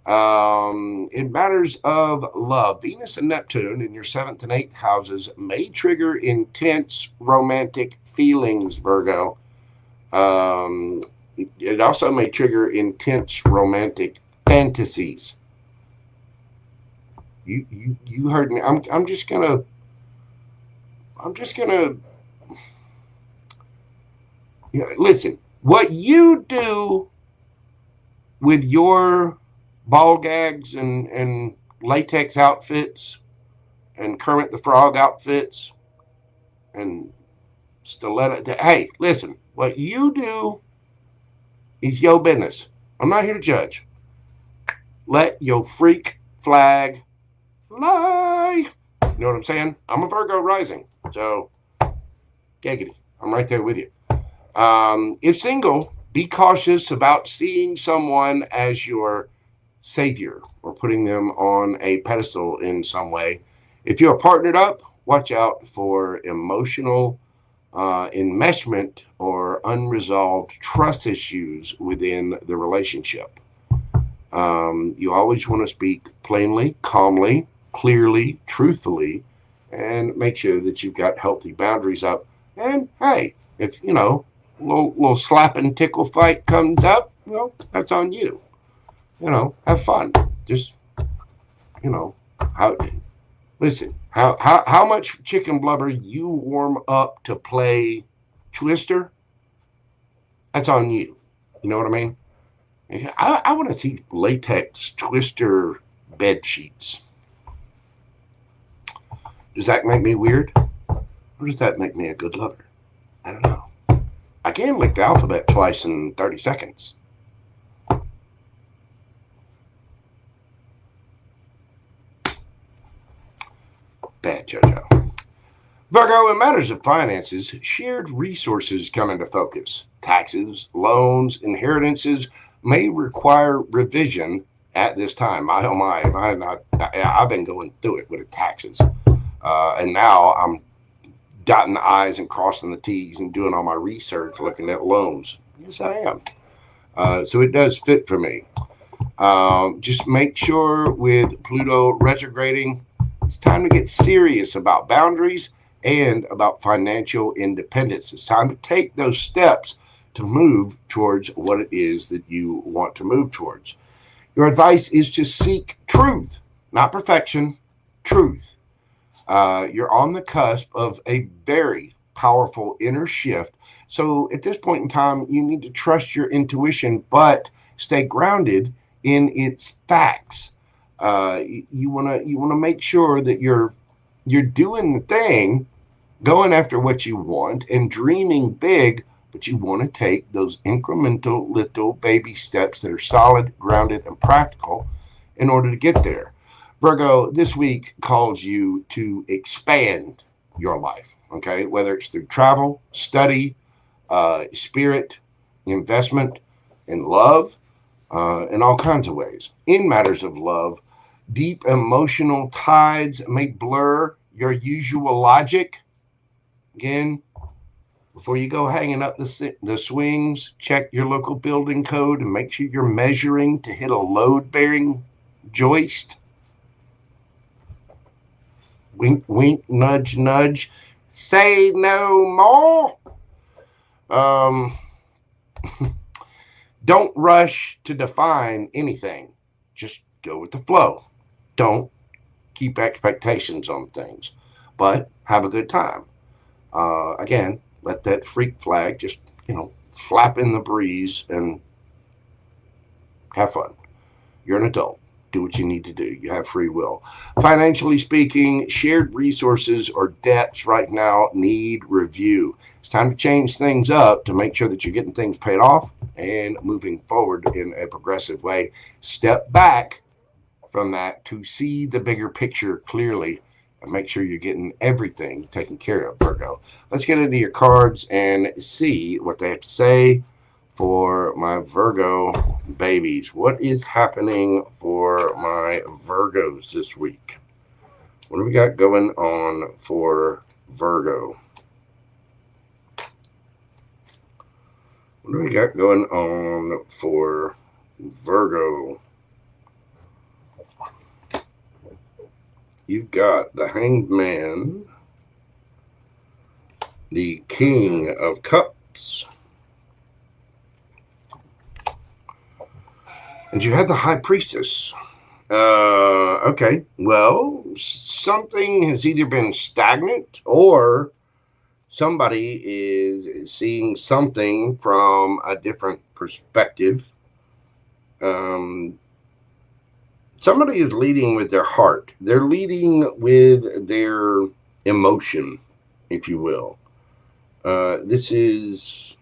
In matters of love, Venus and Neptune in your seventh and eighth houses may trigger intense romantic feelings, Virgo. It also may trigger intense romantic fantasies. You heard me. I'm just gonna listen. What you do with your ball gags and latex outfits and Kermit the Frog outfits and stiletto. Hey, listen. What you do is your business. I'm not here to judge. Let your freak flag fly. You know what I'm saying? I'm a Virgo rising. So, giggity. I'm right there with you. If single, be cautious about seeing someone as your savior or putting them on a pedestal in some way. If you're partnered up, watch out for emotional enmeshment or unresolved trust issues within the relationship. You always want to speak plainly, calmly, clearly, truthfully, and make sure that you've got healthy boundaries up. And hey, if a little slap and tickle fight comes up, well, that's on you. Have fun. Just how much chicken blubber you warm up to play Twister, that's on you. You know what I mean? I want to see latex Twister bed sheets. Does that make me weird? Or does that make me a good lover? I don't know. I can lick the alphabet twice in 30 seconds. Bad JoJo. Virgo, in matters of finances, shared resources come into focus. Taxes, loans, inheritances may require revision at this time. My oh my, I've been going through it with the taxes. And now I'm dotting the I's and crossing the T's and doing all my research, looking at loans. Yes, I am. So it does fit for me. Just make sure with Pluto retrograding, it's time to get serious about boundaries and about financial independence. It's time to take those steps to move towards what it is that you want to move towards. Your advice is to seek truth, not perfection, truth. You're on the cusp of a very powerful inner shift. So at this point in time, you need to trust your intuition, but stay grounded in its facts. You wanna make sure that you're doing the thing, going after what you want and dreaming big, but you want to take those incremental little baby steps that are solid, grounded, and practical in order to get there. Virgo, this week calls you to expand your life, okay? Whether it's through travel, study, spirit, investment, and love, in all kinds of ways. In matters of love, deep emotional tides may blur your usual logic. Again, before you go hanging up the swings, check your local building code and make sure you're measuring to hit a load-bearing joist. Wink, wink, nudge, nudge. Say no more. Don't rush to define anything. Just go with the flow. Don't keep expectations on things, but have a good time. Again, let that freak flag just, flap in the breeze and have fun. You're an adult. Do what you need to do. You have free will. Financially speaking, shared resources or debts right now need review. It's time to change things up to make sure that you're getting things paid off and moving forward in a progressive way. Step back from that to see the bigger picture clearly and make sure you're getting everything taken care of, Virgo. Let's get into your cards and see what they have to say for my Virgo babies. What is happening for my Virgos this week? What do we got going on for Virgo? What do we got going on for Virgo? You've got the Hanged Man, the King of Cups, and you have the High Priestess. Okay, well, something has either been stagnant or somebody is seeing something from a different perspective. Somebody is leading with their heart. They're leading with their emotion, if you will. This is,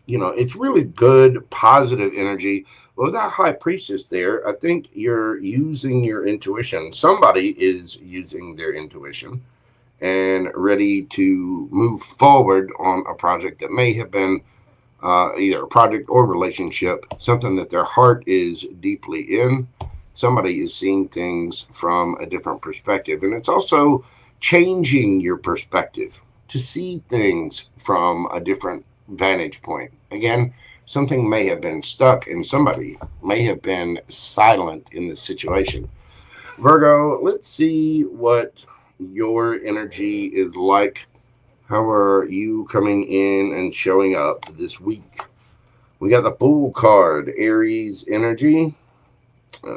it's really good, positive energy. Well, that High Priestess there, I think you're using your intuition. Somebody is using their intuition and ready to move forward on a project that may have been either a project or relationship, something that their heart is deeply in. Somebody is seeing things from a different perspective. And it's also changing your perspective to see things from a different vantage point. Again, something may have been stuck and somebody may have been silent in the situation. Virgo, let's see what your energy is like. How are you coming in and showing up this week? We got the Fool card, Aries energy. We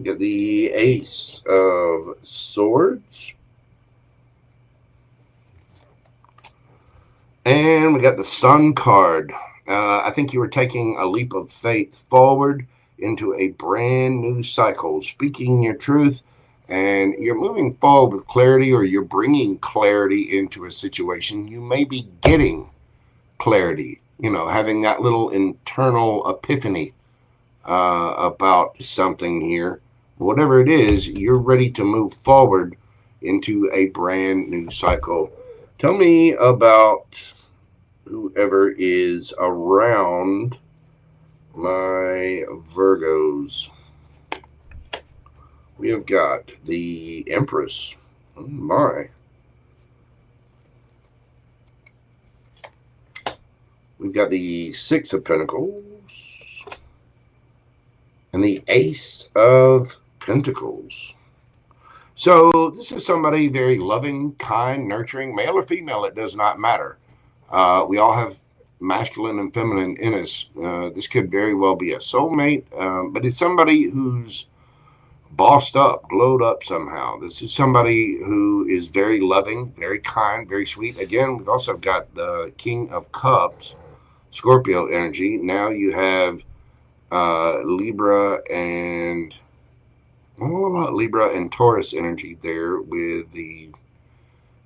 got the Ace of Swords. And we got the Sun card. I think you were taking a leap of faith forward into a brand new cycle, speaking your truth, and you're moving forward with clarity, or you're bringing clarity into a situation. You may be getting clarity, having that little internal epiphany about something here. Whatever it is, you're ready to move forward into a brand new cycle. Tell me about whoever is around my Virgos. We have got the Empress. Oh my. We've got the Six of Pentacles and the Ace of Pentacles. So this is somebody very loving, kind, nurturing, male or female, it does not matter. We all have masculine and feminine in us. This could very well be a soulmate, but it's somebody who's bossed up, glowed up somehow. This is somebody who is very loving, very kind, very sweet. Again, we've also got the King of Cups, Scorpio energy. Now you have Libra and Taurus energy there with the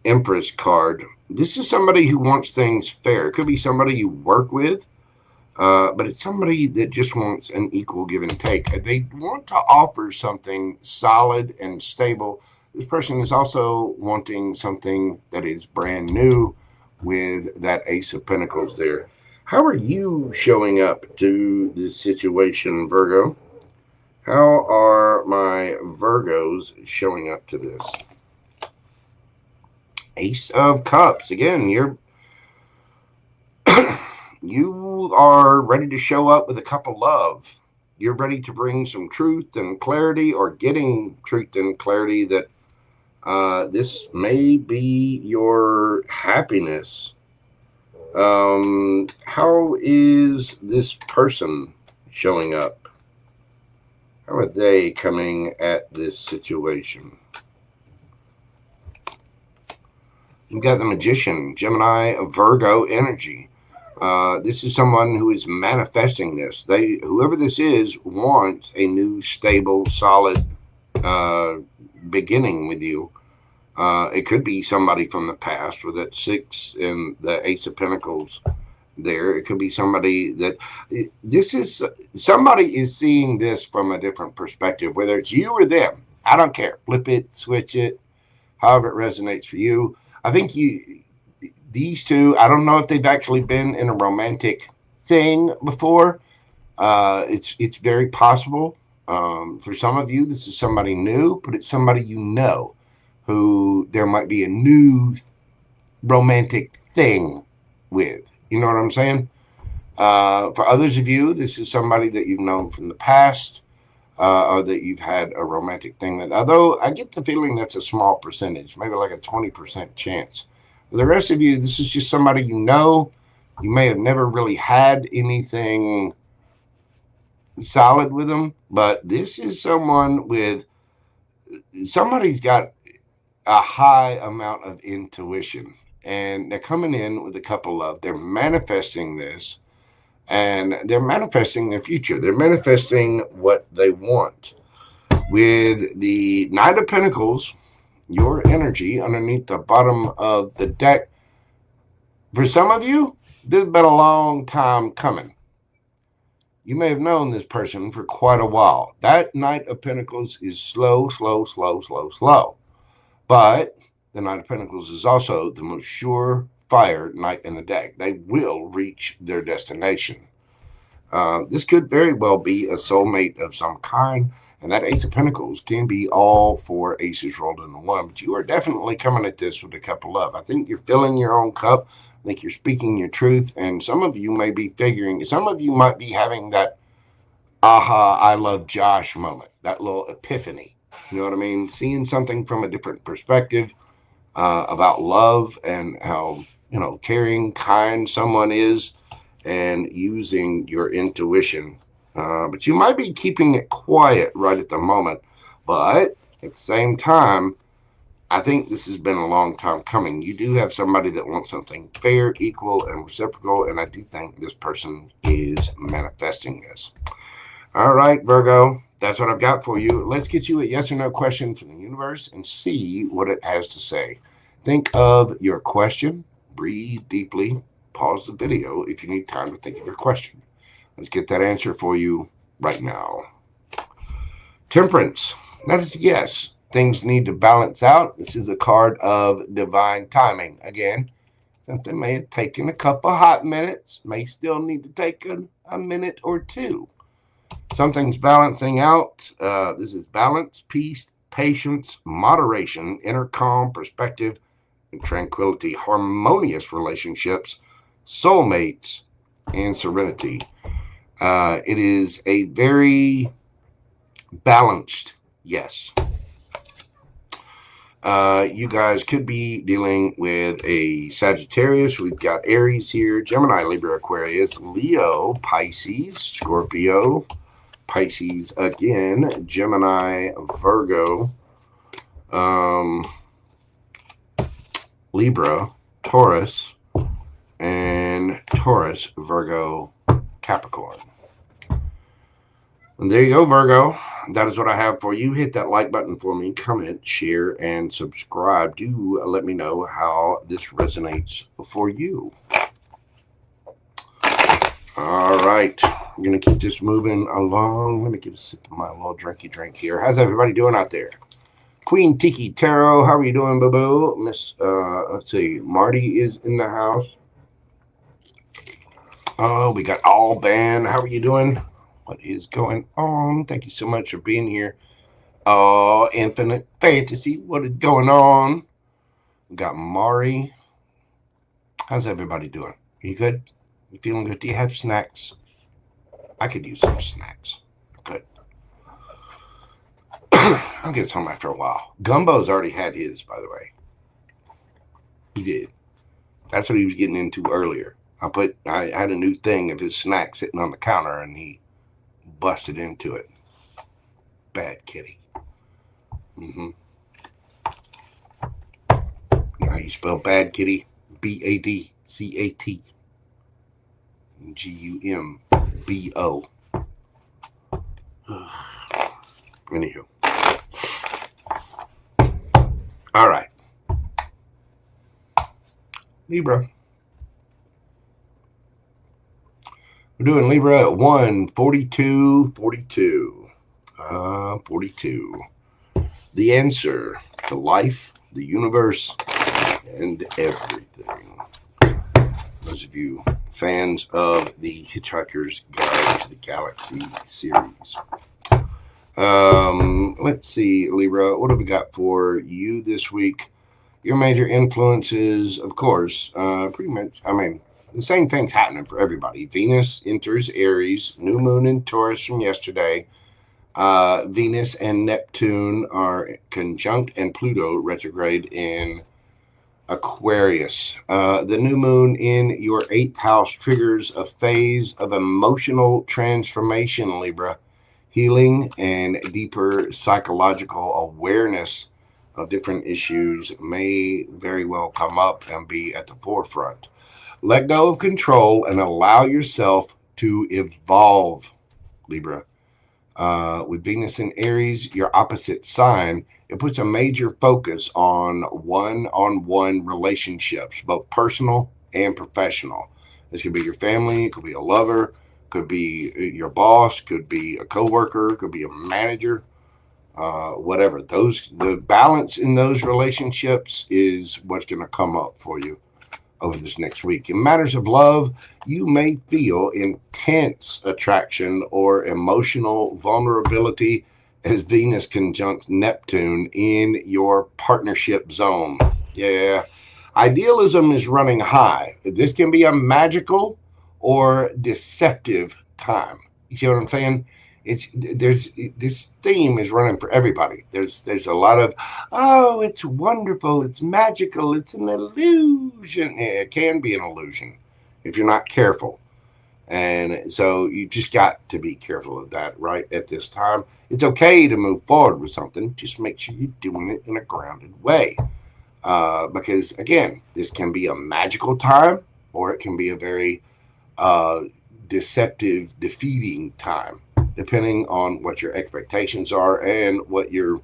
Empress card. This is somebody who wants things fair. It could be somebody you work with, but it's somebody that just wants an equal give and take. They want to offer something solid and stable. This person is also wanting something that is brand new with that Ace of Pentacles there. How are you showing up to this situation, Virgo? How are my Virgos showing up to this? Ace of Cups. Again, you are ready to show up with a cup of love. You're ready to bring some truth and clarity, or getting truth and clarity that this may be your happiness. How is this person showing up? How are they coming at this situation? You've got the Magician, Gemini, Virgo energy. This is someone who is manifesting this. Whoever this is, wants a new, stable, solid beginning with you. It could be somebody from the past with that Six and the Ace of Pentacles there. It could be somebody that somebody is seeing this from a different perspective, whether it's you or them. I don't care. Flip it, switch it, however it resonates for you. I think these two, I don't know if they've actually been in a romantic thing before. It's very possible. For some of you, this is somebody new, but it's somebody you know who there might be a new romantic thing with. You know what I'm saying? For others of you, this is somebody that you've known from the past, or that you've had a romantic thing with. Although I get the feeling that's a small percentage, maybe like a 20% chance. For the rest of you, this is just somebody you know. You may have never really had anything solid with them, but this is somebody's got a high amount of intuition, and they're coming in with a cup of love. They're manifesting this, and they're manifesting their future. They're manifesting what they want. With the Knight of Pentacles, your energy underneath the bottom of the deck, for some of you, this has been a long time coming. You may have known this person for quite a while. That Knight of Pentacles is slow. But the Knight of Pentacles is also the most surefire knight in the deck. They will reach their destination. This could very well be a soulmate of some kind. And that Ace of Pentacles can be all four aces rolled into one. But you are definitely coming at this with a cup of love. I think you're filling your own cup. I think you're speaking your truth. And some of you may be some of you might be having that aha, I love Josh moment. That little epiphany. You know what I mean? Seeing something from a different perspective about love and how, caring, kind someone is, and using your intuition. But you might be keeping it quiet right at the moment. But at the same time, I think this has been a long time coming. You do have somebody that wants something fair, equal, and reciprocal. And I do think this person is manifesting this. All right, Virgo. That's what I've got for you. Let's get you a yes or no question from the universe and see what it has to say. Think of your question, breathe deeply, pause the video if you need time to think of your question. Let's get that answer for you right now. Temperance. Notice, yes, things need to balance out. This is a card of divine timing. Again, something may have taken a couple hot minutes, may still need to take a minute or two. Something's balancing out. This is balance, peace, patience, moderation, inner calm, perspective, and tranquility, harmonious relationships, soulmates, and serenity. It is a very balanced yes. You guys could be dealing with a Sagittarius. We've got Aries here, Gemini, Libra, Aquarius, Leo, Pisces, Scorpio, Pisces again, Gemini, Virgo, Libra, Taurus, and Taurus, Virgo, Capricorn. And there you go, Virgo. That is what I have for you. Hit that like button for me, comment, share, and subscribe. Do let me know how this resonates for you. All right. I'm going to keep this moving along. Let me get a sip of my little drinky drink here. How's everybody doing out there? Queen Tiki Tarot, how are you doing, boo-boo? Miss, let's see, Marty is in the house. Oh, we got All Band. How are you doing? What is going on? Thank you so much for being here. Oh, Infinite Fantasy. What is going on? We got Mari. How's everybody doing? Are you good? You feeling good? Do you have snacks? I could use some snacks. Good. I'll get some after a while. Gumbo's already had his, by the way. He did. That's what he was getting into earlier. I had a new thing of his snack sitting on the counter, and he busted into it. Bad kitty. You know how you spell bad kitty? BADCAT. GUMBO. Anywho. All right. Libra. We're doing Libra at 1:42:42. 42. The answer to life, the universe, and everything. Those of you fans of the Hitchhiker's Guide to the Galaxy series. Let's see, Libra, what have we got for you this week? Your major influences, of course, pretty much, the same thing's happening for everybody. Venus enters Aries, new moon in Taurus from yesterday. Venus and Neptune are conjunct, and Pluto retrograde in Aquarius. The new moon in your 8th house triggers a phase of emotional transformation, Libra. Healing and deeper psychological awareness of different issues may very well come up and be at the forefront. Let go of control and allow yourself to evolve, Libra. With Venus in Aries, your opposite sign, it puts a major focus on one-on-one relationships, both personal and professional. This could be your family, it could be a lover, could be your boss, could be a coworker, could be a manager, whatever. The balance in those relationships is what's going to come up for you over this next week. In matters of love, you may feel intense attraction or emotional vulnerability as Venus conjunct Neptune in your partnership zone. Yeah. Idealism is running high. This can be a magical or deceptive time. You see what I'm saying? This theme is running for everybody. There's a lot of, oh, it's wonderful, it's magical, it's an illusion. Yeah, it can be an illusion if you're not careful. And so you just got to be careful of that right at this time. It's okay to move forward with something. Just make sure you're doing it in a grounded way. Because, again, this can be a magical time, or it can be a very deceptive, defeating time, depending on what your expectations are and what you're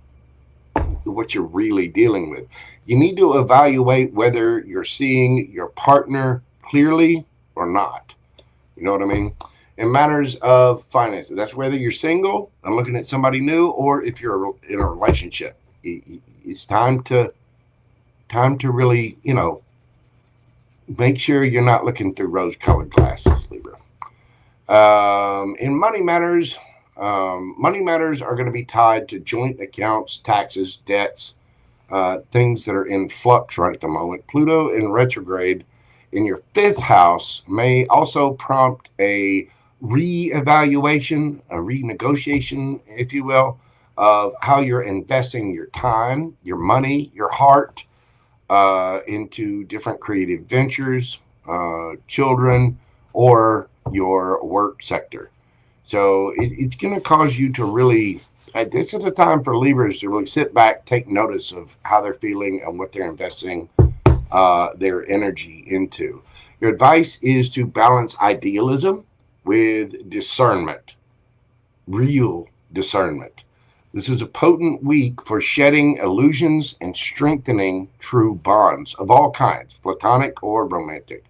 really dealing with. You need to evaluate whether you're seeing your partner clearly or not. You know what I mean? in matters of finances. That's whether you're single, I'm looking at somebody new, or if you're in a relationship. It's time to really, make sure you're not looking through rose-colored glasses, Libra. In money matters are going to be tied to joint accounts, taxes, debts, things that are in flux right at the moment. Pluto in retrograde in your 5th house may also prompt a reevaluation, a renegotiation, if you will, of how you're investing your time, your money, your heart into different creative ventures, children, or your work sector. So it's going to cause you to really, this is a time for Libras to really sit back, take notice of how they're feeling and what they're investing their energy into. Your advice is to balance idealism with discernment, real discernment. This is a potent week for shedding illusions and strengthening true bonds of all kinds, platonic or romantic.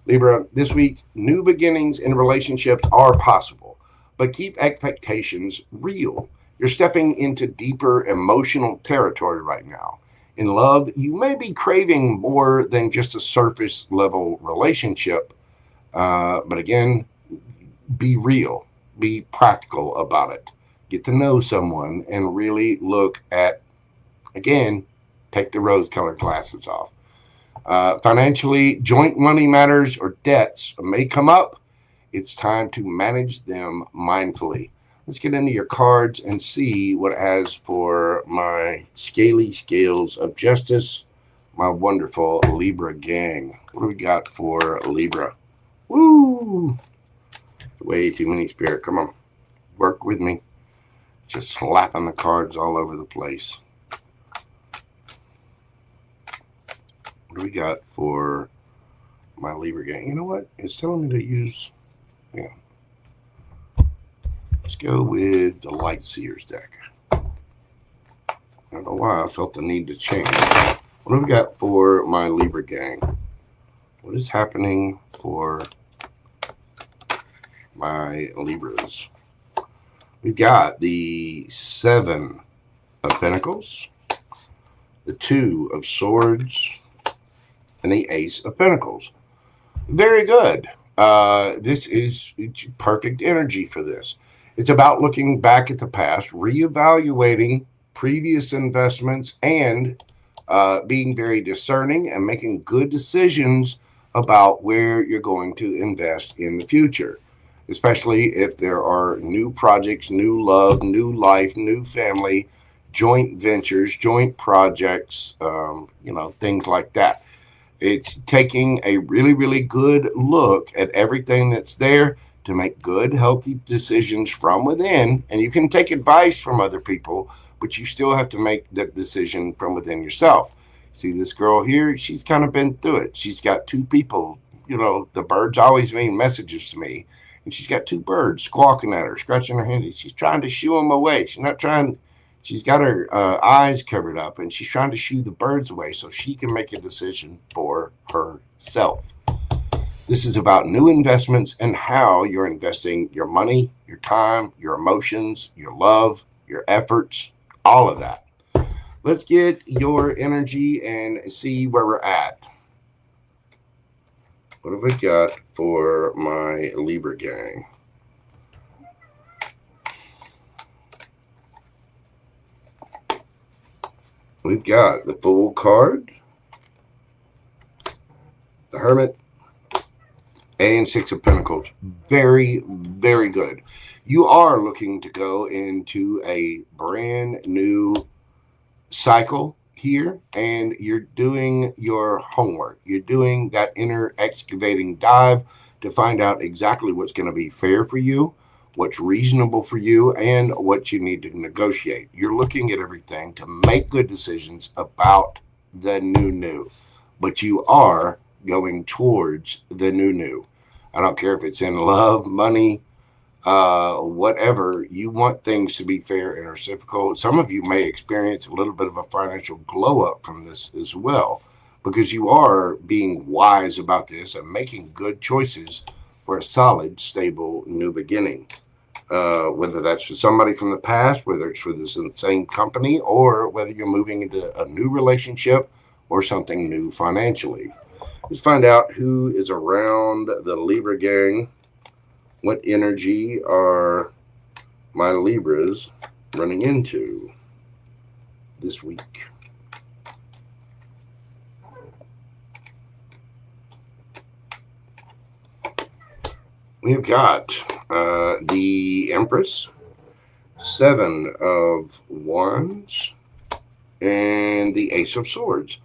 Libra, this week, new beginnings in relationships are possible, but keep expectations real. You're stepping into deeper emotional territory right now. In love, you may be craving more than just a surface level relationship, but again, be real, be practical about it. Get to know someone and really look at, again, take the rose-colored glasses off. Financially, joint money matters or debts may come up. It's time to manage them mindfully. Let's get into your cards and see what it has for my scaly scales of justice, my wonderful Libra gang. What do we got for Libra? Woo! Way too many, Spirit. Come on. Work with me. Just slapping the cards all over the place. What do we got for my Libra gang? You know what? It's telling me to use, let's go with the Light Seers deck. I don't know why I felt the need to change. What do we got for my Libra gang? What is happening for my Libras? We've got the 7 of Pentacles, the 2 of Swords, and the Ace of Pentacles. Very good. This is perfect energy for this. It's about looking back at the past, reevaluating previous investments, and being very discerning and making good decisions about where you're going to invest in the future, especially if there are new projects, new love, new life, new family, joint ventures, joint projects, things like that. It's taking a really, really good look at everything that's there to make good, healthy decisions from within. And you can take advice from other people, but you still have to make that decision from within yourself. See this girl here? She's kind of been through it. She's got 2 people. The birds always mean messages to me. And she's got 2 birds squawking at her, scratching her head. She's trying to shoo them away. She's got her eyes covered up, and she's trying to shoo the birds away so she can make a decision for herself. This is about new investments and how you're investing your money, your time, your emotions, your love, your efforts, all of that. Let's get your energy and see where we're at. What have we got for my Libra gang? We've got the Fool card, the Hermit, and 6 of Pentacles. Very, very good. You are looking to go into a brand new cycle here, and you're doing your homework. You're doing that inner excavating dive to find out exactly what's going to be fair for you, what's reasonable for you, and what you need to negotiate. You're looking at everything to make good decisions about the new, but you are going towards the new. I don't care if it's in love, money, whatever. You want things to be fair and reciprocal. Some of you may experience a little bit of a financial glow up from this as well, because you are being wise about this and making good choices for a solid, stable new beginning. Whether that's for somebody from the past, whether it's for this same company, or whether you're moving into a new relationship or something new financially. Let's find out who is around the Libra gang. What energy are my Libras running into this week? We've got the Empress, 7 of Wands, and the Ace of Swords.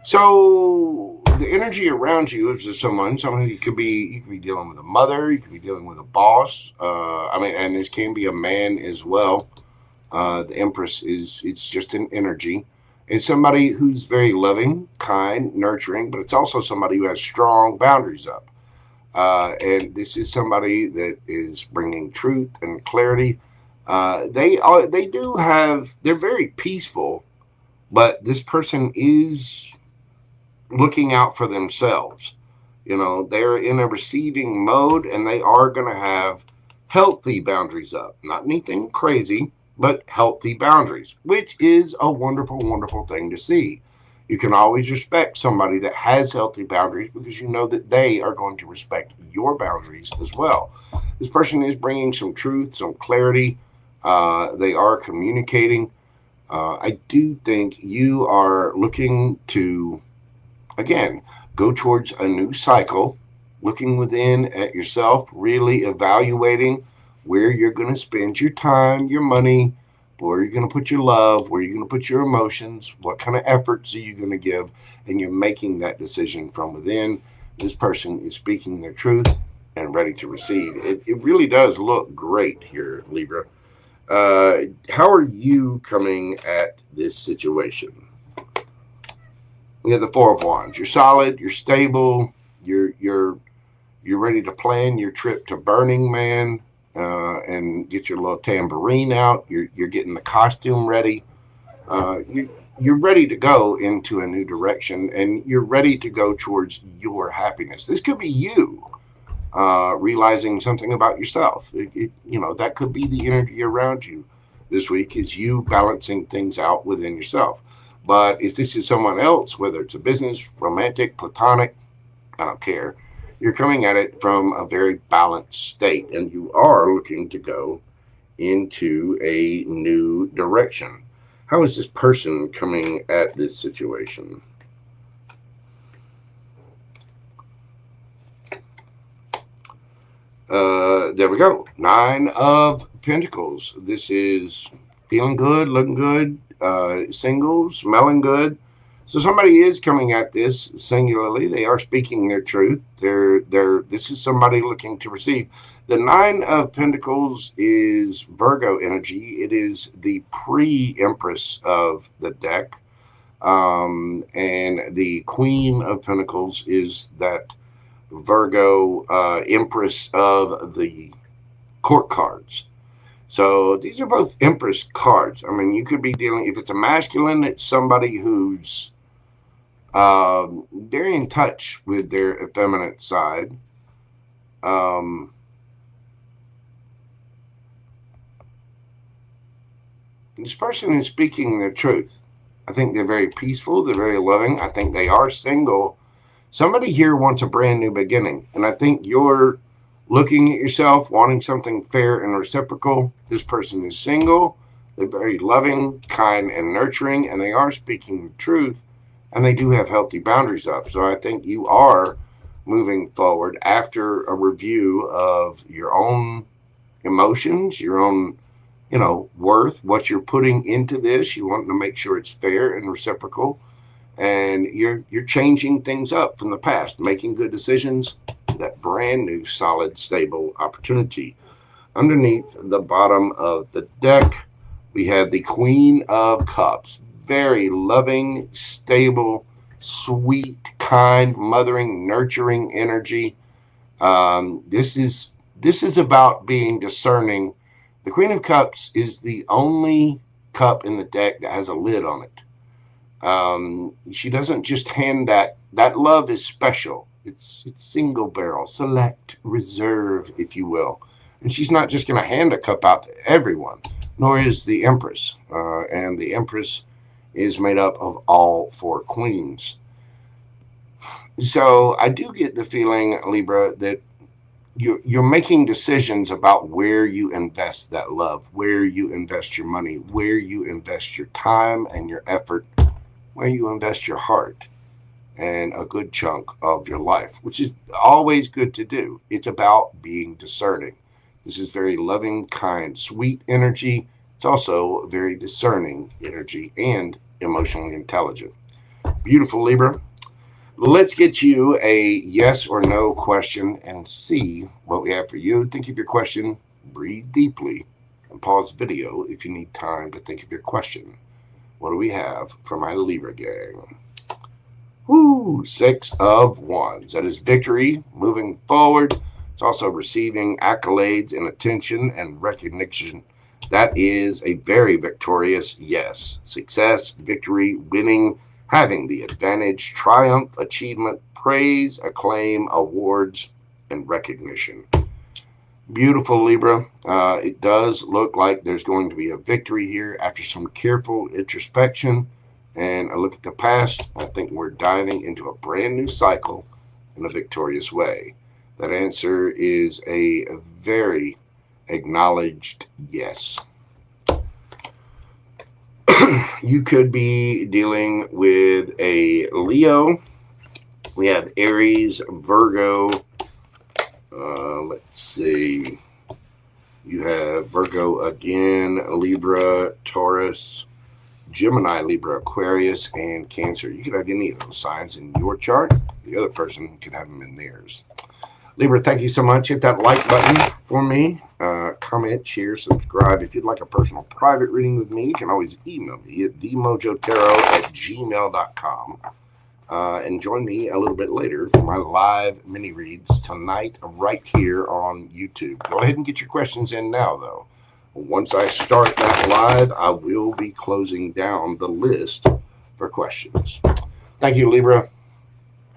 So the energy around you is just somebody you could be dealing with a mother, you could be dealing with a boss. And this can be a man as well. The Empress it's just an energy. It's somebody who's very loving, kind, nurturing, but it's also somebody who has strong boundaries up. And this is somebody that is bringing truth and clarity. They're very peaceful, but this person is looking out for themselves. They're in a receiving mode, and they are going to have healthy boundaries up. Not anything crazy, but healthy boundaries, which is a wonderful, wonderful thing to see. You can always respect somebody that has healthy boundaries because you know that they are going to respect your boundaries as well. This person is bringing some truth, some clarity. They are communicating. I do think you are looking to, again, go towards a new cycle, looking within at yourself, really evaluating where you're going to spend your time, your money, where are you going to put your love? Where are you going to put your emotions? What kind of efforts are you going to give? And you're making that decision from within. This person is speaking their truth and ready to receive. It really does look great here, Libra. How are you coming at this situation? We have the 4 of Wands. You're solid. You're stable. You're ready to plan your trip to Burning Man. And get your little tambourine out. You're getting the costume ready. You're ready to go into a new direction, and you're ready to go towards your happiness. This could be you realizing something about yourself. That could be the energy around you this week, is you balancing things out within yourself. But if this is someone else, whether it's a business, romantic, platonic, I don't care. You're coming at it from a very balanced state, and you are looking to go into a new direction. How is this person coming at this situation? There we go. 9 of Pentacles. This is feeling good, looking good, single, smelling good. So somebody is coming at this singularly. They are speaking their truth. This is somebody looking to receive. The 9 of Pentacles is Virgo energy. It is the pre-Empress of the deck. And the Queen of Pentacles is that Virgo Empress of the court cards. So these are both Empress cards. I mean, you could be dealing, if it's a masculine, it's somebody who's very in touch with their effeminate side. This person is speaking their truth. I think they're very peaceful. They're very loving. I think they are single. Somebody here wants a brand new beginning. And I think you're looking at yourself, wanting something fair and reciprocal. This person is single. They're very loving, kind, and nurturing. And they are speaking the truth. And they do have healthy boundaries up. So I think you are moving forward after a review of your own emotions, your own, worth, what you're putting into this. You want to make sure it's fair and reciprocal. And you're changing things up from the past, making good decisions. That brand new, solid, stable opportunity. Underneath the bottom of the deck, we have the Queen of Cups. Very loving, stable, sweet, kind, mothering, nurturing energy. This is about being discerning. The Queen of Cups is the only cup in the deck that has a lid on it. She doesn't just hand that love is special. It's single barrel, select, reserve, if you will. And she's not just going to hand a cup out to everyone, nor is the Empress. And the Empress is made up of all four queens. So I do get the feeling, Libra, that you're making decisions about where you invest that love, where you invest your money, where you invest your time and your effort, where you invest your heart and a good chunk of your life, which is always good to do. It's about being discerning. This is very loving, kind, sweet energy. It's also very discerning energy and emotionally intelligent. Beautiful, Libra. Let's get you a yes or no question and see what we have for you. Think of your question, breathe deeply, and pause the video if you need time to think of your question. What do we have for my Libra gang? Woo, 6 of Wands. That is victory, moving forward. It's also receiving accolades and attention and recognition. That is a very victorious yes. Success, victory, winning, having the advantage, triumph, achievement, praise, acclaim, awards, and recognition. Beautiful, Libra. It does look like there's going to be a victory here after some careful introspection and a look at the past. I think we're diving into a brand new cycle in a victorious way. That answer is a very acknowledged yes. You could be dealing with a Leo. We have Aries, Virgo. Let's see. You have Virgo again, Libra, Taurus, Gemini, Libra, Aquarius, and Cancer. You could have any of those signs in your chart. The other person could have them in theirs. Libra, thank you so much. Hit that like button for me. Comment, share, subscribe. If you'd like a personal private reading with me, you can always email me at themojotarot@gmail.com. And join me a little bit later for my live mini reads tonight right here on YouTube. Go ahead and get your questions in now, though. Once I start that live, I will be closing down the list for questions. Thank you, Libra.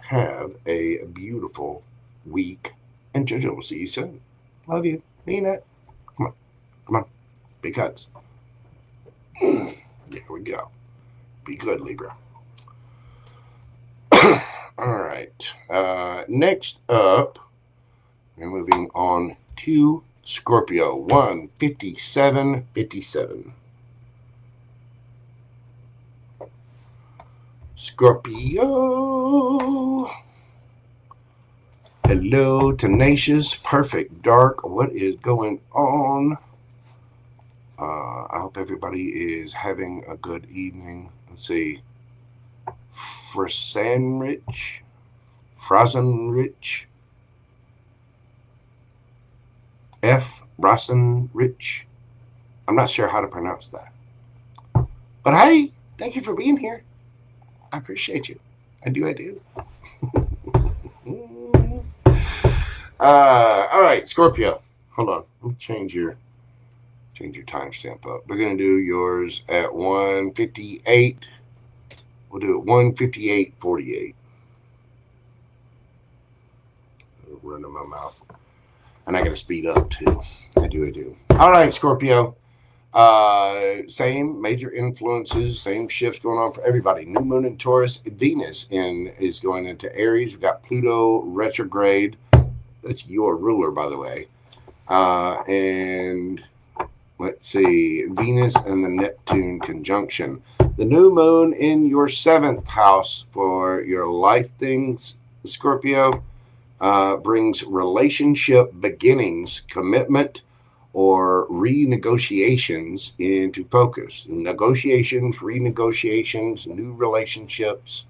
Have a beautiful week, and Jojo will see you soon. Love you. Mean it. Come on. Come on. Big hugs. There we go. Be good, Libra. All right. Next up, we're moving on to Scorpio. 15757. Scorpio. Hello, tenacious, perfect, dark. What is going on? I hope everybody is having a good evening. Let's see. Frozenrich. F. Rosenrich. I'm not sure how to pronounce that. But hey, thank you for being here. I appreciate you. I do. All right, Scorpio. Hold on. Let me change your timestamp up. We're going to do yours at 1:58. We'll do it 1:58:48. Run in my mouth. And I got to speed up too. I do. All right, Scorpio. Same major influences, same shifts going on for everybody. New moon in Taurus. Venus is going into Aries. We've got Pluto retrograde. That's your ruler, by the way. And let's see, Venus and the Neptune conjunction. The new moon in your 7th house for your life things, Scorpio, brings relationship beginnings, commitment, or renegotiations into focus. Negotiations, renegotiations, new relationships,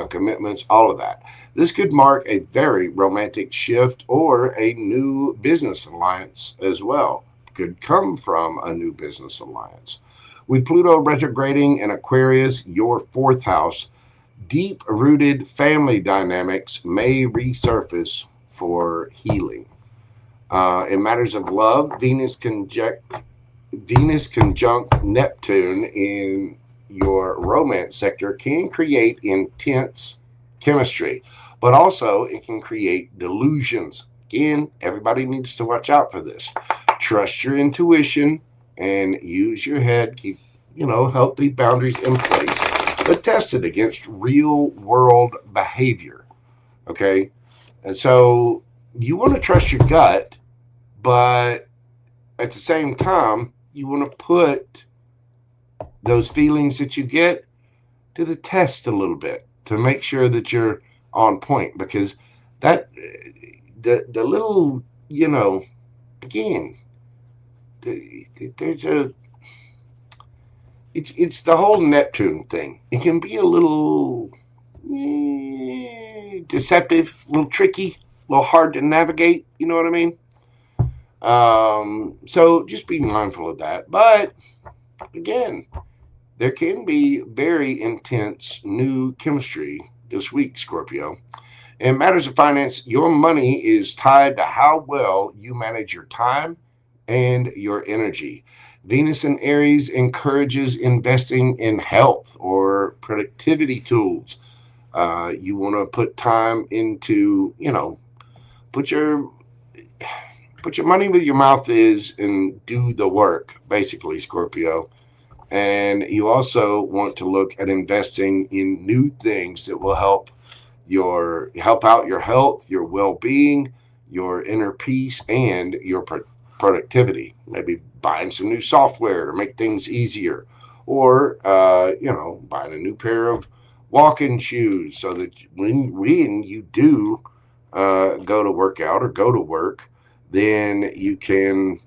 commitments, all of that. This could mark a very romantic shift or a new business alliance as well. Could come from a new business alliance. With Pluto retrograding in Aquarius, your 4th house, deep-rooted family dynamics may resurface for healing. In matters of love, Venus conjunct Neptune in your romance sector can create intense chemistry. but also it can create delusions. Again, everybody needs to watch out for this. Trust your intuition and use your head. Keep, healthy boundaries in place, but test it against real world behavior. Okay. And so you want to trust your gut, but at the same time, you want to put those feelings that you get to the test a little bit to make sure that you're on point, because that the little, again, there's it's the whole Neptune thing. It can be a little deceptive, a little tricky, a little hard to navigate. You know what I mean? So just be mindful of that. But again, there can be very intense new chemistry this week, Scorpio. In matters of finance, your money is tied to how well you manage your time and your energy. Venus in Aries encourages investing in health or productivity tools. You want to put time into, put your money where your mouth is and do the work, basically, Scorpio. And you also want to look at investing in new things that will help out your health, your well-being, your inner peace, and your productivity. Maybe buying some new software to make things easier, or buying a new pair of walking shoes so that when you do go to work out or go to work, then you can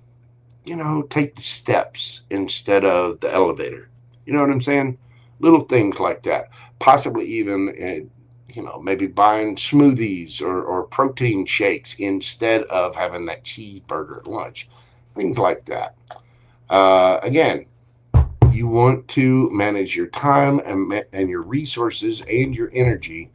take the steps instead of the elevator. You know what I'm saying? Little things like that. Possibly even maybe buying smoothies or protein shakes instead of having that cheeseburger at lunch. Things like that. Again, you want to manage your time and your resources and your energy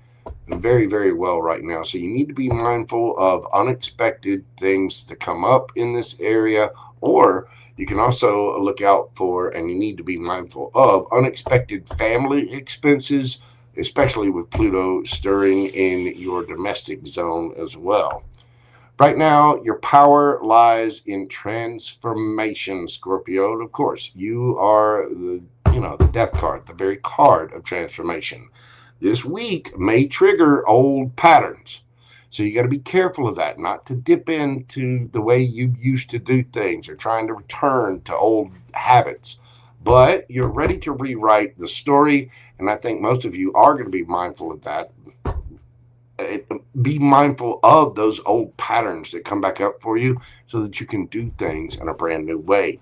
very, very well right now. So you need to be mindful of unexpected things to come up in this area, or you can also look out for, and you need to be mindful of, unexpected family expenses, especially with Pluto stirring in your domestic zone as well. Right now, your power lies in transformation, Scorpio. And of course, you are the death card, the very card of transformation. This week may trigger old patterns. So you got to be careful of that, not to dip into the way you used to do things or trying to return to old habits. But you're ready to rewrite the story, and I think most of you are going to be mindful of that. Be mindful of those old patterns that come back up for you so that you can do things in a brand new way.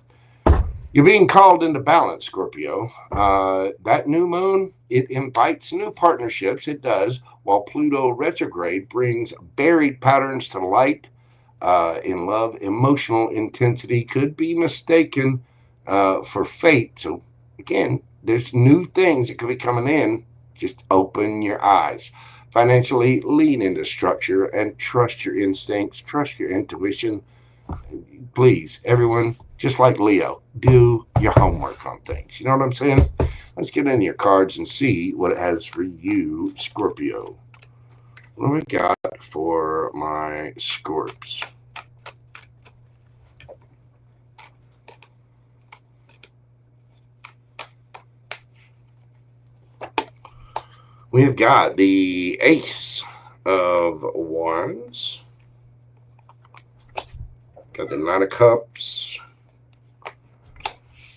You're being called into balance, Scorpio. That new moon, it invites new partnerships. It does, while Pluto retrograde brings buried patterns to light. In love, emotional intensity could be mistaken for fate. So again, there's new things that could be coming in. Just open your eyes. Financially, lean into structure and trust your instincts, trust your intuition. Please, everyone, just like Leo, do your homework on things. You know what I'm saying? Let's get into your cards and see what it has for you, Scorpio. What do we got for my Scorps? We have got the Ace of Wands. Got the Nine of Cups.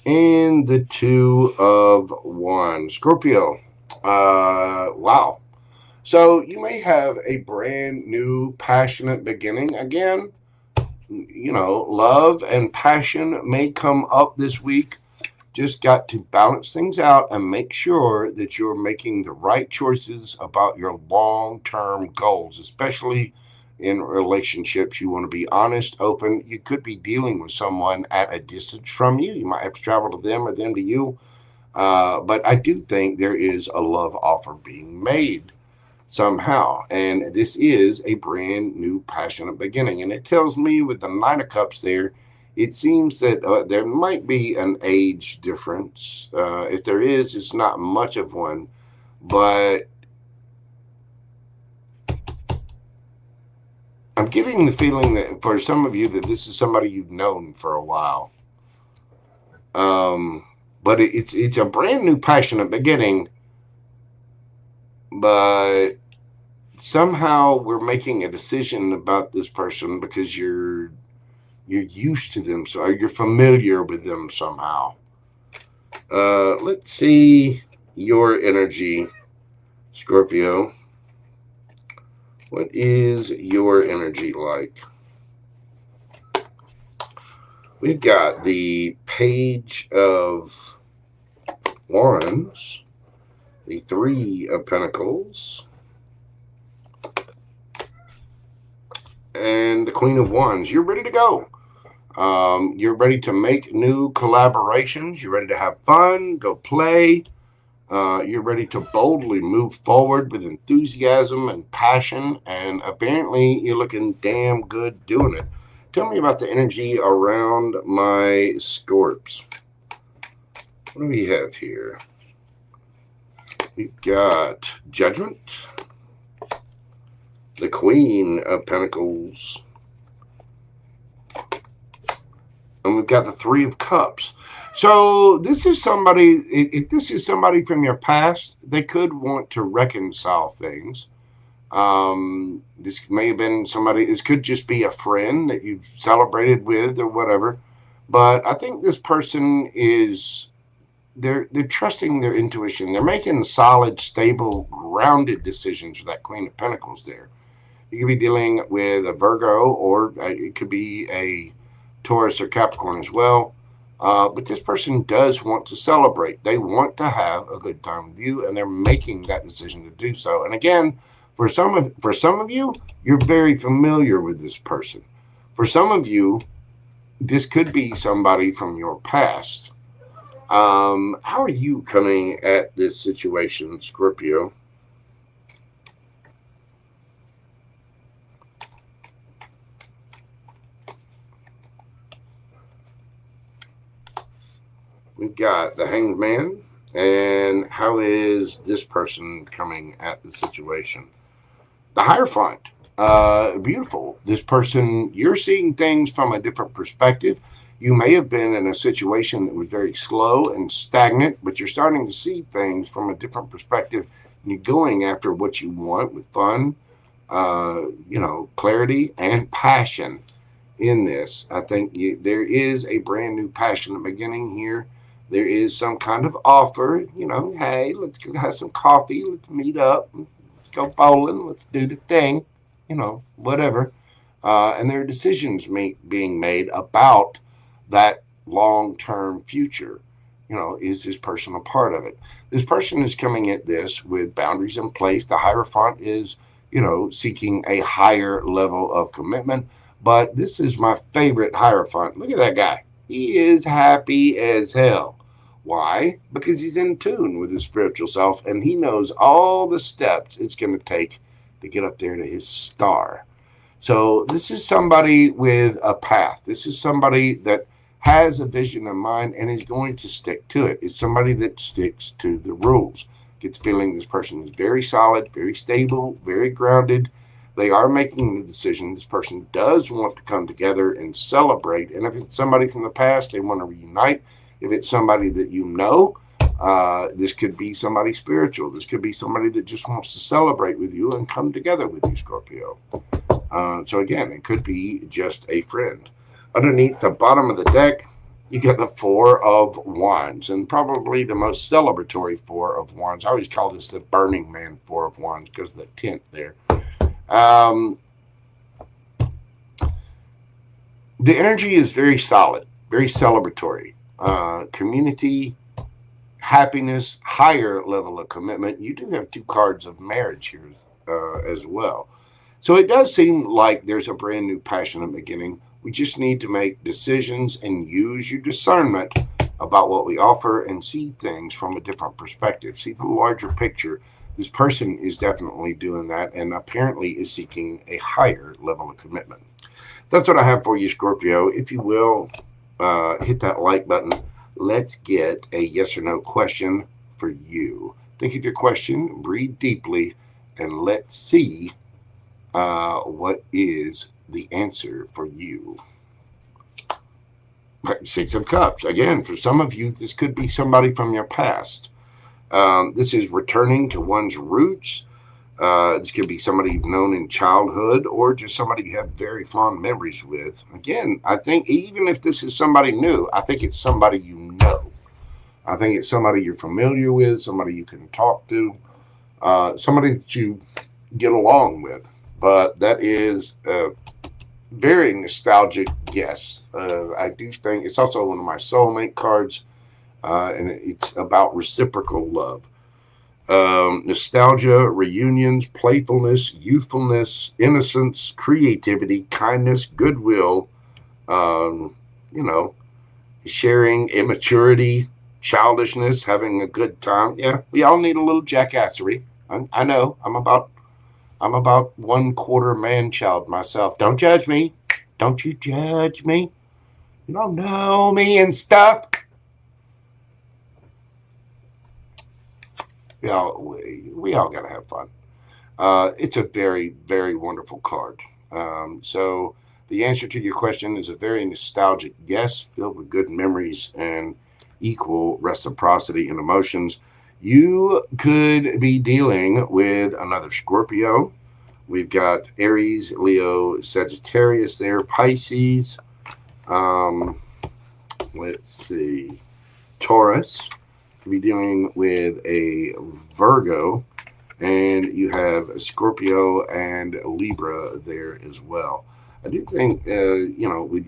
And the Two of Wands. Scorpio. Wow. So you may have a brand new passionate beginning. Again, love and passion may come up this week. Just got to balance things out and make sure that you're making the right choices about your long-term goals, especially in relationships. You want to be honest, open. You could be dealing with someone at a distance from you. You might have to travel to them or them to you. But I do think there is a love offer being made somehow. And this is a brand new passionate beginning. And it tells me with the Nine of Cups there, it seems that there might be an age difference. If there is, it's not much of one. But I'm getting the feeling that for some of you that this is somebody you've known for a while. But it's a brand new passionate beginning, but somehow we're making a decision about this person because you're used to them, so you're familiar with them somehow. Let's see your energy, Scorpio. What is your energy like? We've got the Page of Wands, the Three of Pentacles, and the Queen of Wands. You're ready to go. You're ready to make new collaborations. You're ready to have fun, go play. You're ready to boldly move forward with enthusiasm and passion. And apparently you're looking damn good doing it. Tell me about the energy around my Scorps. What do we have here? We've got Judgment, the Queen of Pentacles, and we've got the Three of Cups. So this is somebody, if this is somebody from your past, they could want to reconcile things. This may have been somebody, this could just be a friend that you've celebrated with or whatever. But I think this person is, they're trusting their intuition. They're making solid, stable, grounded decisions with that Queen of Pentacles there. You could be dealing with a Virgo, or it could be a Taurus or Capricorn as well. But this person does want to celebrate. They want to have a good time with you, and they're making that decision to do so. And again, for some of you, you're very familiar with this person. For some of you, this could be somebody from your past. How are you coming at this situation, Scorpio? We've got the Hanged Man. And how is this person coming at the situation? The Hierophant. Beautiful. This person, you're seeing things from a different perspective. You may have been in a situation that was very slow and stagnant, but you're starting to see things from a different perspective. And you're going after what you want with fun, clarity and passion in this. I think there is a brand new passionate beginning here. There is some kind of offer, hey, let's go have some coffee, let's meet up, let's go bowling, let's do the thing, whatever. And there are decisions being made about that long-term future. Is this person a part of it? This person is coming at this with boundaries in place. The Hierophant is, seeking a higher level of commitment. But this is my favorite Hierophant. Look at that guy. He is happy as hell. Why? Because he's in tune with his spiritual self, and he knows all the steps it's going to take to get up there to his star. So this is somebody with a path. This is somebody that has a vision in mind and is going to stick to it. It's somebody that sticks to the rules. Gets feeling this person is very solid, very stable, very grounded. They are making the decision. This person does want to come together and celebrate. And if it's somebody from the past, they want to reunite. If it's somebody that this could be somebody spiritual. This could be somebody that just wants to celebrate with you and come together with you, Scorpio. So again, it could be just a friend. Underneath the bottom of the deck, you got the Four of Wands, and probably the most celebratory Four of Wands. I always call this the Burning Man Four of Wands because of the tint there. The energy is very solid, very celebratory. Community, happiness, higher level of commitment. You do have two cards of marriage here as well. So it does seem like there's a brand new passionate beginning. We just need to make decisions and use your discernment about what we offer and see things from a different perspective. See the larger picture. This person is definitely doing that and apparently is seeking a higher level of commitment. That's what I have for you, Scorpio. If you will, hit that like button. Let's get a yes or no question for you. Think of your question, breathe deeply, and let's see What is the answer for you? Six of Cups. Again, for some of you, this could be somebody from your past. This is returning to one's roots. This could be somebody you've known in childhood or just somebody you have very fond memories with. Again, I think even if this is somebody new, I think it's somebody you know. I think it's somebody you're familiar with, somebody you can talk to, somebody that you get along with. But that is a very nostalgic guess. I do think it's also one of my soulmate cards, and it's about reciprocal love. Nostalgia, reunions, playfulness, youthfulness, innocence, creativity, kindness, goodwill, sharing, immaturity, childishness, having a good time. Yeah, we all need a little jackassery. I know. I'm about 1/4 man child myself. Don't judge me. Don't you judge me. You don't know me and stuff. We all gotta have fun. It's a very, very wonderful card. So the answer to your question is a very nostalgic yes, filled with good memories and equal reciprocity in emotions. You could be dealing with another Scorpio. We've got Aries, Leo, Sagittarius there, Pisces. Let's see, Taurus. Be dealing with a Virgo, and you have Scorpio and Libra there as well. I do think, with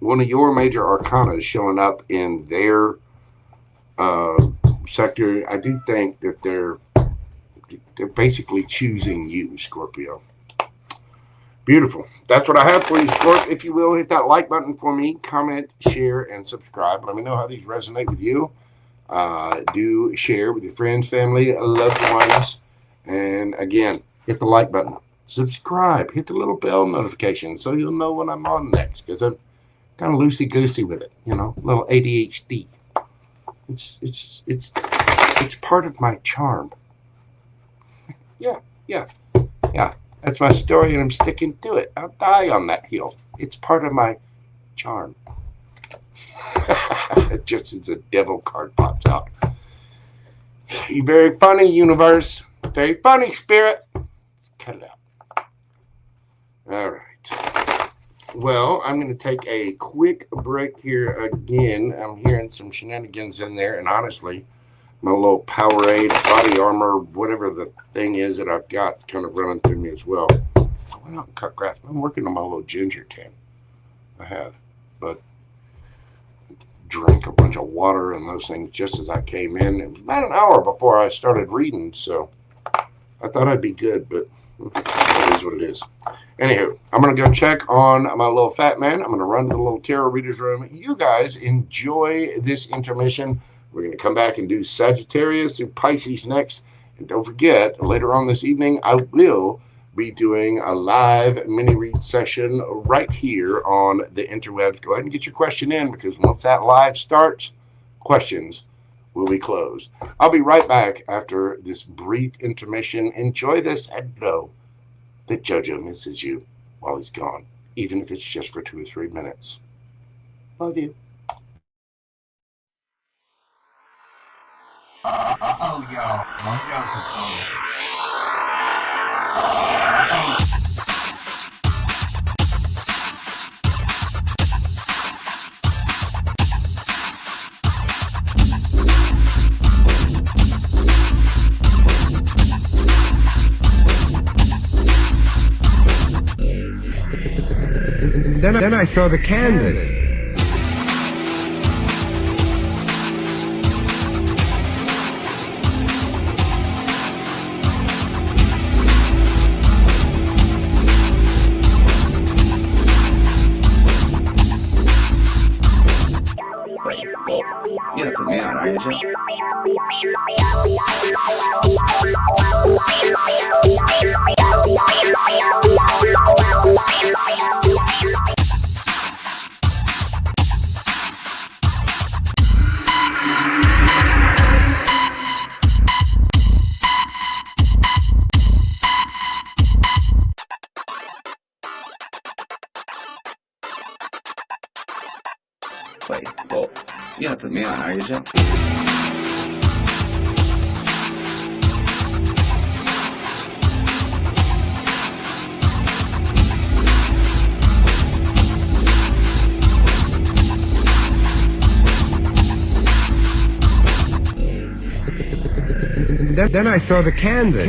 one of your major arcana showing up in their sector, I do think that they're basically choosing you, Scorpio. Beautiful. That's what I have for you, Scorp. If you will, hit that like button for me, comment, share, and subscribe. Let me know how these resonate with you. Do share with your friends, family, loved ones. And again, hit the like button. Subscribe. Hit the little bell notification so you'll know when I'm on next. Because I'm kind of loosey-goosey with it. A little ADHD. It's part of my charm. Yeah. That's my story, and I'm sticking to it. I'll die on that hill. It's part of my charm. Just as a devil card pops out. You're very funny, universe. Very funny, spirit. Let's cut it out. All right. Well, I'm going to take a quick break here again. I'm hearing some shenanigans in there, and honestly, my little Powerade, body armor, whatever the thing is that I've got kind of running through me as well. I went out and cut grass. I'm working on my little ginger tan. I have. But drank a bunch of water and those things just as I came in. It was about an hour before I started reading, so I thought I'd be good, but it is what it is. Anywho, I'm going to go check on my little fat man. I'm going to run to the little tarot reader's room. You guys enjoy this intermission. We're going to come back and do Sagittarius through Pisces next. And don't forget, later on this evening, I will be doing a live mini read session right here on the interwebs. Go ahead and get your question in, because once that live starts, questions will be closed. I'll be right back after this brief intermission. Enjoy this and know that JoJo misses you while he's gone, even if it's just for 2 or 3 minutes. Love you. Y'all. Mojo's coming. Then I saw the canvas. You're the man, aren't you? Aries. Then I saw the canvas.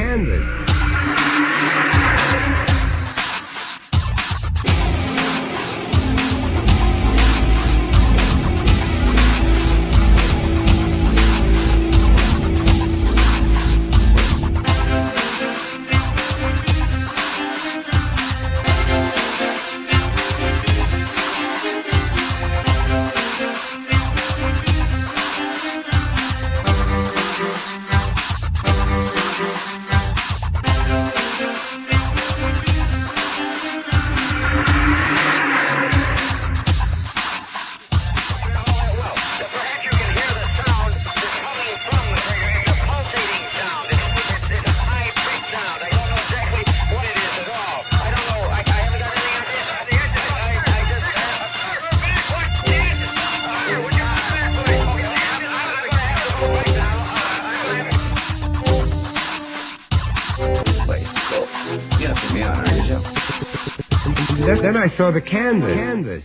Then I saw the canvas.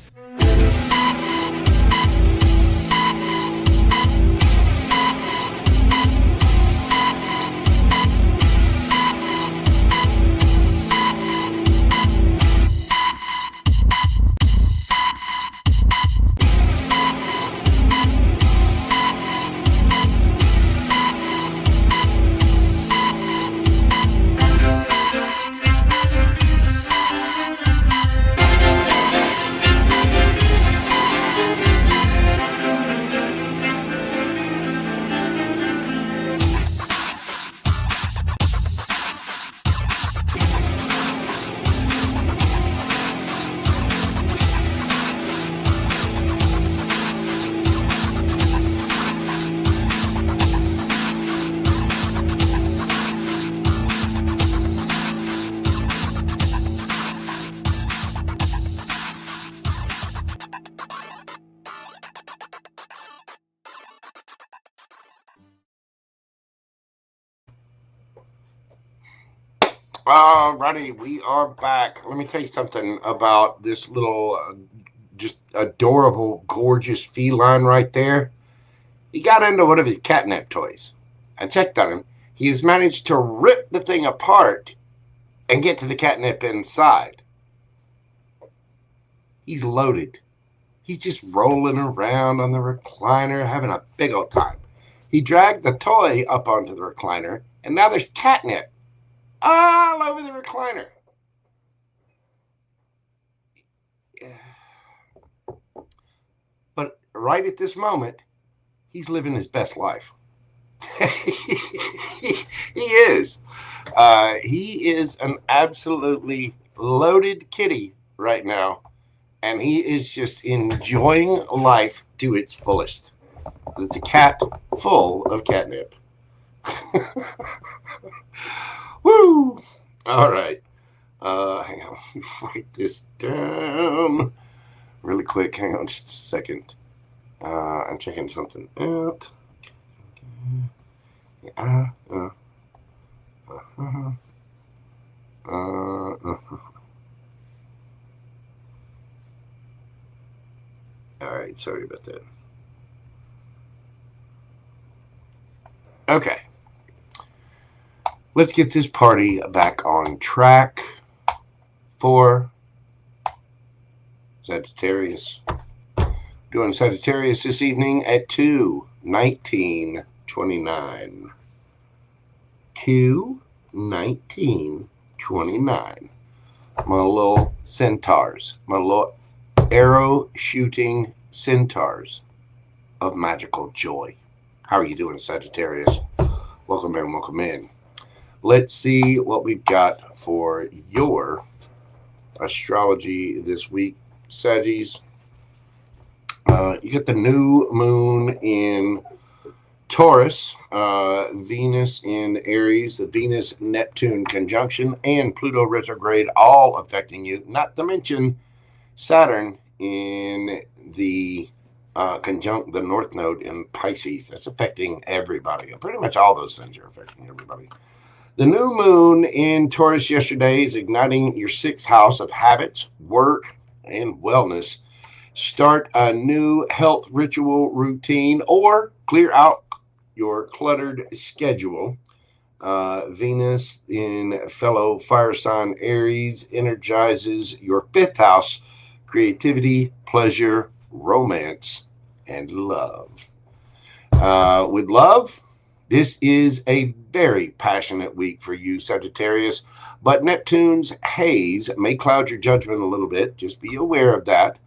Alrighty, we are back. Let me tell you something about this little, just adorable, gorgeous feline right there. He got into one of his catnip toys. I checked on him. He has managed to rip the thing apart and get to the catnip inside. He's loaded. He's just rolling around on the recliner, having a big old time. He dragged the toy up onto the recliner, and now there's catnip all over the recliner. Yeah. But right at this moment, he's living his best life. He is. He is an absolutely loaded kitty right now, and he is just enjoying life to its fullest. It's a cat full of catnip. Woo! All right. Hang on. Write this down really quick. Hang on just a second. I'm checking something out. All right. Sorry about that. Okay. Let's get this party back on track for Sagittarius. Doing Sagittarius this evening at 2:19:29. 2:19:29. My little centaurs, my little arrow shooting centaurs of magical joy. How are you doing, Sagittarius? Welcome in, welcome in. Let's see what we've got for your astrology this week, Saggies. You get the new moon in Taurus, Venus in Aries, the Venus-Neptune conjunction, and Pluto retrograde all affecting you, not to mention Saturn in the conjunct the North Node in Pisces. That's affecting everybody. Pretty much all those things are affecting everybody. The new moon in Taurus yesterday is igniting your 6th house of habits, work, and wellness. Start a new health ritual routine or clear out your cluttered schedule. Venus in fellow fire sign Aries energizes your 5th house, creativity, pleasure, romance, and love. With love, this is a very passionate week for you, Sagittarius, but Neptune's haze may cloud your judgment a little bit. Just be aware of that.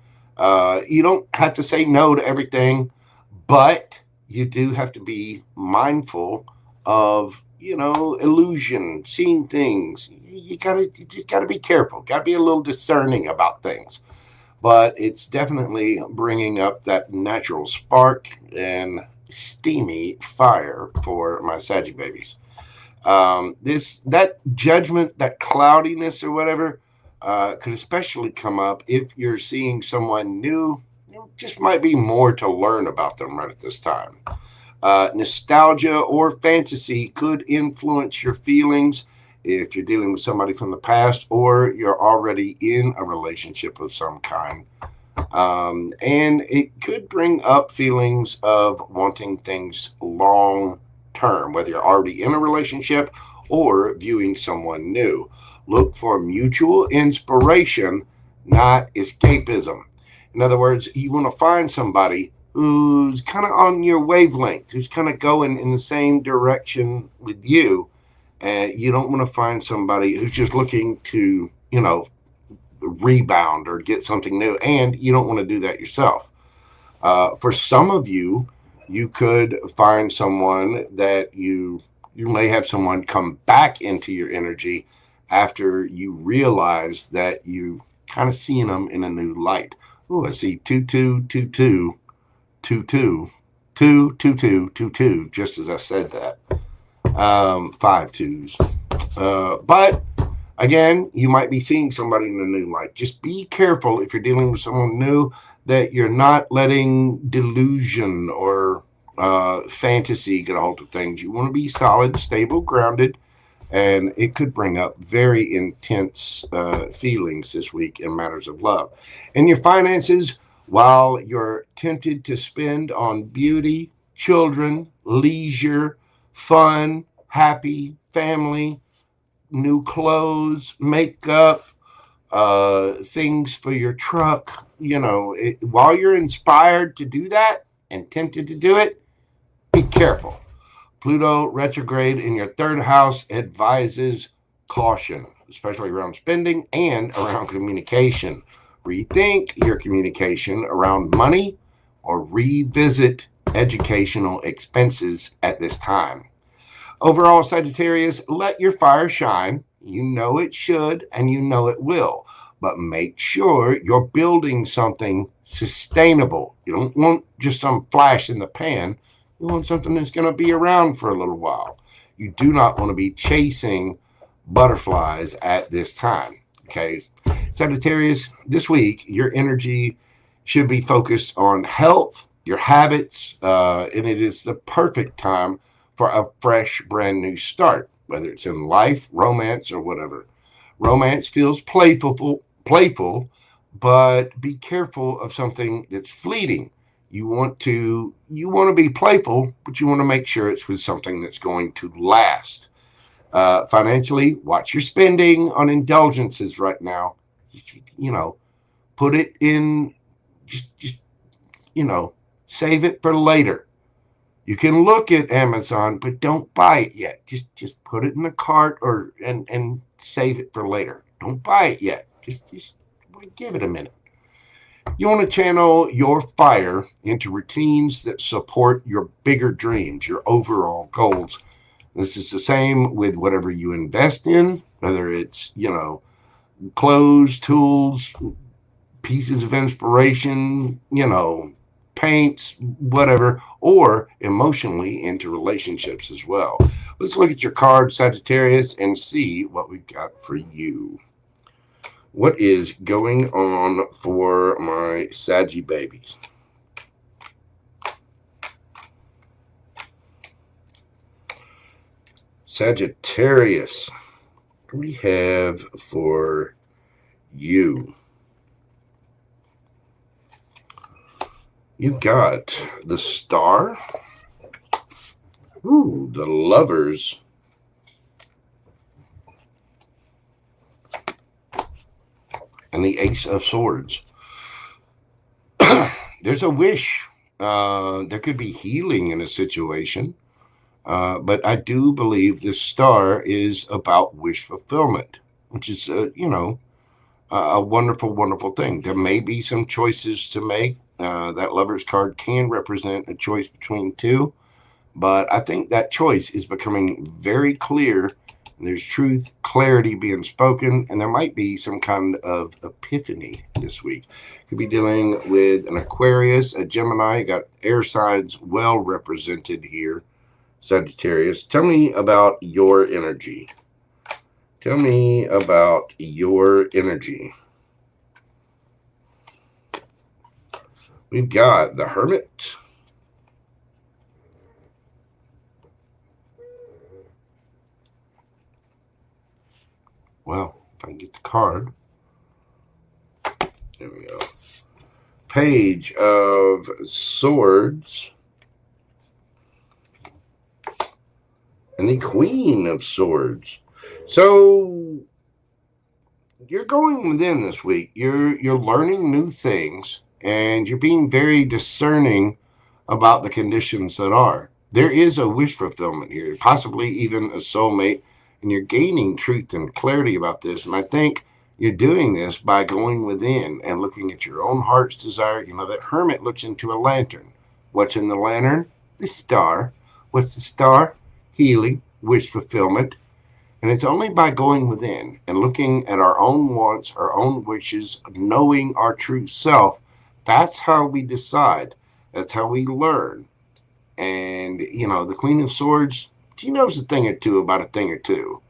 You don't have to say no to everything, but you do have to be mindful of, illusion, seeing things. You just gotta be careful. Gotta be a little discerning about things. But it's definitely bringing up that natural spark and steamy fire for my Saggy babies. That judgment, that cloudiness or whatever, could especially come up if you're seeing someone new. Just might be more to learn about them right at this time. Nostalgia or fantasy could influence your feelings if you're dealing with somebody from the past or you're already in a relationship of some kind. And it could bring up feelings of wanting things long term, whether you're already in a relationship or viewing someone new. Look for mutual inspiration, not escapism. In other words, you want to find somebody who's kind of on your wavelength, who's kind of going in the same direction with you. And you don't want to find somebody who's just looking to, rebound or get something new. And you don't want to do that yourself. For some of you, you could find someone that you may have someone come back into your energy after you realize that you kind of seeing them in a new light. Oh, I see 2222 22 22222, just as I said that. 5 twos. But again, you might be seeing somebody in a new light. Just be careful if you're dealing with someone new that you're not letting delusion or fantasy get a hold of things. You want to be solid, stable, grounded, and it could bring up very intense feelings this week in matters of love. In your finances, while you're tempted to spend on beauty, children, leisure, fun, happy, family, new clothes, makeup, things for your truck, while you're inspired to do that and tempted to do it, be careful. Pluto retrograde in your 3rd house advises caution, especially around spending and around communication. Rethink your communication around money or revisit educational expenses at this time. Overall, Sagittarius, let your fire shine. You know it should and you know it will. But make sure you're building something sustainable. You don't want just some flash in the pan. You want something that's going to be around for a little while. You do not want to be chasing butterflies at this time. Okay, Sagittarius, this week, your energy should be focused on health, your habits, and it is the perfect time for a fresh, brand new start, whether it's in life, romance, or whatever. Romance feels playful, but be careful of something that's fleeting. You want to be playful, but you want to make sure it's with something that's going to last. Financially, watch your spending on indulgences right now. Put it in, save it for later. You can look at Amazon, but don't buy it yet. Just put it in the cart and save it for later. Don't buy it yet. Just give it a minute. You want to channel your fire into routines that support your bigger dreams, your overall goals. This is the same with whatever you invest in, whether it's, clothes, tools, pieces of inspiration, paints, whatever, or emotionally into relationships as well. Let's look at your card, Sagittarius, and see what we've got for you. What is going on for my Saggy babies? Sagittarius, what do we have for you? You got the Star. Ooh, the Lovers. And the Ace of Swords. There's a wish. There could be healing in a situation. But I do believe this Star is about wish fulfillment, which is, a wonderful, wonderful thing. There may be some choices to make. That Lovers card can represent a choice between two. But I think that choice is becoming very clear. There's truth, clarity being spoken, and there might be some kind of epiphany this week. Could be dealing with an Aquarius, a Gemini. You got air signs well represented here. Sagittarius, tell me about your energy. Tell me about your energy. We've got the Hermit. Well, if I can get the card. There we go. Page of Swords. And the Queen of Swords. So you're going within this week. You're learning new things, and you're being very discerning about the conditions that are. There is a wish fulfillment here, possibly even a soulmate, and you're gaining truth and clarity about this. And I think you're doing this by going within and looking at your own heart's desire. You know, that Hermit looks into a lantern. What's in the lantern? The Star. What's the Star? Healing, wish fulfillment. And it's only by going within and looking at our own wants, our own wishes, knowing our true self. That's how we decide. That's how we learn. And, the Queen of Swords, she knows a thing or two about a thing or two.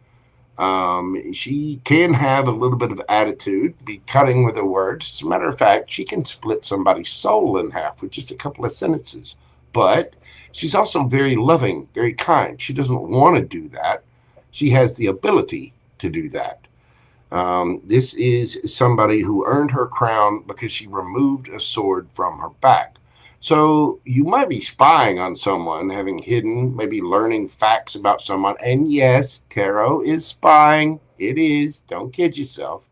She can have a little bit of attitude, be cutting with her words. As a matter of fact, she can split somebody's soul in half with just a couple of sentences. But she's also very loving, very kind. She doesn't want to do that. She has the ability to do that. This is somebody who earned her crown because she removed a sword from her back. So you might be spying on someone, having hidden, maybe learning facts about someone. And yes, tarot is spying. It is. Don't kid yourself.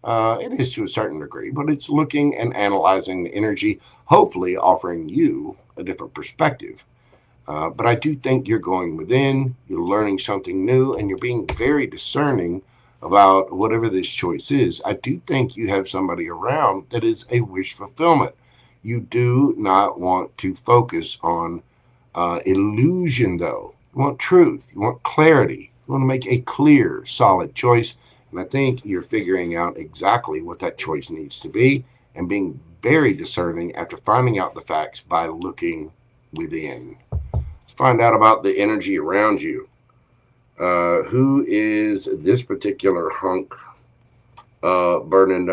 It is to a certain degree, but it's looking and analyzing the energy, hopefully offering you a different perspective. But I do think you're going within, you're learning something new, and you're being very discerning about whatever this choice is. I do think you have somebody around that is a wish fulfillment. You do not want to focus on illusion, though. You want truth. You want clarity. You want to make a clear, solid choice. And I think you're figuring out exactly what that choice needs to be and being very discerning after finding out the facts by looking within. Let's find out about the energy around you. Who is this particular hunk? Burning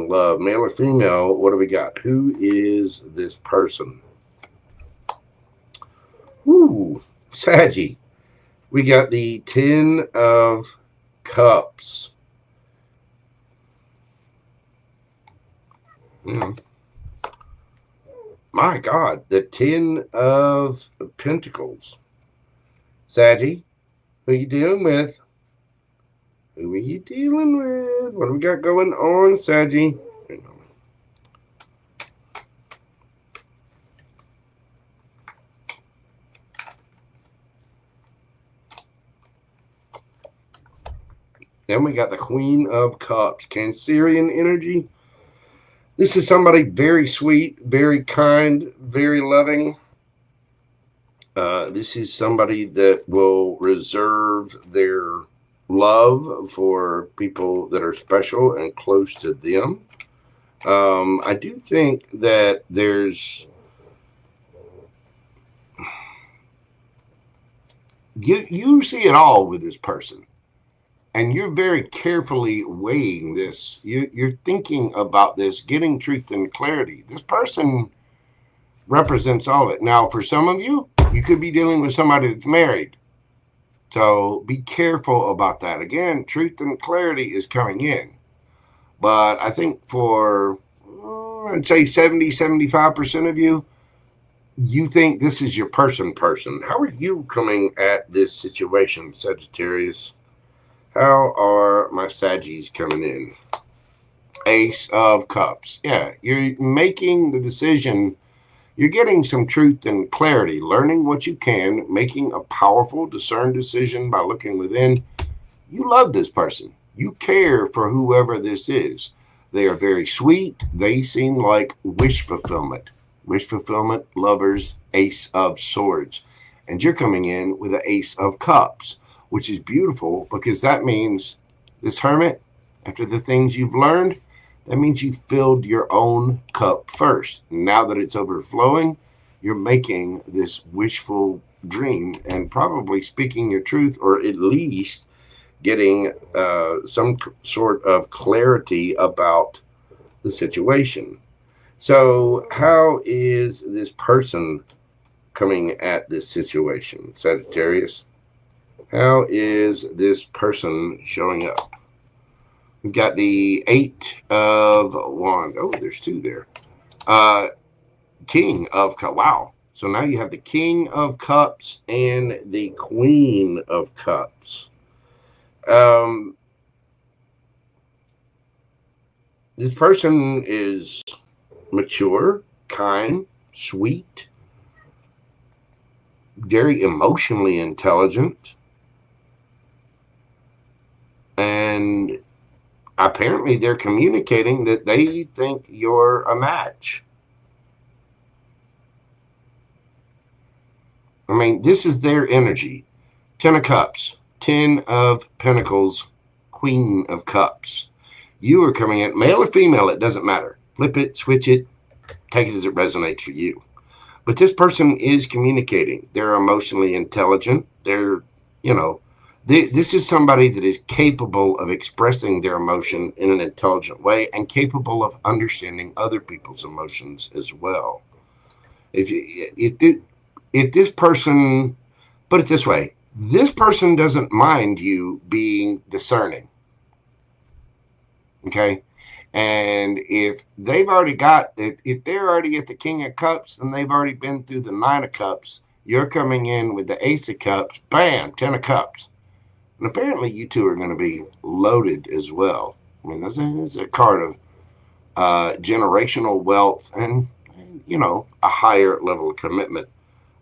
love, male or female? What do we got? Who is this person? Ooh, Saggy. We got the 10 of Cups. My God, the 10 of Pentacles. Saggy, who are you dealing with? Who are you dealing with? What do we got going on, Saggy? Then we got the Queen of Cups, Cancerian energy. This is somebody very sweet, very kind, very loving. This is somebody that will reserve their love for people that are special and close to them. I do think that there's you see it all with this person, and you're very carefully weighing this. You're thinking about this, getting truth and clarity. This person represents all of it. Now, for some of you, you could be dealing with somebody that's married. So be careful about that. Again, truth and clarity is coming in. But I think for, I'd say 70-75% of you, you think this is your person. How are you coming at this situation, Sagittarius? How are my Saggies coming in? Ace of Cups. Yeah, you're making the decision. You're getting some truth and clarity, learning what you can, making a powerful, discerned decision by looking within. You love this person. You care for whoever this is. They are very sweet. They seem like wish fulfillment. Wish fulfillment, lovers, Ace of Swords. And you're coming in with an Ace of Cups, which is beautiful because that means this Hermit, after the things you've learned, that means you filled your own cup first. Now that it's overflowing, you're making this wishful dream and probably speaking your truth, or at least getting some sort of clarity about the situation. So how is this person coming at this situation, Sagittarius? How is this person showing up? We've got the Eight of Wands. Oh, there's two there. King of Cups. Wow. So now you have the King of Cups and the Queen of Cups. This person is mature, kind, sweet, very emotionally intelligent, and apparently they're communicating that they think you're a match. I mean, this is their energy. 10 of Cups, 10 of Pentacles, Queen of Cups. You are coming in, male or female, it doesn't matter. Flip it, switch it, take it as it resonates for you. But this person is communicating. They're emotionally intelligent. They're, this is somebody that is capable of expressing their emotion in an intelligent way and capable of understanding other people's emotions as well. If this person, put it this way, this person doesn't mind you being discerning. Okay? And if they've already if they're already at the King of Cups, then they've already been through the Nine of Cups. You're coming in with the Ace of Cups, bam, 10 of Cups. And apparently you two are going to be loaded as well. I mean, this is a card of generational wealth and, a higher level of commitment.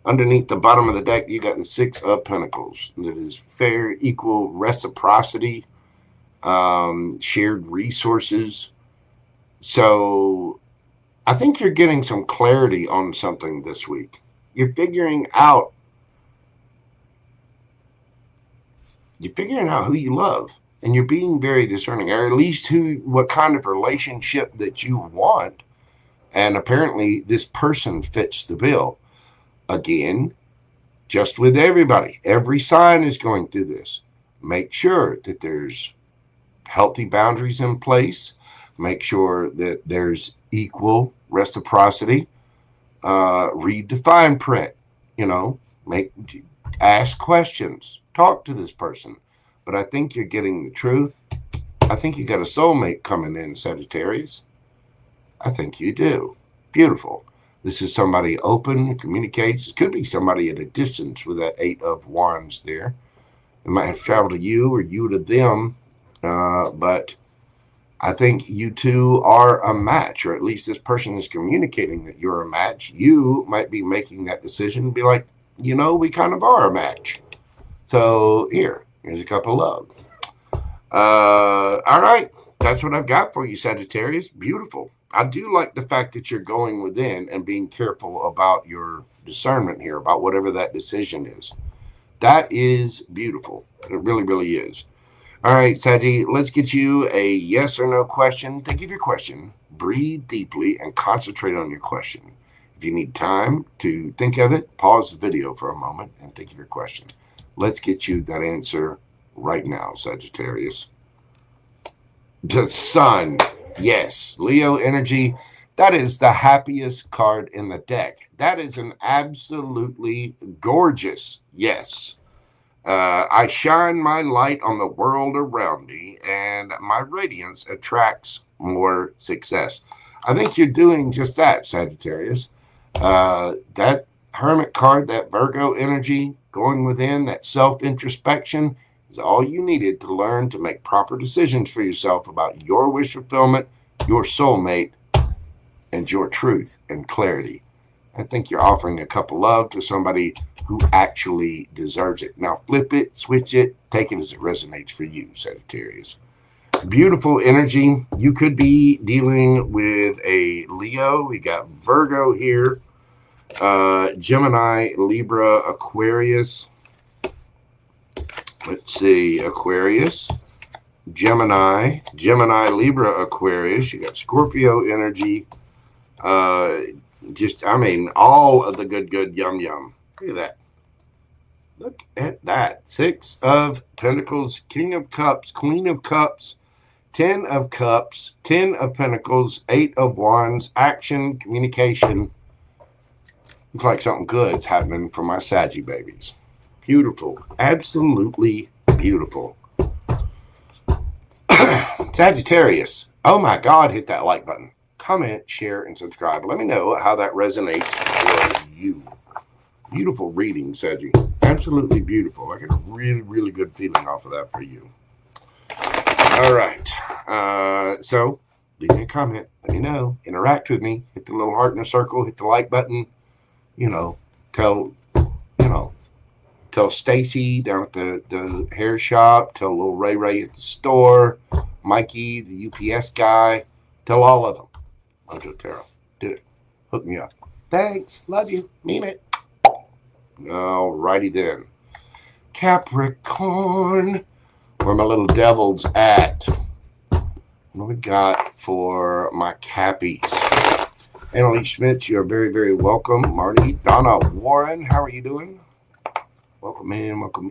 Underneath the bottom of the deck, you got the Six of Pentacles. That is fair, equal reciprocity, shared resources. So I think you're getting some clarity on something this week. You're figuring out who you love, and you're being very discerning, or at least what kind of relationship that you want. And apparently this person fits the bill. Again, just with everybody, every sign is going through this. Make sure that there's healthy boundaries in place. Make sure that there's equal reciprocity. Read the fine print, ask questions, talk to this person. But I think you're getting the truth. I think you got a soulmate coming in, Sagittarius. I think you do. Beautiful. This is somebody open, communicates. It could be somebody at a distance with that Eight of Wands there. It might have traveled to you or you to them. But I think you two are a match, or at least this person is communicating that you're a match. You might be making that decision and be like, we kind of are a match. So here's a cup of love. All right. That's what I've got for you, Sagittarius. Beautiful. I do like the fact that you're going within and being careful about your discernment here, about whatever that decision is. That is beautiful. It really, really is. All right, Saggy, let's get you a yes or no question. Think of your question, breathe deeply, and concentrate on your question. If you need time to think of it, pause the video for a moment and think of your question. Let's get you that answer right now, Sagittarius. The Sun. Yes, Leo energy. That is the happiest card in the deck. That is an absolutely gorgeous yes. I shine my light on the world around me, and my radiance attracts more success. I think you're doing just that, Sagittarius. That Hermit card, that Virgo energy, going within, that self-introspection is all you needed to learn to make proper decisions for yourself about your wish fulfillment, your soulmate, and your truth and clarity. I think you're offering a cup of love to somebody who actually deserves it. Now flip it, switch it, take it as it resonates for you, Sagittarius. Beautiful energy. You could be dealing with a Leo. We got Virgo here. Gemini, Libra, Aquarius. Let's see, Aquarius, Gemini, Libra, Aquarius. You got Scorpio energy. I mean, all of the good, yum. Look at that. Look at that. 6 of Pentacles, King of Cups, Queen of Cups, 10 of Cups, 10 of Pentacles, 8 of Wands, action, communication. Looks like something good's happening for my Saggy babies. Beautiful. Absolutely beautiful. Sagittarius. Oh my God, hit that like button. Comment, share, and subscribe. Let me know how that resonates for you. Beautiful reading, Saggy. Absolutely beautiful. I get a really good feeling off of that for you. All right. So leave me a comment. Let me know. Interact with me. Hit the little heart in a circle. Hit the like button. Tell Stacy down at the hair shop. Tell little Ray at the store. Mikey, the UPS guy. Tell all of them. Mojo Tarot. Do it. Hook me up. Thanks. Love you. Mean it. Alrighty then. Capricorn. Where my little devils at? What we got for my Cappies? Annalie Schmitz, you're very welcome. Marty, Donna Warren, how are you doing? Welcome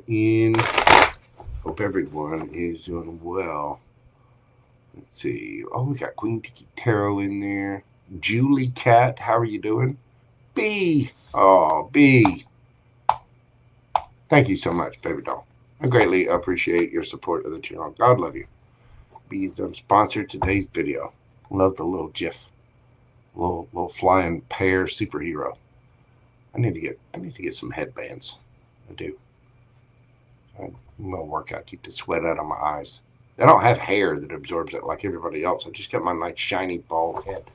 in. Hope everyone is doing well. Let's see. Oh, we got Queen Tiki Tarot in there. Julie Cat, how are you doing? B. Oh, B. Thank you so much, baby doll. I greatly appreciate your support of the channel. God love you. B has done sponsored today's video. Love the little GIF. Little flying pear superhero. I need to get some headbands. I do. I'm gonna work out, keep the sweat out of my eyes. I don't have hair that absorbs it like everybody else. I just got my nice shiny bald head.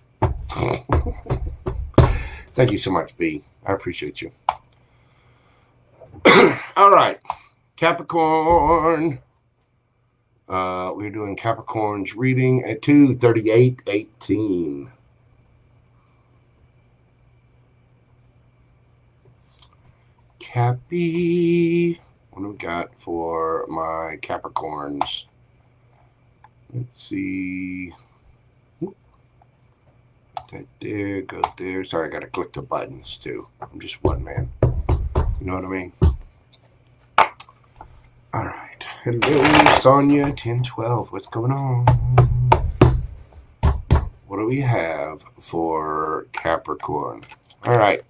Thank you so much, B. I appreciate you. All right, Capricorn. We're doing Capricorn's reading at 2/38/18. Cappy. What do we got for my Capricorns? Let's see. That there, go there. Sorry, I got to click the buttons too. I'm just one man. You know what I mean? All right. Hello, Sonia, 1012. What's going on? What do we have for Capricorn? All right.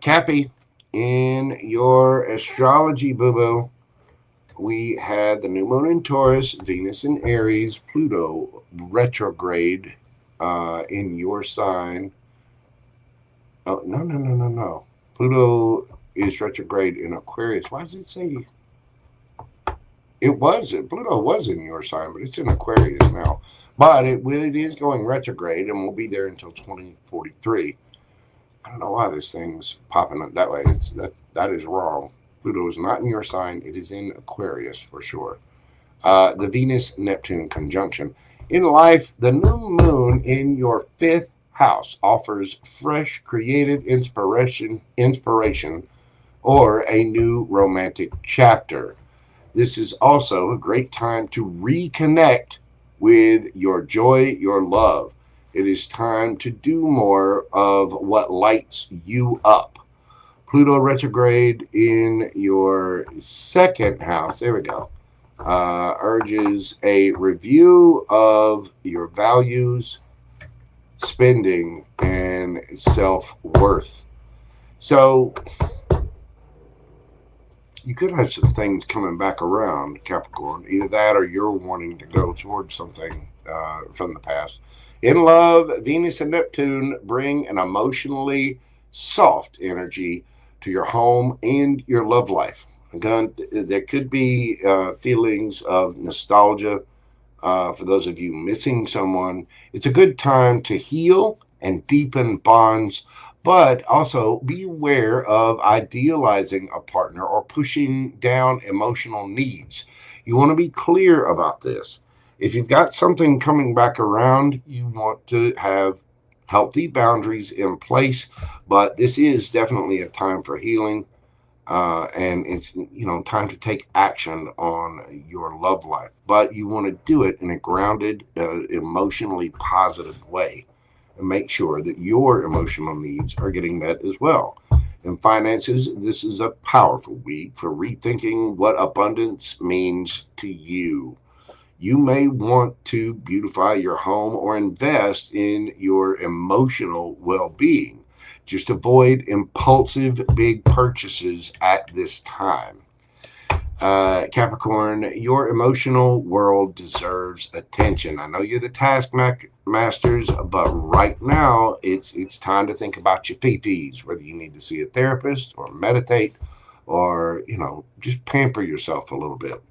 Cappy, in your astrology, boo-boo, we had the new moon in Taurus, Venus in Aries, Pluto retrograde in your sign. Oh, no. Pluto is retrograde in Aquarius. Why does it say Pluto was in your sign, but it's in Aquarius now. But it is going retrograde and will be there until 2043. I don't know why this thing's popping up that way. That is wrong. Pluto is not in your sign. It is in Aquarius for sure. The Venus-Neptune conjunction. In life, the new moon in your 5th house offers fresh creative inspiration, or a new romantic chapter. This is also a great time to reconnect with your joy, your love. It is time to do more of what lights you up. Pluto retrograde in your 2nd house. There we go. Urges a review of your values, spending, and self-worth. So you could have some things coming back around, Capricorn. Either that or you're wanting to go towards something from the past. In love, Venus and Neptune bring an emotionally soft energy to your home and your love life. Again, there could be feelings of nostalgia for those of you missing someone. It's a good time to heal and deepen bonds, but also be aware of idealizing a partner or pushing down emotional needs. You want to be clear about this. If you've got something coming back around, you want to have healthy boundaries in place, but this is definitely a time for healing. And it's time to take action on your love life, but you want to do it in a grounded, emotionally positive way, and make sure that your emotional needs are getting met as well. In finances, this is a powerful week for rethinking what abundance means to you. You may want to beautify your home or invest in your emotional well-being. Just avoid impulsive big purchases at this time. Capricorn, your emotional world deserves attention. I know you're the taskmasters, but right now it's time to think about your fee-fees, whether you need to see a therapist or meditate or, just pamper yourself a little bit.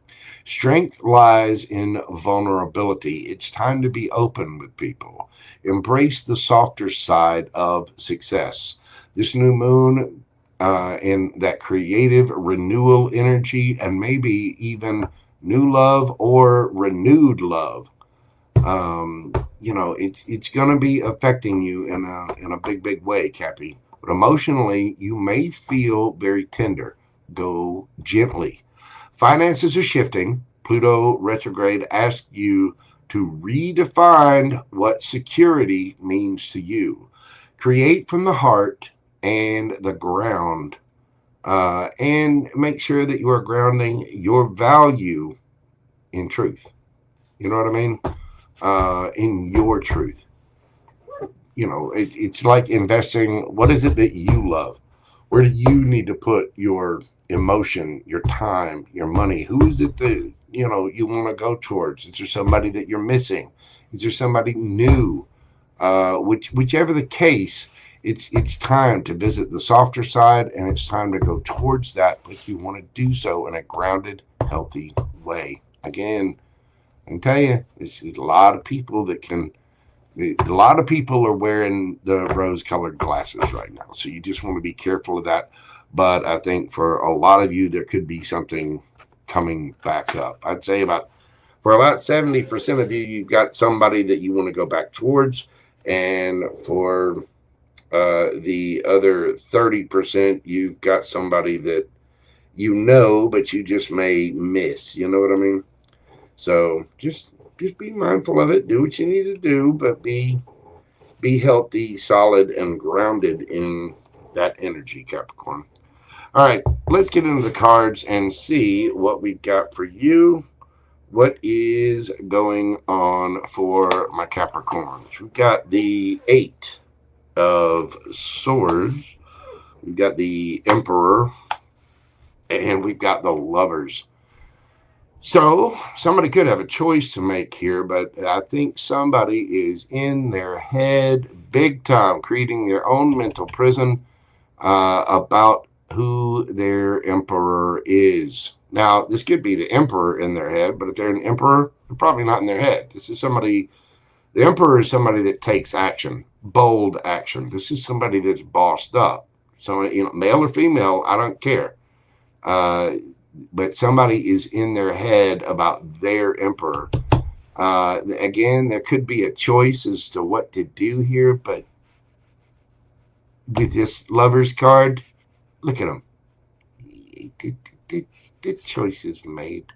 Strength lies in vulnerability. It's time to be open with people. Embrace the softer side of success. This new moon in that creative renewal energy, and maybe even new love or renewed love. It's going to be affecting you in a big way, Cappy. But emotionally, you may feel very tender. Go gently. Finances are shifting. Pluto retrograde asks you to redefine what security means to you. Create from the heart and the ground, and make sure that you are grounding your value in truth. You know what I mean? In your truth. It's like investing. What is it that you love? Where do you need to put your emotion, your time, your money? Who is it that you want to go towards? Is there somebody that you're missing? Is there somebody new? Whichever the case, it's time to visit the softer side, and it's time to go towards that, but you want to do so in a grounded, healthy way. Again, I can tell you, there's a lot of people that can. A lot of people are wearing the rose-colored glasses right now, so you just want to be careful of that. But I think for a lot of you, there could be something coming back up. I'd say for about 70% of you, you've got somebody that you want to go back towards, and for the other 30%, you've got somebody that but you just may miss. You know what I mean? So just be mindful of it. Do what you need to do, but be healthy, solid, and grounded in that energy, Capricorn. All right, let's get into the cards and see what we've got for you. What is going on for my Capricorns? We've got the Eight of Swords. We've got the Emperor. And we've got the Lovers. So somebody could have a choice to make here, but I think somebody is in their head big time, creating their own mental prison about who their emperor is. Now, this could be the emperor in their head, but if they're an emperor, they're probably not in their head. The emperor is somebody that takes action, bold action. This is somebody that's bossed up. So, male or female, I don't care. But somebody is in their head about their emperor. Again, there could be a choice as to what to do here, but with this Lovers card, look at them. The choice is made.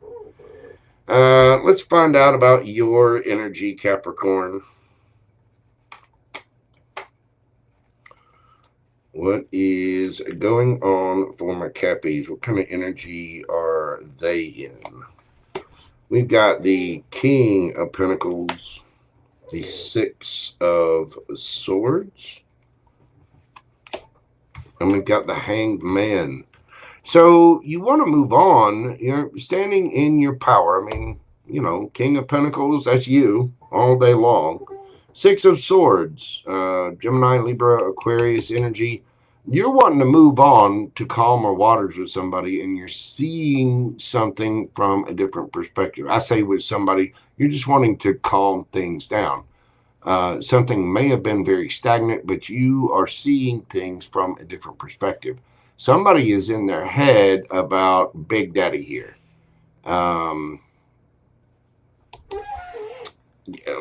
Let's find out about your energy, Capricorn. What is going on for my Cappies? What kind of energy are they in? We've got the King of Pentacles, the Six of Swords, and we've got the Hanged Man. So you want to move on. You're standing in your power. I mean, King of Pentacles, that's you all day long. Six of Swords, Gemini, Libra, Aquarius energy. You're wanting to move on to calmer waters with somebody, and you're seeing something from a different perspective. I say with somebody, you're just wanting to calm things down. Something may have been very stagnant, but you are seeing things from a different perspective. Somebody is in their head about Big Daddy here. Yeah,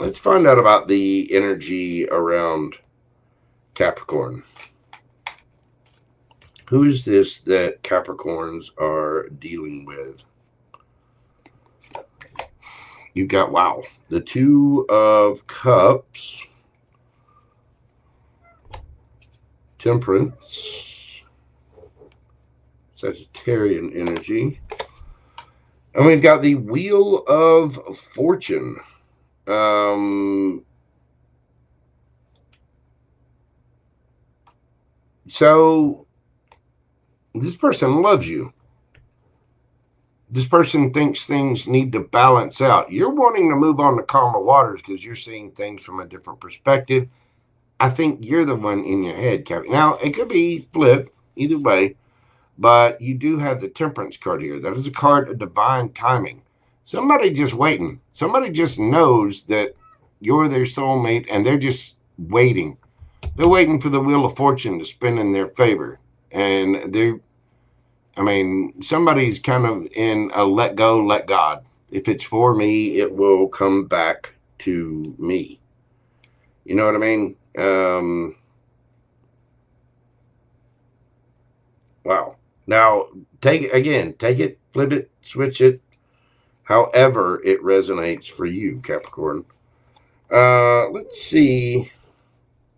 let's find out about the energy around Capricorn. Who is this that Capricorns are dealing with? You've got, wow, the Two of Cups, Temperance, Sagittarian energy, and we've got the Wheel of Fortune. So this person loves you. This person thinks things need to balance out. You're wanting to move on to calmer waters because you're seeing things from a different perspective. I think you're the one in your head, Kevin. Now, it could be flipped either way, but you do have the Temperance card here. That is a card of divine timing. Somebody just waiting. Somebody just knows that you're their soulmate, and they're just waiting. They're waiting for the Wheel of Fortune to spin in their favor. And somebody's kind of in a let go, let God. If it's for me, it will come back to me. You know what I mean? Wow. Now, take it, flip it, switch it, however it resonates for you, Capricorn. Let's see.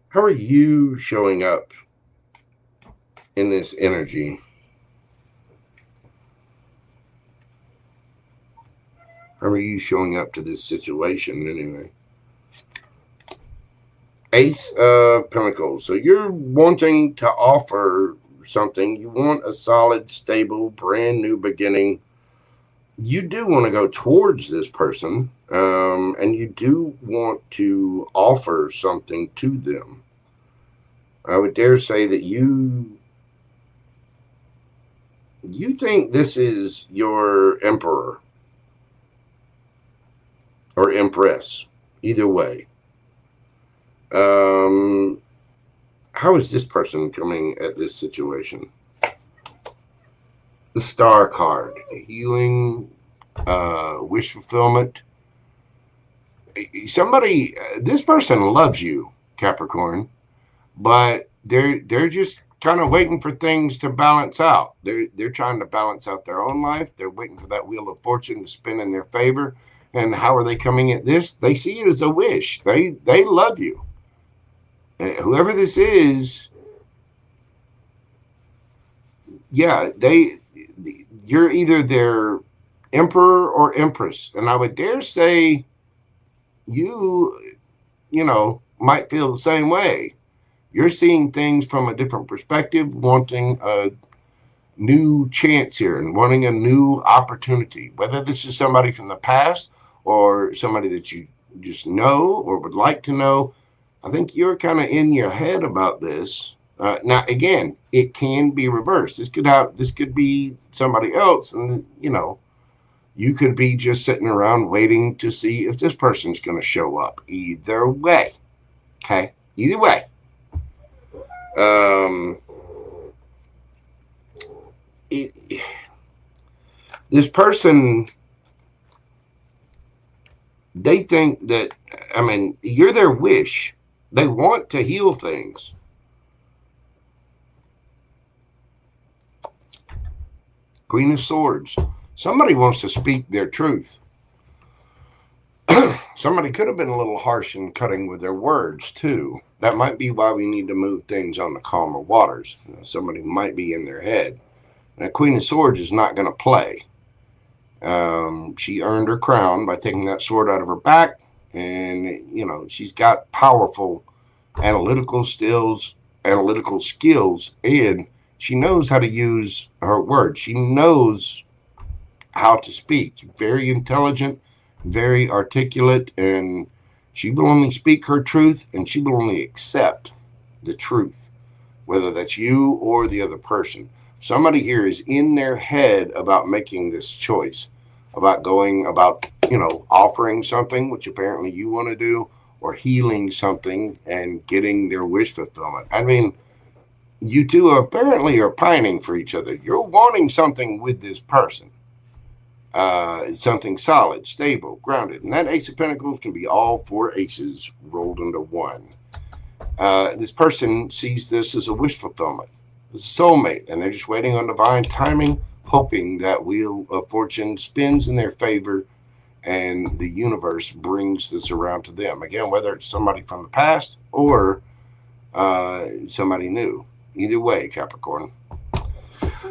How are you showing up in this energy? How are you showing up to this situation anyway? Ace of Pentacles. So you're wanting to offer something. You want a solid, stable, brand new beginning. You do want to go towards this person, and you do want to offer something to them. I would dare say that you think this is your emperor or empress, either way. How is this person coming at this situation? The Star card, healing, wish fulfillment. Somebody, this person loves you, Capricorn, but they're just kind of waiting for things to balance out. They're trying to balance out their own life. They're waiting for that Wheel of Fortune to spin in their favor. And how are they coming at this? They see it as a wish. They love you. Whoever this is, yeah, you're either their emperor or empress. And I would dare say you might feel the same way. You're seeing things from a different perspective, wanting a new chance here and wanting a new opportunity, whether this is somebody from the past or somebody that you just know or would like to know. I think you're kind of in your head about this. Now, again, it can be reversed. This could be somebody else, and you could be just sitting around waiting to see if this person's going to show up. Either way, okay. Either way, this person, they think that you're their wish. They want to heal things. Queen of Swords. Somebody wants to speak their truth. Somebody could have been a little harsh and cutting with their words, too. That might be why we need to move things on the calmer waters. Somebody might be in their head. Now, Queen of Swords is not going to play. She earned her crown by taking that sword out of her back. And, she's got powerful analytical skills, and She knows how to use her words. She knows how to speak. Very intelligent, very articulate, and she will only speak her truth, and she will only accept the truth, whether that's you or the other person. Somebody here is in their head about making this choice, about offering something, which apparently you want to do, or healing something and getting their wish fulfillment. I mean, you two apparently are pining for each other. You're wanting something with this person. Something solid, stable, grounded. And that Ace of Pentacles can be all four aces rolled into one. This person sees this as a wish fulfillment. It's a soulmate, and they're just waiting on divine timing, hoping that Wheel of Fortune spins in their favor and the universe brings this around to them. Again, whether it's somebody from the past or somebody new. Either way, Capricorn.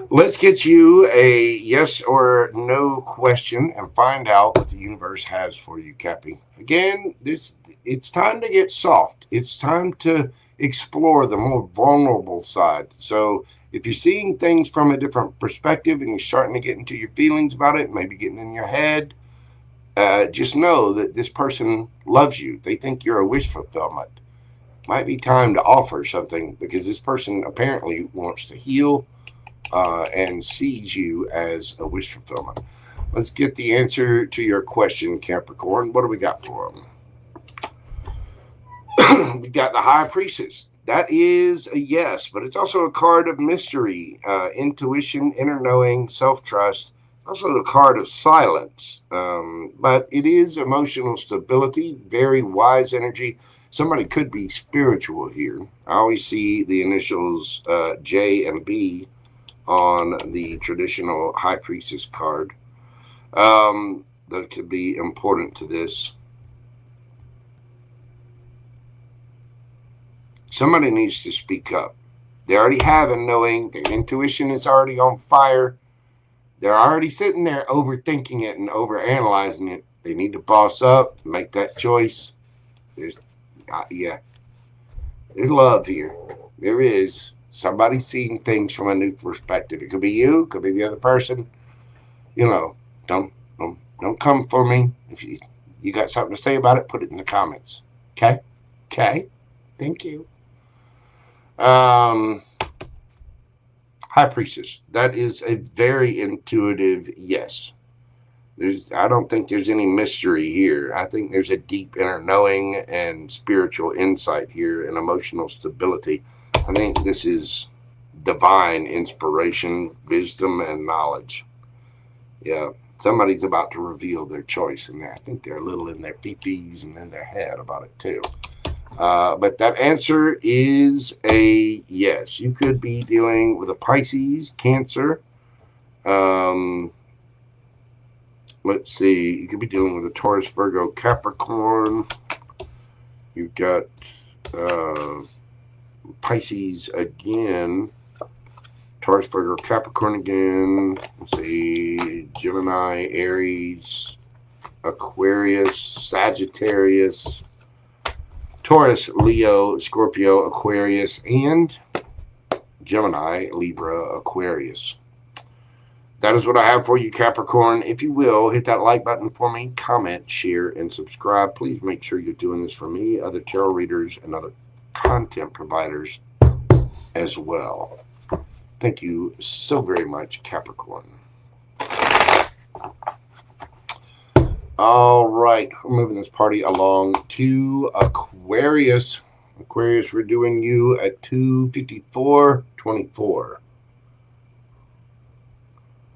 Let's get you a yes or no question and find out what the universe has for you, Cappy. Again, it's time to get soft. It's time to explore the more vulnerable side. So if you're seeing things from a different perspective and you're starting to get into your feelings about it, maybe getting in your head, just know that this person loves you. They think you're a wish fulfillment. Might be time to offer something, because this person apparently wants to heal and sees you as a wish fulfillment. Let's get the answer to your question, Capricorn. What do we got for them? We got the High Priestess. That is a yes, but it's also a card of mystery, intuition, inner knowing, self-trust. Also a card of silence, but it is emotional stability, very wise energy. Somebody could be spiritual here. I always see the initials J and B on the traditional High Priestess card. That could be important to this. Somebody needs to speak up. They already have a knowing. Their intuition is already on fire. They're already sitting there overthinking it and overanalyzing it. They need to boss up, make that choice. There's love here. There is. Somebody seeing things from a new perspective. It could be you, it could be the other person. Don't come for me. If you got something to say about it, put it in the comments. Okay? Thank you. High Priestess. That is a very intuitive yes. I don't think there's any mystery here. I think there's a deep inner knowing and spiritual insight here and emotional stability. I think this is divine inspiration, wisdom, and knowledge. Yeah, somebody's about to reveal their choice, and I think they're a little in their pee-pees and in their head about it too. But that answer is a yes. You could be dealing with a Pisces, Cancer. Let's see. You could be dealing with a Taurus, Virgo, Capricorn. You've got Pisces again. Taurus, Virgo, Capricorn again. Let's see. Gemini, Aries, Aquarius, Sagittarius, Taurus, Leo, Scorpio, Aquarius, and Gemini, Libra, Aquarius. That is what I have for you, Capricorn. If you will, hit that like button for me, comment, share, and subscribe. Please make sure you're doing this for me, other tarot readers, and other content providers as well. Thank you so very much, Capricorn. All right, we're moving this party along to Aquarius. Aquarius, we're doing you at 254.24.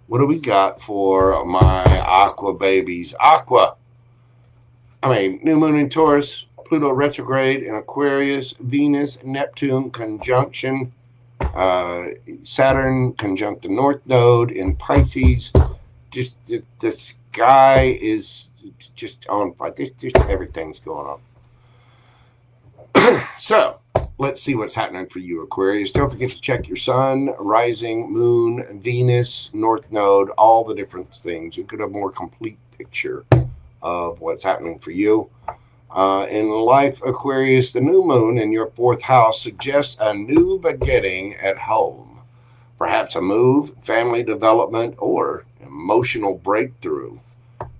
What do we got for my Aqua babies? Aqua. New moon in Taurus, Pluto retrograde in Aquarius, Venus, Neptune conjunction, Saturn conjunct the North Node in Pisces. Just the sky is just on fire. Just everything's going on. So let's see what's happening for you, Aquarius. Don't forget to check your sun, rising, moon, Venus, North Node, all the different things. You could have a more complete picture of what's happening for you. In life, Aquarius, the new moon in your fourth house suggests a new beginning at home. perhaps a move, family development, or emotional breakthrough.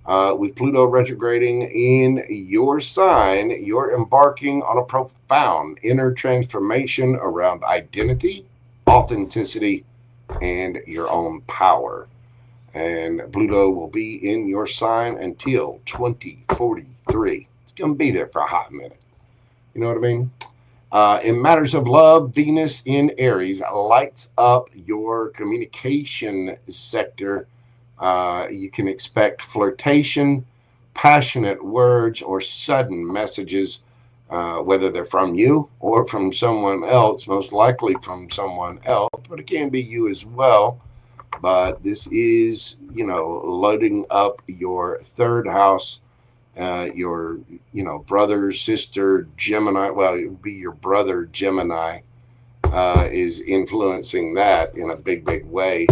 With Pluto retrograding in your sign, you're embarking on a profound inner transformation around identity, authenticity, and your own power. And Pluto will be in your sign until 2043. It's going to be there for a hot minute. You know what I mean? In matters of love, Venus in Aries lights up your communication sector. You can expect flirtation, passionate words, or sudden messages, whether they're from you or from someone else, most likely from someone else, but it can be you as well. But this is, loading up your third house, your, brother, sister, Gemini. Well, it would be your brother, Gemini, is influencing that in a big, big way.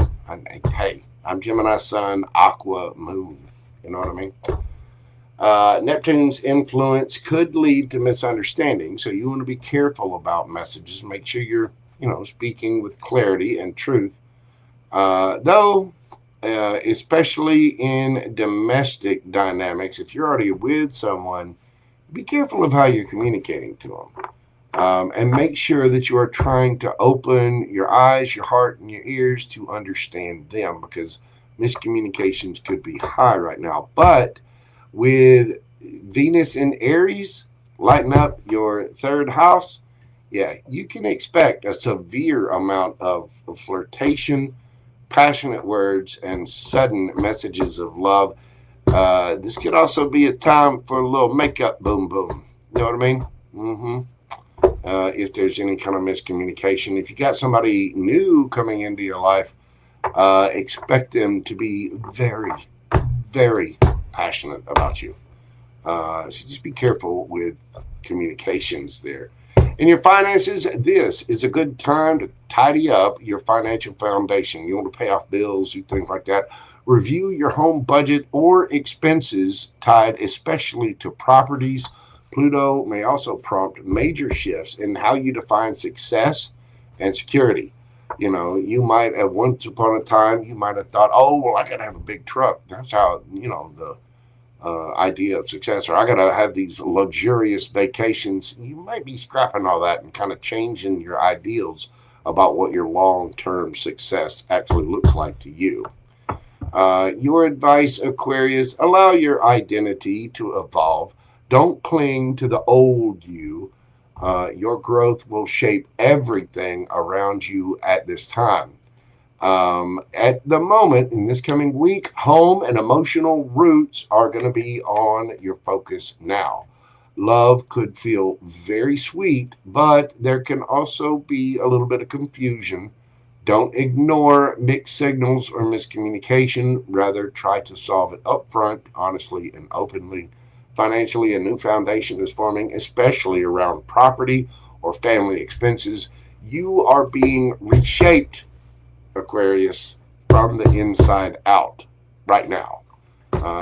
Hey, I'm Gemini Sun, Aqua Moon. You know what I mean? Neptune's influence could lead to misunderstanding, so you want to be careful about messages. Make sure you're, speaking with clarity and truth. Though, especially in domestic dynamics, if you're already with someone, be careful of how you're communicating to them. And make sure that you are trying to open your eyes, your heart, and your ears to understand them, because miscommunications could be high right now. But with Venus in Aries lighting up your third house, yeah, you can expect a severe amount of flirtation, passionate words, and sudden messages of love. This could also be a time for a little makeup boom boom. You know what I mean? Mm-hmm. If there's any kind of miscommunication. If you got somebody new coming into your life, expect them to be very, very passionate about you. So just be careful with communications there. In your finances, this is a good time to tidy up your financial foundation. You want to pay off bills, you things like that. Review your home budget or expenses tied especially to properties. Pluto may also prompt major shifts in how you define success and security. You might, at once upon a time, you might have thought, oh, well, I got to have a big truck. That's how, the idea of success, or I got to have these luxurious vacations. You might be scrapping all that and kind of changing your ideals about what your long-term success actually looks like to you. Your advice, Aquarius, allow your identity to evolve. Don't cling to the old you. Your growth will shape everything around you at this time. At the moment, in this coming week, home and emotional roots are going to be on your focus now. Love could feel very sweet, but there can also be a little bit of confusion. Don't ignore mixed signals or miscommunication. Rather, try to solve it upfront, honestly, and openly. Financially, a new foundation is forming, especially around property or family expenses. You are being reshaped, Aquarius, from the inside out right now.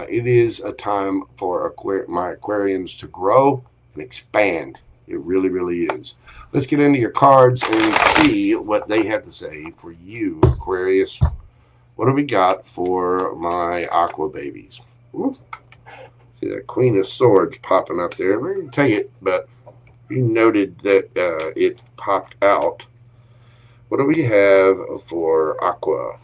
It is a time for my Aquarians to grow and expand. It really, really is. Let's get into your cards and see what they have to say for you, Aquarius. What do we got for my Aqua babies? Ooh. See that Queen of Swords popping up there. We're going to take it, but you noted that it popped out. What do we have for Aqua?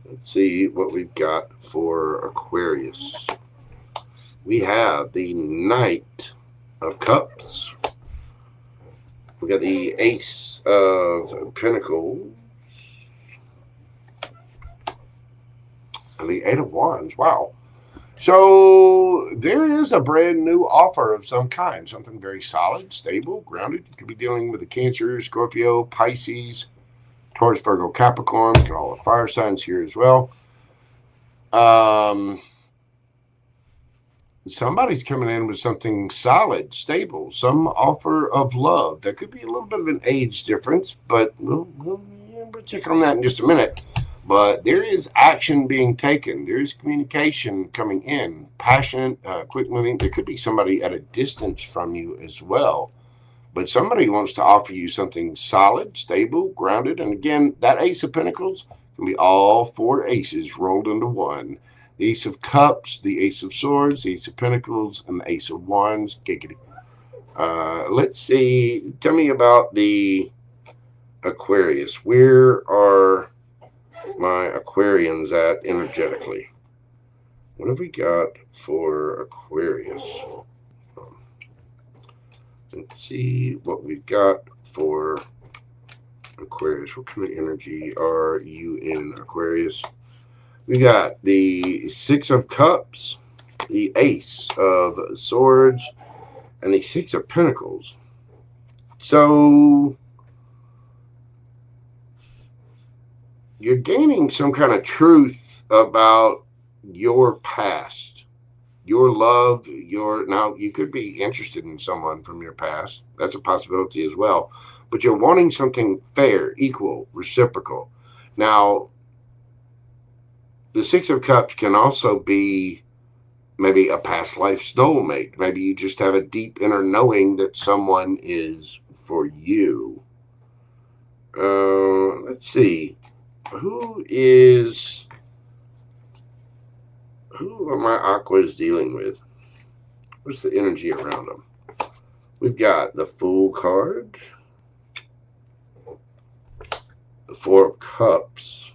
Let's see what we've got for Aquarius. We have the Knight of Cups. We got the Ace of Pentacles. And the Eight of Wands. Wow. So there is a brand new offer of some kind, something very solid, stable, grounded. You could be dealing with a Cancer, Scorpio, Pisces, Taurus, Virgo, Capricorn. Got all the fire signs here as well. Somebody's coming in with something solid, stable, some offer of love. There could be a little bit of an age difference, but we'll check on that in just a minute. But there is action being taken. There's communication coming in, passionate, quick moving. There could be somebody at a distance from you as well. but somebody wants to offer you something solid, stable, grounded. And again, that Ace of Pentacles can be all four aces rolled into one. The Ace of Cups, the Ace of Swords, the Ace of Pentacles, and the Ace of Wands. Giggity. Let's see. Tell me about the Aquarius. Where are my Aquarians at energetically? What have we got for Aquarius? Let's see what we've got for Aquarius. What kind of energy are you in, Aquarius? We got the Six of Cups, the Ace of Swords, and the Six of Pentacles. So you're gaining some kind of truth about your past, your love, now you could be interested in someone from your past. That's a possibility as well. But you're wanting something fair, equal, reciprocal. Now, the Six of Cups can also be maybe a past life soulmate. Maybe you just have a deep inner knowing that someone is for you. Let's see. Who are my Aquas dealing with? What's the energy around them? We've got the Fool card, the Four of Cups,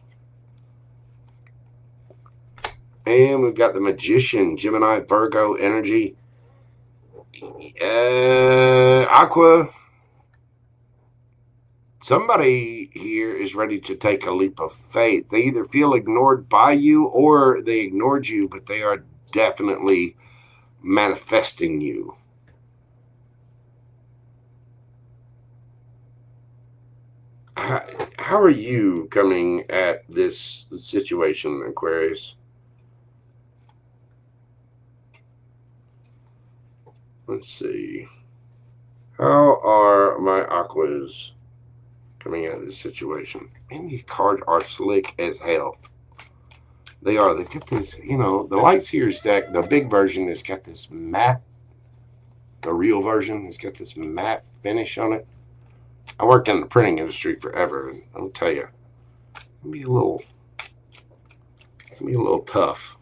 and we've got the Magician, Gemini, Virgo energy. Aqua, somebody here is ready to take a leap of faith. They either feel ignored by you or they ignored you, but they are definitely manifesting you. How are you coming at this situation, Aquarius? Let's see. How are my Aquas coming out of this situation? And these cards are slick as hell. They are. They've got this, the Light Seers deck, the big version, has got this matte. The real version has got this matte finish on it. I worked in the printing industry forever, and I'll tell you, it can be a little tough.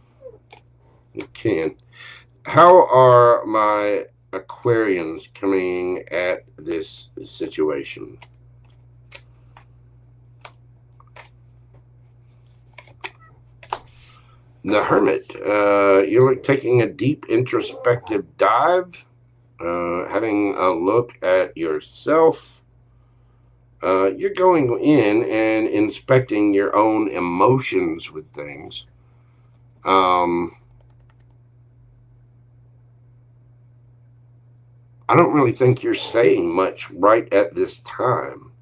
It can. How are my Aquarians coming at this situation? The Hermit. You're taking a deep introspective dive, having a look at yourself. You're going in and inspecting your own emotions with things. I don't really think you're saying much right at this time.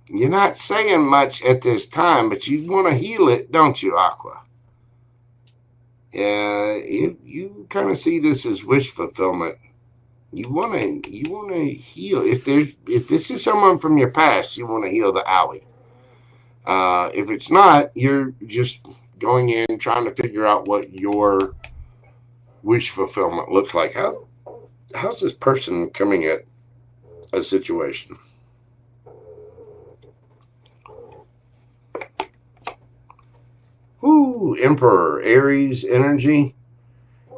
You're not saying much at this time, but you want to heal it, don't you, Aqua? Yeah, you kind of see this as wish fulfillment. You want to heal. If this is someone from your past, you want to heal the owie. If it's not, you're just going in trying to figure out what your wish fulfillment looks like. How's this person coming at a situation? Ooh, Emperor, Aries energy.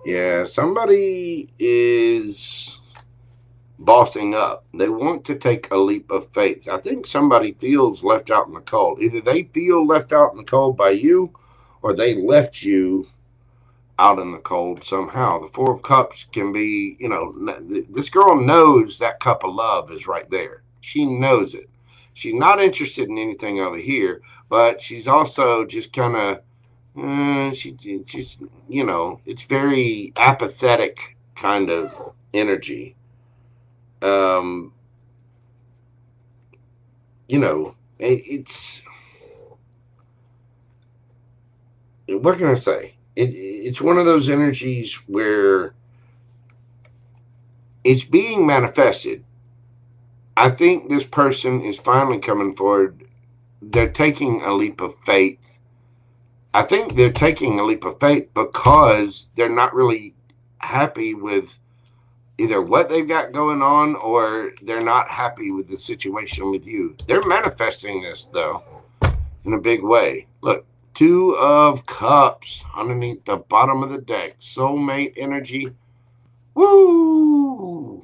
Yeah, somebody is bossing up. They want to take a leap of faith. I think somebody feels left out in the cold. Either they feel left out in the cold by you, or they left you out in the cold somehow. The Four of Cups can be, this girl knows that cup of love is right there. She knows it. She's not interested in anything over here, but she's also just kind of, it's very apathetic kind of energy. It's, what can I say? It's one of those energies where it's being manifested. I think this person is finally coming forward. They're taking a leap of faith. I think they're taking a leap of faith because they're not really happy with either what they've got going on, or they're not happy with the situation with you. They're manifesting this, though, in a big way. Look, 2 of Cups underneath the bottom of the deck. Soulmate energy. Woo!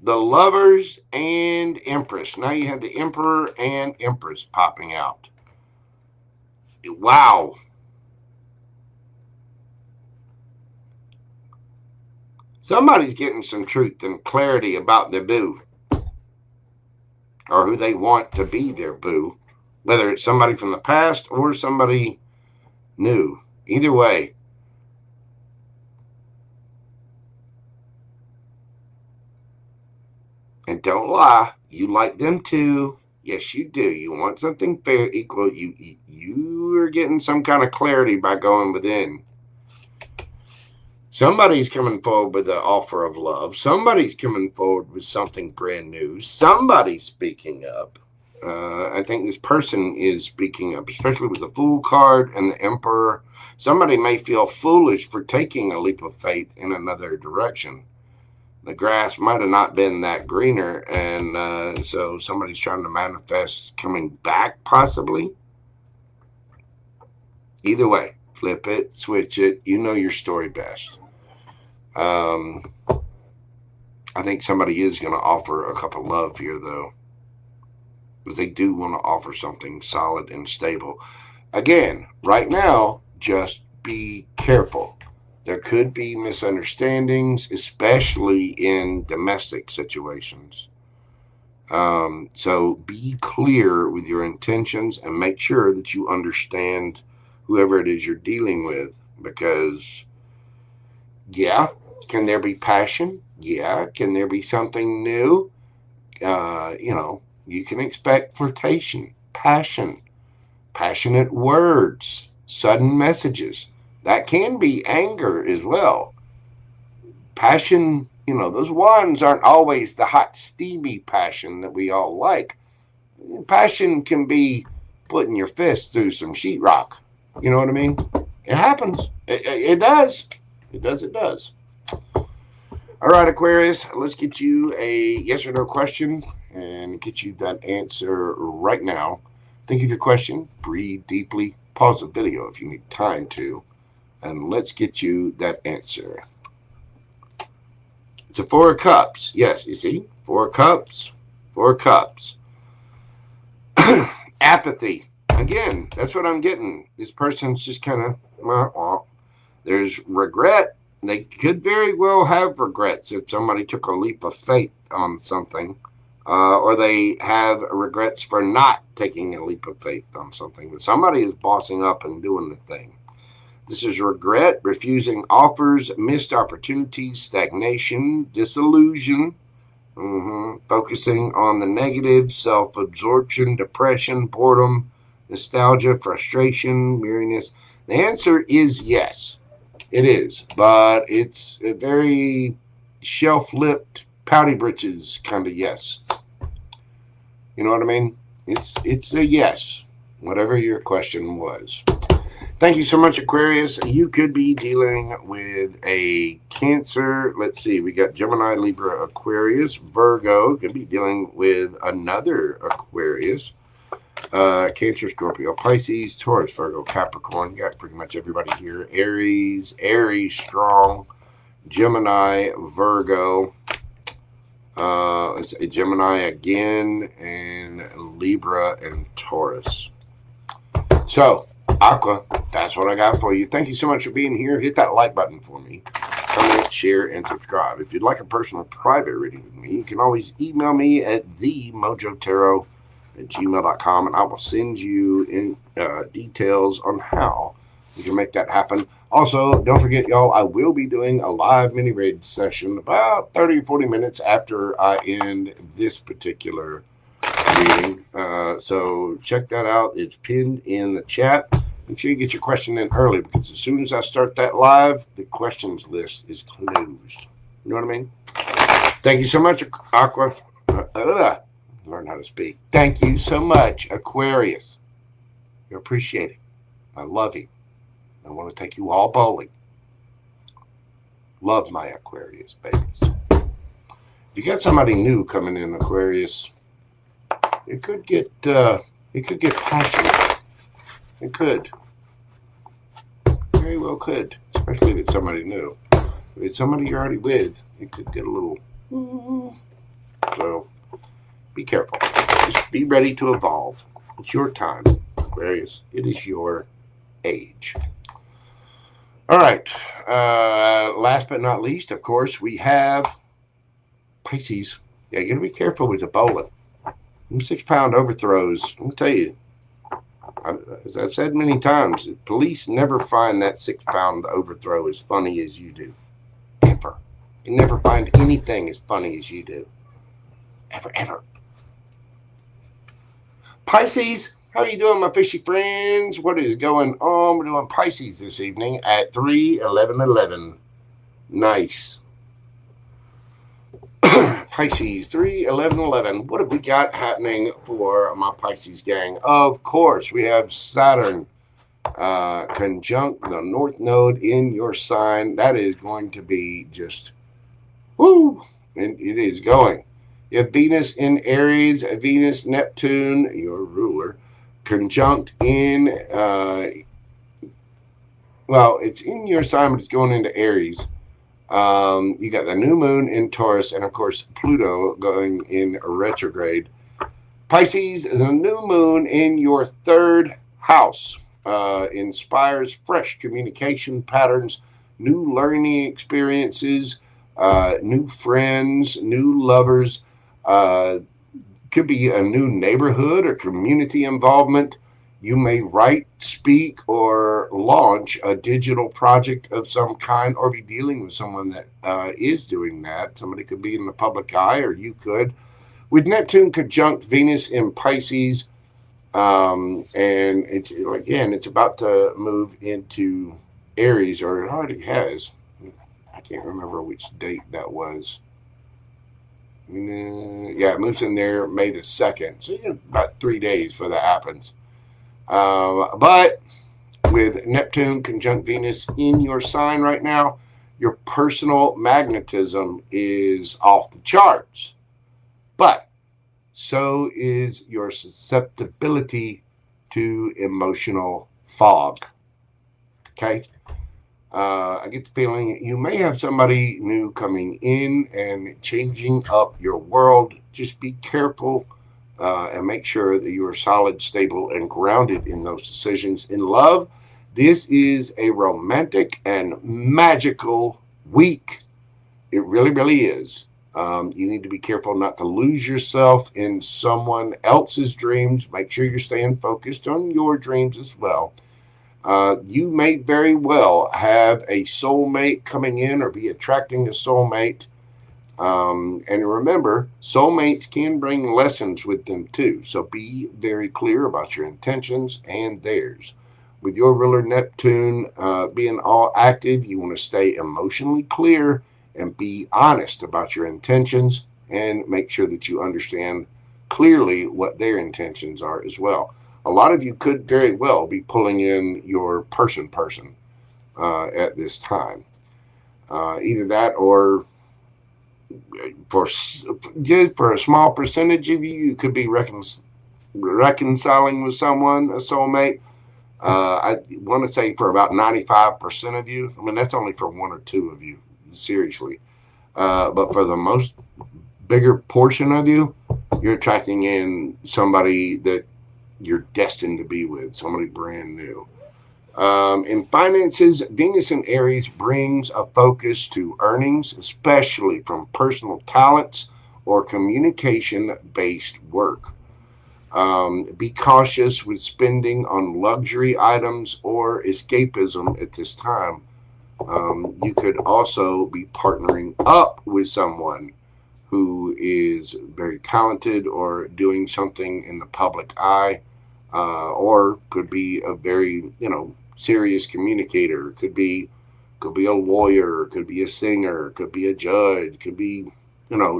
The Lovers and Empress. Now you have the Emperor and Empress popping out. Wow. Somebody's getting some truth and clarity about their boo, or who they want to be their boo, whether it's somebody from the past or somebody new. Either way. And don't lie, you like them too. Yes, you do. You want something fair, equal. You are getting some kind of clarity by going within. Somebody's coming forward with an offer of love. Somebody's coming forward with something brand new. Somebody's speaking up. I think this person is speaking up, especially with the Fool card and the Emperor. Somebody may feel foolish for taking a leap of faith in another direction. The grass might have not been that greener, and so somebody's trying to manifest coming back, possibly. Either way, flip it, switch it. You know your story best. I think somebody is going to offer a cup of love here, though, because they do want to offer something solid and stable. Again, right now, just be careful. There could be misunderstandings, especially in domestic situations. So be clear with your intentions and make sure that you understand whoever it is you're dealing with. Because, yeah, can there be passion? Yeah. Can there be something new? You can expect flirtation, passion, passionate words, sudden messages. That can be anger as well. Passion, those ones aren't always the hot, steamy passion that we all like. Passion can be putting your fist through some sheetrock. You know what I mean? It happens. It does. It does. All right, Aquarius, let's get you a yes or no question and get you that answer right now. Think of your question, breathe deeply, pause the video if you need time to, and let's get you that answer. It's a 4 of Cups. Yes, you see? 4 of Cups. 4 of Cups. Apathy. Again, that's what I'm getting. This person's just kind of, there's regret. They could very well have regrets if somebody took a leap of faith on something, or they have regrets for not taking a leap of faith on something. But somebody is bossing up and doing the thing. This is regret, refusing offers, missed opportunities, stagnation, disillusion, focusing on the negative, self-absorption, depression, boredom, nostalgia, frustration, weariness. The answer is yes. It is, but it's a very shelf-lipped, pouty britches kind of yes. You know what I mean? It's a yes, whatever your question was. Thank you so much, Aquarius. You could be dealing with a Cancer. Let's see. We got Gemini, Libra, Aquarius, Virgo. Could be dealing with another Aquarius. Cancer, Scorpio, Pisces, Taurus, Virgo, Capricorn. Got pretty much everybody here. Aries strong. Gemini, Virgo. Let's say Gemini again, and Libra and Taurus. So, Aqua, that's what I got for you. Thank you so much for being here. Hit that like button for me. Comment, share, and subscribe. If you'd like a personal private reading with me, you can always email me at themojotero@gmail.com, and I will send you in details on how you can make that happen. Also, don't forget, y'all, I will be doing a live mini raid session about 30 or 40 minutes after I end this particular reading. So check that out. It's pinned in the chat. Make sure you get your question in early, because as soon as I start that live, the questions list is closed. You know what I mean? Thank you so much, Aqua. Learn how to speak. Thank you so much, Aquarius. I appreciate it. I love you. I want to take you all bowling. Love my Aquarius babies. If you got somebody new coming in, Aquarius, it could get passionate. It could. Very well could. Especially if it's somebody new. If it's somebody you're already with, it could get a little. So be careful. Just be ready to evolve. It's your time, Aquarius. It is your age. All right. Last but not least, of course, we have Pisces. Yeah, you got to be careful with the bowling. Them 6-pound overthrows. Let me tell you, as I've said many times, police never find that 6-pound overthrow as funny as you do. Ever. You never find anything as funny as you do. Ever, ever. Pisces, how are you doing, my fishy friends? What is going on? We're doing Pisces this evening at 3/11/11. Nice. Pisces, 3/11/11. What have we got happening for my Pisces gang? Of course, we have Saturn conjunct the North Node in your sign. That is going to be just, woo, and it is going. You have Venus in Aries, Venus, Neptune, your ruler, conjunct in, it's in your sign, but it's going into Aries. You got the new moon in Taurus, and of course, Pluto going in retrograde. Pisces, the new moon in your third house inspires fresh communication patterns, new learning experiences, new friends, new lovers. Could be a new neighborhood or community involvement. You may write, speak, or launch a digital project of some kind, or be dealing with someone that is doing that. Somebody could be in the public eye, or you could. With Neptune conjunct Venus in Pisces, and it's about to move into Aries, or it already has. I can't remember which date that was. Yeah, it moves in there May the 2nd. So you have about 3 days before that happens. But with Neptune conjunct Venus in your sign right now, your personal magnetism is off the charts. But so is your susceptibility to emotional fog. Okay? I get the feeling you may have somebody new coming in and changing up your world. Just be careful and make sure that you are solid, stable, and grounded in those decisions. In love, this is a romantic and magical week. It really, really is. You need to be careful not to lose yourself in someone else's dreams. Make sure you're staying focused on your dreams as well. You may very well have a soulmate coming in or be attracting a soulmate. And remember, soulmates can bring lessons with them too. So be very clear about your intentions and theirs. With your ruler Neptune being all active, you want to stay emotionally clear and be honest about your intentions and make sure that you understand clearly what their intentions are as well. A lot of you could very well be pulling in your person at this time. Either that, or for a small percentage of you, you could be reconciling with someone, a soulmate. I want to say for about 95% of you. I mean, that's only for 1 or 2 of you, seriously. But for the most bigger portion of you, you're attracting in somebody that you're destined to be with, somebody brand new. In finances, Venus in Aries brings a focus to earnings, especially from personal talents or communication-based work. Be cautious with spending on luxury items or escapism at this time. You could also be partnering up with someone who is very talented or doing something in the public eye, or could be a very, serious communicator. Could be a lawyer, could be a singer, could be a judge, could be,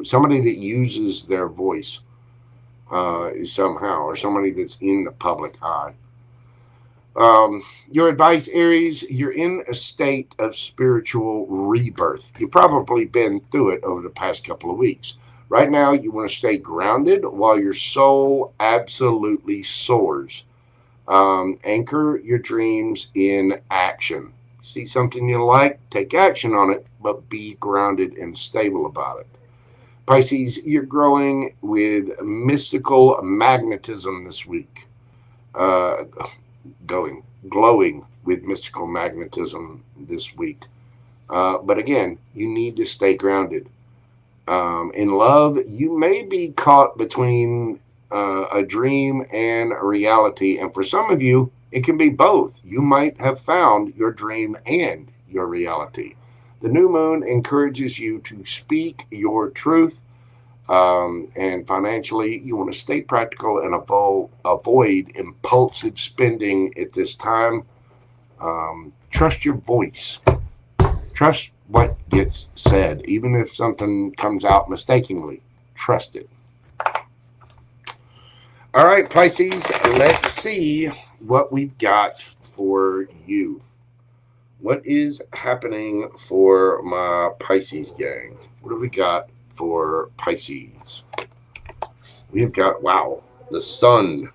somebody that uses their voice somehow, or somebody that's in the public eye. Your advice, Aries, you're in a state of spiritual rebirth. You've probably been through it over the past couple of weeks. Right now, you want to stay grounded while your soul absolutely soars. Anchor your dreams in action. See something you like, take action on it, but be grounded and stable about it. Pisces, you're growing with mystical magnetism this week. Glowing with mystical magnetism this week. But again, you need to stay grounded. In love, you may be caught between a dream and a reality. And for some of you, it can be both. You might have found your dream and your reality. The new moon encourages you to speak your truth. And financially, you want to stay practical and avoid impulsive spending at this time. Trust your voice. Trust what gets said, even if something comes out mistakenly. Trust it. All right, Pisces, let's see what we've got for you. What is happening for my Pisces gang? What have we got for Pisces? We've got, wow, the sun.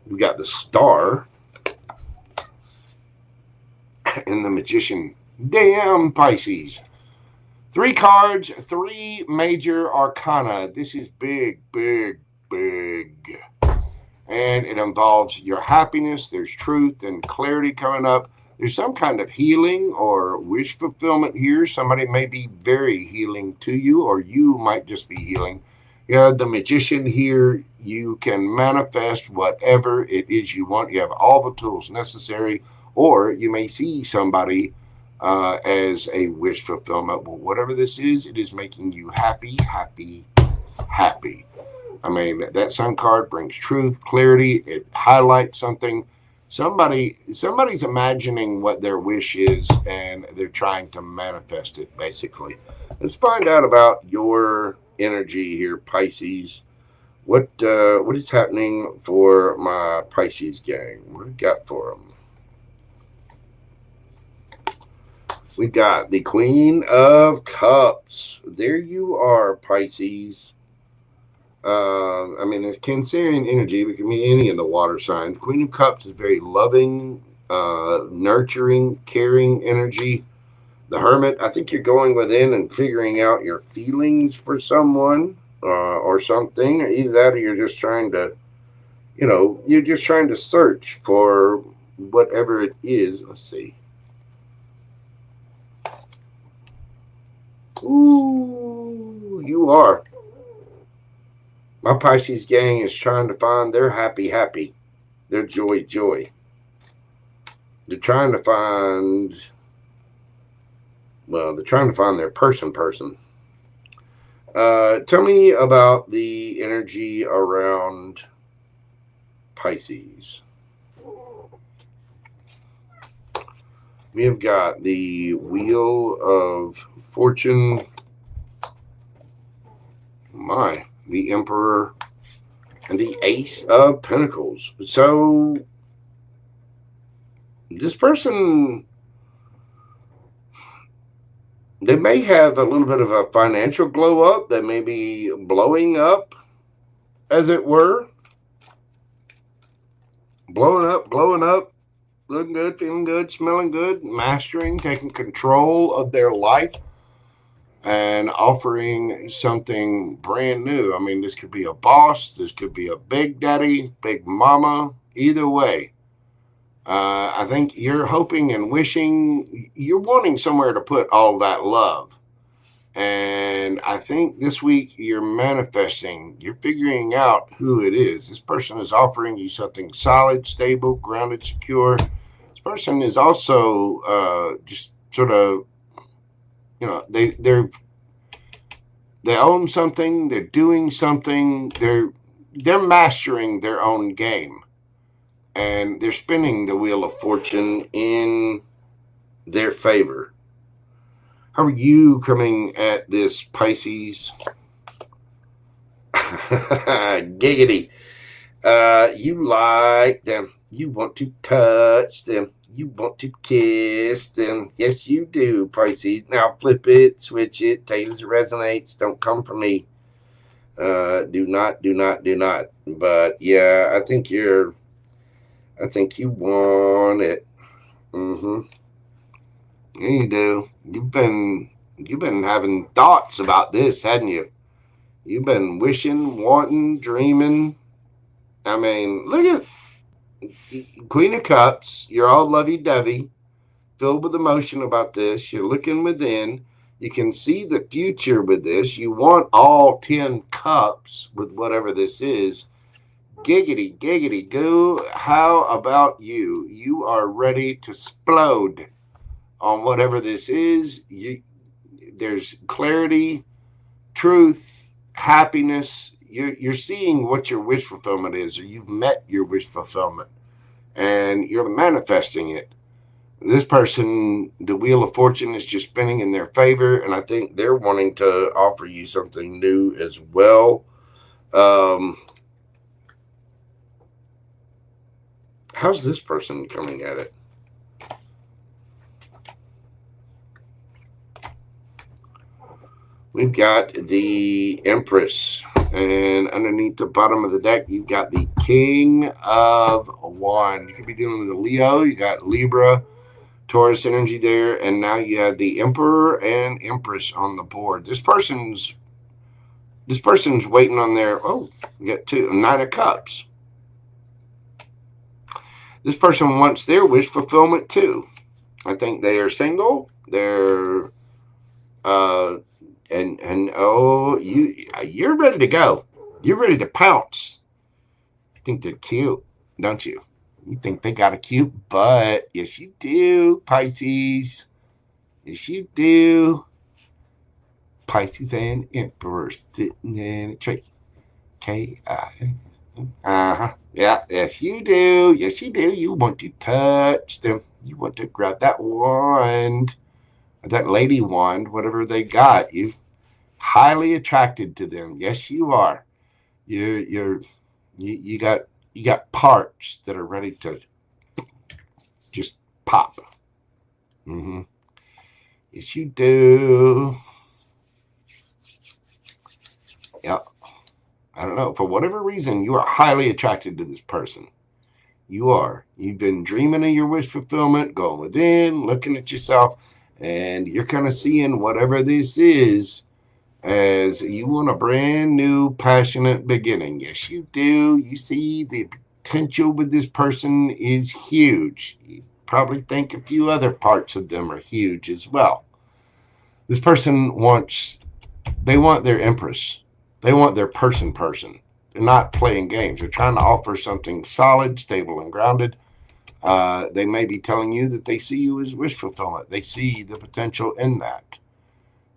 We got the star. And the magician. Damn, Pisces. 3 cards, 3 major arcana. This is big, big, big. And it involves your happiness. There's truth and clarity coming up. There's some kind of healing or wish fulfillment here. Somebody may be very healing to you, or you might just be healing. You know, the magician here, you can manifest whatever it is you want. You have all the tools necessary, or you may see somebody as a wish fulfillment. Well, whatever this is, it is making you happy, happy, happy. I mean, that sun card brings truth, clarity. It highlights something. Somebody's imagining what their wish is, and they're trying to manifest it, basically. Let's find out about your energy here, Pisces. What is happening for my Pisces gang? What do we got for them? We got the Queen of Cups. There you are, Pisces. I mean, it's Cancerian energy. It can be any of the water signs. Queen of Cups is very loving, nurturing, caring energy. The Hermit, I think you're going within and figuring out your feelings for someone or something. Either that or you're just trying to, you're just trying to search for whatever it is. Let's see. Ooh, you are. My Pisces gang is trying to find their happy, happy, their joy, joy. They're trying to find, their person. Tell me about the energy around Pisces. We have got the Wheel of Fortune. The Emperor, and the Ace of Pentacles. So this person, they may have a little bit of a financial glow up. They may be blowing up, as it were. Blowing up, looking good, feeling good, smelling good, mastering, taking control of their life, and offering something brand new. I mean, this could be a boss. This could be a big daddy, big mama. Either way, I think you're hoping and wishing, you're wanting somewhere to put all that love. And I think this week you're manifesting, you're figuring out who it is. This person is offering you something solid, stable, grounded, secure. This person is also just sort of, they own something, they're doing something, they're mastering their own game, and they're spinning the Wheel of Fortune in their favor. How are you coming at this, Pisces? Giggity. You like them. You want to touch them. You want to kiss them. Yes, you do, Pisces. Now flip it, switch it. Tails resonates. Don't come for me. Do not. But yeah, I think you want it. Yeah, you do. You've been having thoughts about this, hadn't you? You've been wishing, wanting, dreaming. I mean, look at Queen of Cups. You're all lovey-dovey, filled with emotion about this. You're looking within. You can see the future with this. You want all 10 cups with whatever this is. Giggity, giggity, goo. How about you? You are ready to explode on whatever this is. There's clarity, truth, happiness. You're seeing what your wish fulfillment is, or you've met your wish fulfillment, and you're manifesting it. This person, the Wheel of Fortune is just spinning in their favor, and I think they're wanting to offer you something new as well. How's this person coming at it? We've got the Empress, and underneath the bottom of the deck, you've got the King of Wands. You could be dealing with a Leo. You got Libra, Taurus energy there, and now you have the Emperor and Empress on the board. This person's waiting on their, you got two, Nine of Cups. This person wants their wish fulfillment too. I think they are single. They're you're ready to go. You're ready to pounce. I think they're cute, don't you? You think they got a cute butt. Yes, you do, Pisces. Yes, you do. Pisces and Emperor sitting in a tree. K-I. Yeah, yes, you do. Yes, you do. You want to touch them. You want to grab that wand, that lady wand, whatever they got. You're highly attracted to them. Yes, you are. You got parts that are ready to just pop. Yes, you do. Yeah. I don't know. For whatever reason, you are highly attracted to this person. You are. You've been dreaming of your wish fulfillment, going within, looking at yourself, and you're kind of seeing whatever this is as you want a brand new, passionate beginning. Yes, you do. You see the potential with this person is huge. You probably think a few other parts of them are huge as well. This person they want their Empress. They want their person. They're not playing games. They're trying to offer something solid, stable, and grounded. They may be telling you that they see you as wish fulfillment. They see the potential in that.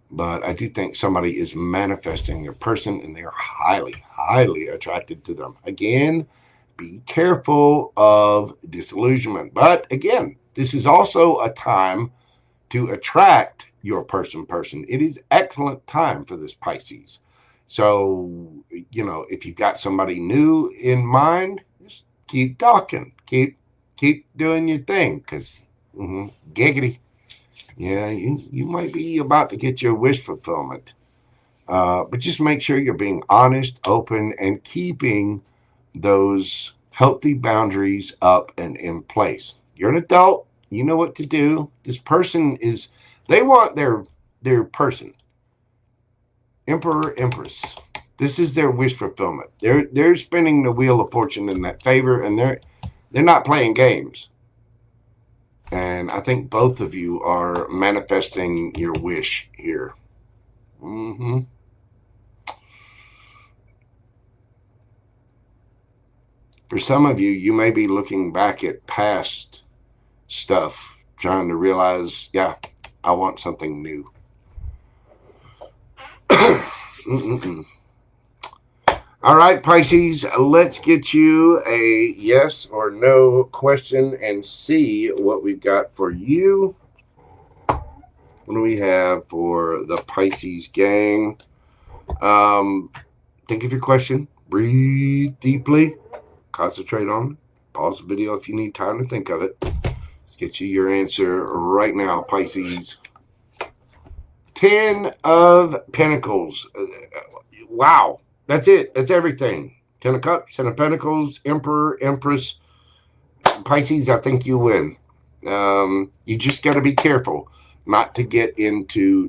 But I do think somebody is manifesting their person, and they are highly, highly attracted to them. Again, be careful of disillusionment. But again, this is also a time to attract your person. It is excellent time for this Pisces. So, if you've got somebody new in mind, just keep talking. Keep doing your thing, because giggity. Yeah, you might be about to get your wish fulfillment. But just make sure you're being honest, open, and keeping those healthy boundaries up and in place. You're an adult. You know what to do. This person they want their person. Emperor, Empress. This is their wish fulfillment. They're spinning the Wheel of Fortune in that favor, and they're not playing games. And I think both of you are manifesting your wish here. For some of you, you may be looking back at past stuff, trying to realize, yeah, I want something new. All right, Pisces, let's get you a yes or no question and see what we've got for you. What do we have for the Pisces gang? Think of your question. Breathe deeply. Concentrate on it. Pause the video if you need time to think of it. Let's get you your answer right now, Pisces. 10 of Pentacles. Wow. That's it. That's everything. 10 of Cups, 10 of Pentacles, Emperor, Empress. Pisces, I think you win. You just got to be careful not to get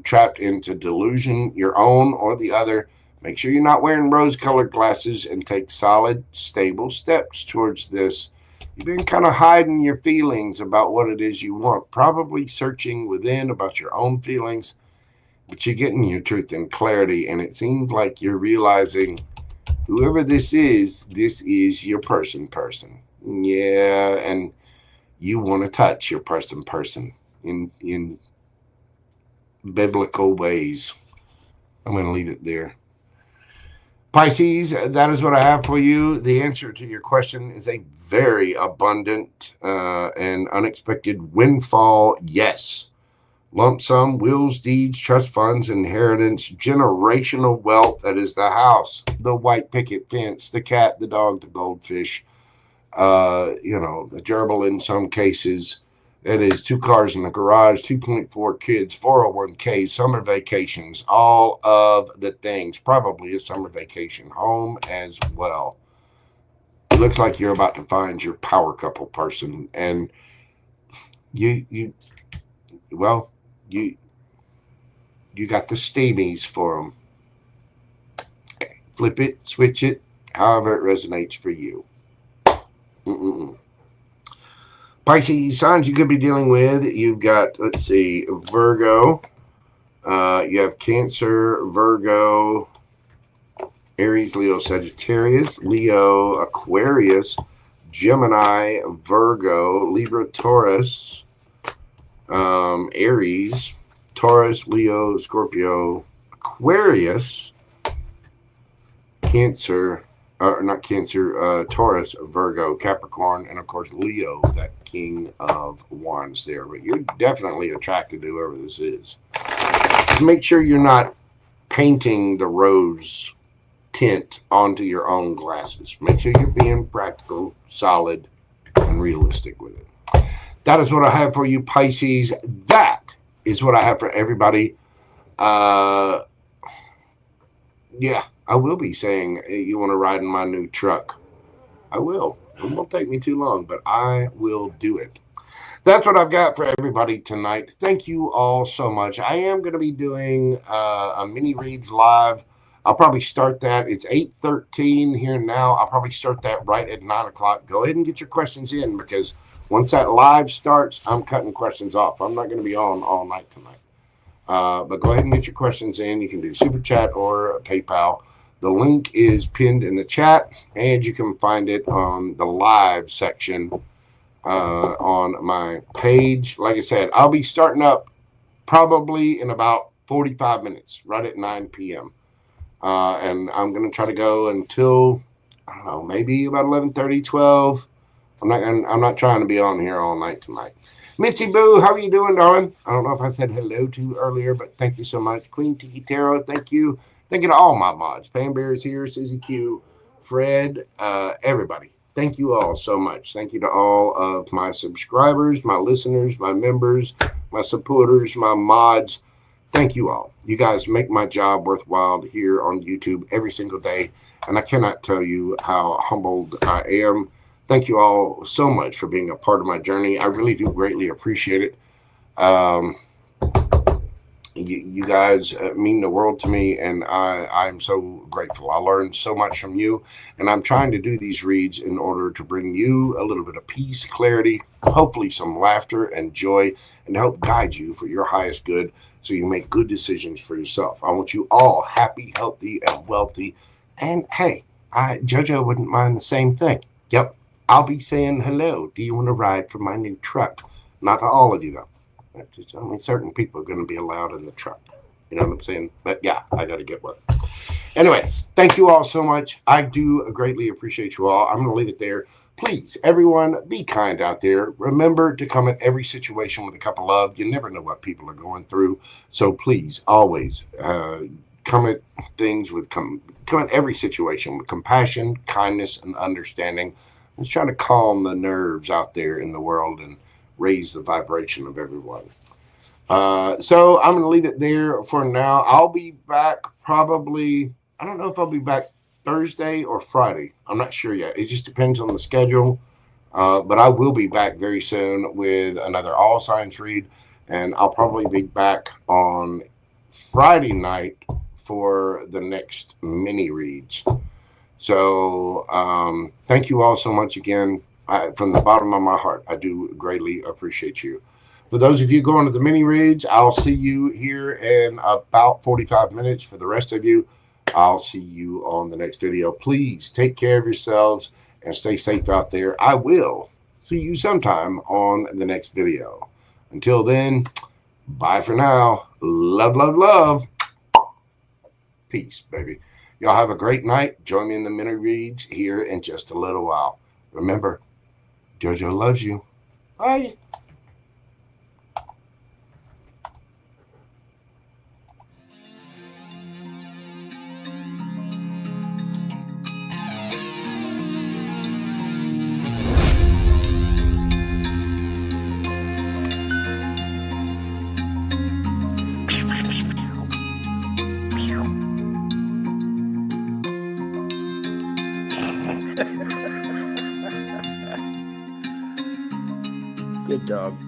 trapped into delusion, your own or the other. Make sure you're not wearing rose-colored glasses and take solid, stable steps towards this. You've been kind of hiding your feelings about what it is you want, probably searching within about your own feelings, but you're getting your truth and clarity, and it seems like you're realizing whoever this is your person. Yeah, and you want to touch your person in biblical ways. I'm going to leave it there. Pisces, that is what I have for you. The answer to your question is a very abundant and unexpected windfall yes. Lump sum, wills, deeds, trust funds, inheritance, generational wealth. That is the house, the white picket fence, the cat, the dog, the goldfish, the gerbil in some cases. It is 2 cars in the garage, 2.4 kids, 401k, summer vacations, all of the things. Probably a summer vacation home as well. It looks like you're about to find your power couple person, and you got the steamies for them. Flip it, switch it, however it resonates for you. Pisces signs you could be dealing with. You've got, let's see, Virgo. You have Cancer, Virgo, Aries, Leo, Sagittarius, Leo, Aquarius, Gemini, Virgo, Libra, Taurus, Aries, Taurus, Leo, Scorpio, Aquarius, Cancer, Taurus, Virgo, Capricorn, and of course Leo, that king of wands there. But you're definitely attracted to whoever this is. Just make sure you're not painting the rose tint onto your own glasses. Make sure you're being practical, solid, and realistic with it. That is what I have for you, Pisces. That is what I have for everybody. Yeah, I will be saying, you want to ride in my new truck? I will. It won't take me too long, but I will do it. That's what I've got for everybody tonight. Thank you all so much. I am going to be doing a mini reads live. I'll probably start that. It's 8:13 here now. I'll probably start that right at 9 o'clock. Go ahead and get your questions in, because once that live starts, I'm cutting questions off. I'm not going to be on all night tonight. But go ahead and get your questions in. You can do Super Chat or PayPal. The link is pinned in the chat, and you can find it on the live section on my page. Like I said, I'll be starting up probably in about 45 minutes, right at 9 p.m. And I'm going to try to go until, I don't know, maybe about 11:30, 12. I'm not trying to be on here all night tonight. Mitzi Boo, how are you doing, darling? I don't know if I said hello to you earlier, but thank you so much. Queen Tiki Tarot, thank you. Thank you to all my mods. Pam Bear is here, Susie Q, Fred, everybody. Thank you all so much. Thank you to all of my subscribers, my listeners, my members, my supporters, my mods. Thank you all. You guys make my job worthwhile here on YouTube every single day, and I cannot tell you how humbled I am. Thank you all so much for being a part of my journey. I really do greatly appreciate it. You guys mean the world to me, and I'm so grateful. I learned so much from you, and I'm trying to do these reads in order to bring you a little bit of peace, clarity, hopefully some laughter and joy, and help guide you for your highest good so you make good decisions for yourself. I want you all happy, healthy, and wealthy. And hey, JoJo wouldn't mind the same thing. Yep. I'll be saying hello. Do you want to ride for my new truck? Not to all of you, though. I mean, certain people are going to be allowed in the truck. You know what I'm saying? But yeah, I got to get one. Anyway, thank you all so much. I do greatly appreciate you all. I'm going to leave it there. Please, everyone, be kind out there. Remember to come at every situation with a cup of love. You never know what people are going through. So please, always come at things with come at every situation with compassion, kindness, and understanding. Let's try to calm the nerves out there in the world and raise the vibration of everyone. So I'm going to leave it there for now. I'll be back probably, I don't know if I'll be back Thursday or Friday. I'm not sure yet. It just depends on the schedule. But I will be back very soon with another all signs read. And I'll probably be back on Friday night for the next mini reads. So thank you all so much again. From the bottom of my heart, I do greatly appreciate you. For those of you going to the mini reads, I'll see you here in about 45 minutes. For the rest of you, I'll see you on the next video. Please take care of yourselves and stay safe out there. I will see you sometime on the next video. Until then, bye for now. Love, love, love. Peace, baby. Y'all have a great night. Join me in the mini reads here in just a little while. Remember, JoJo loves you. Bye. Good dog.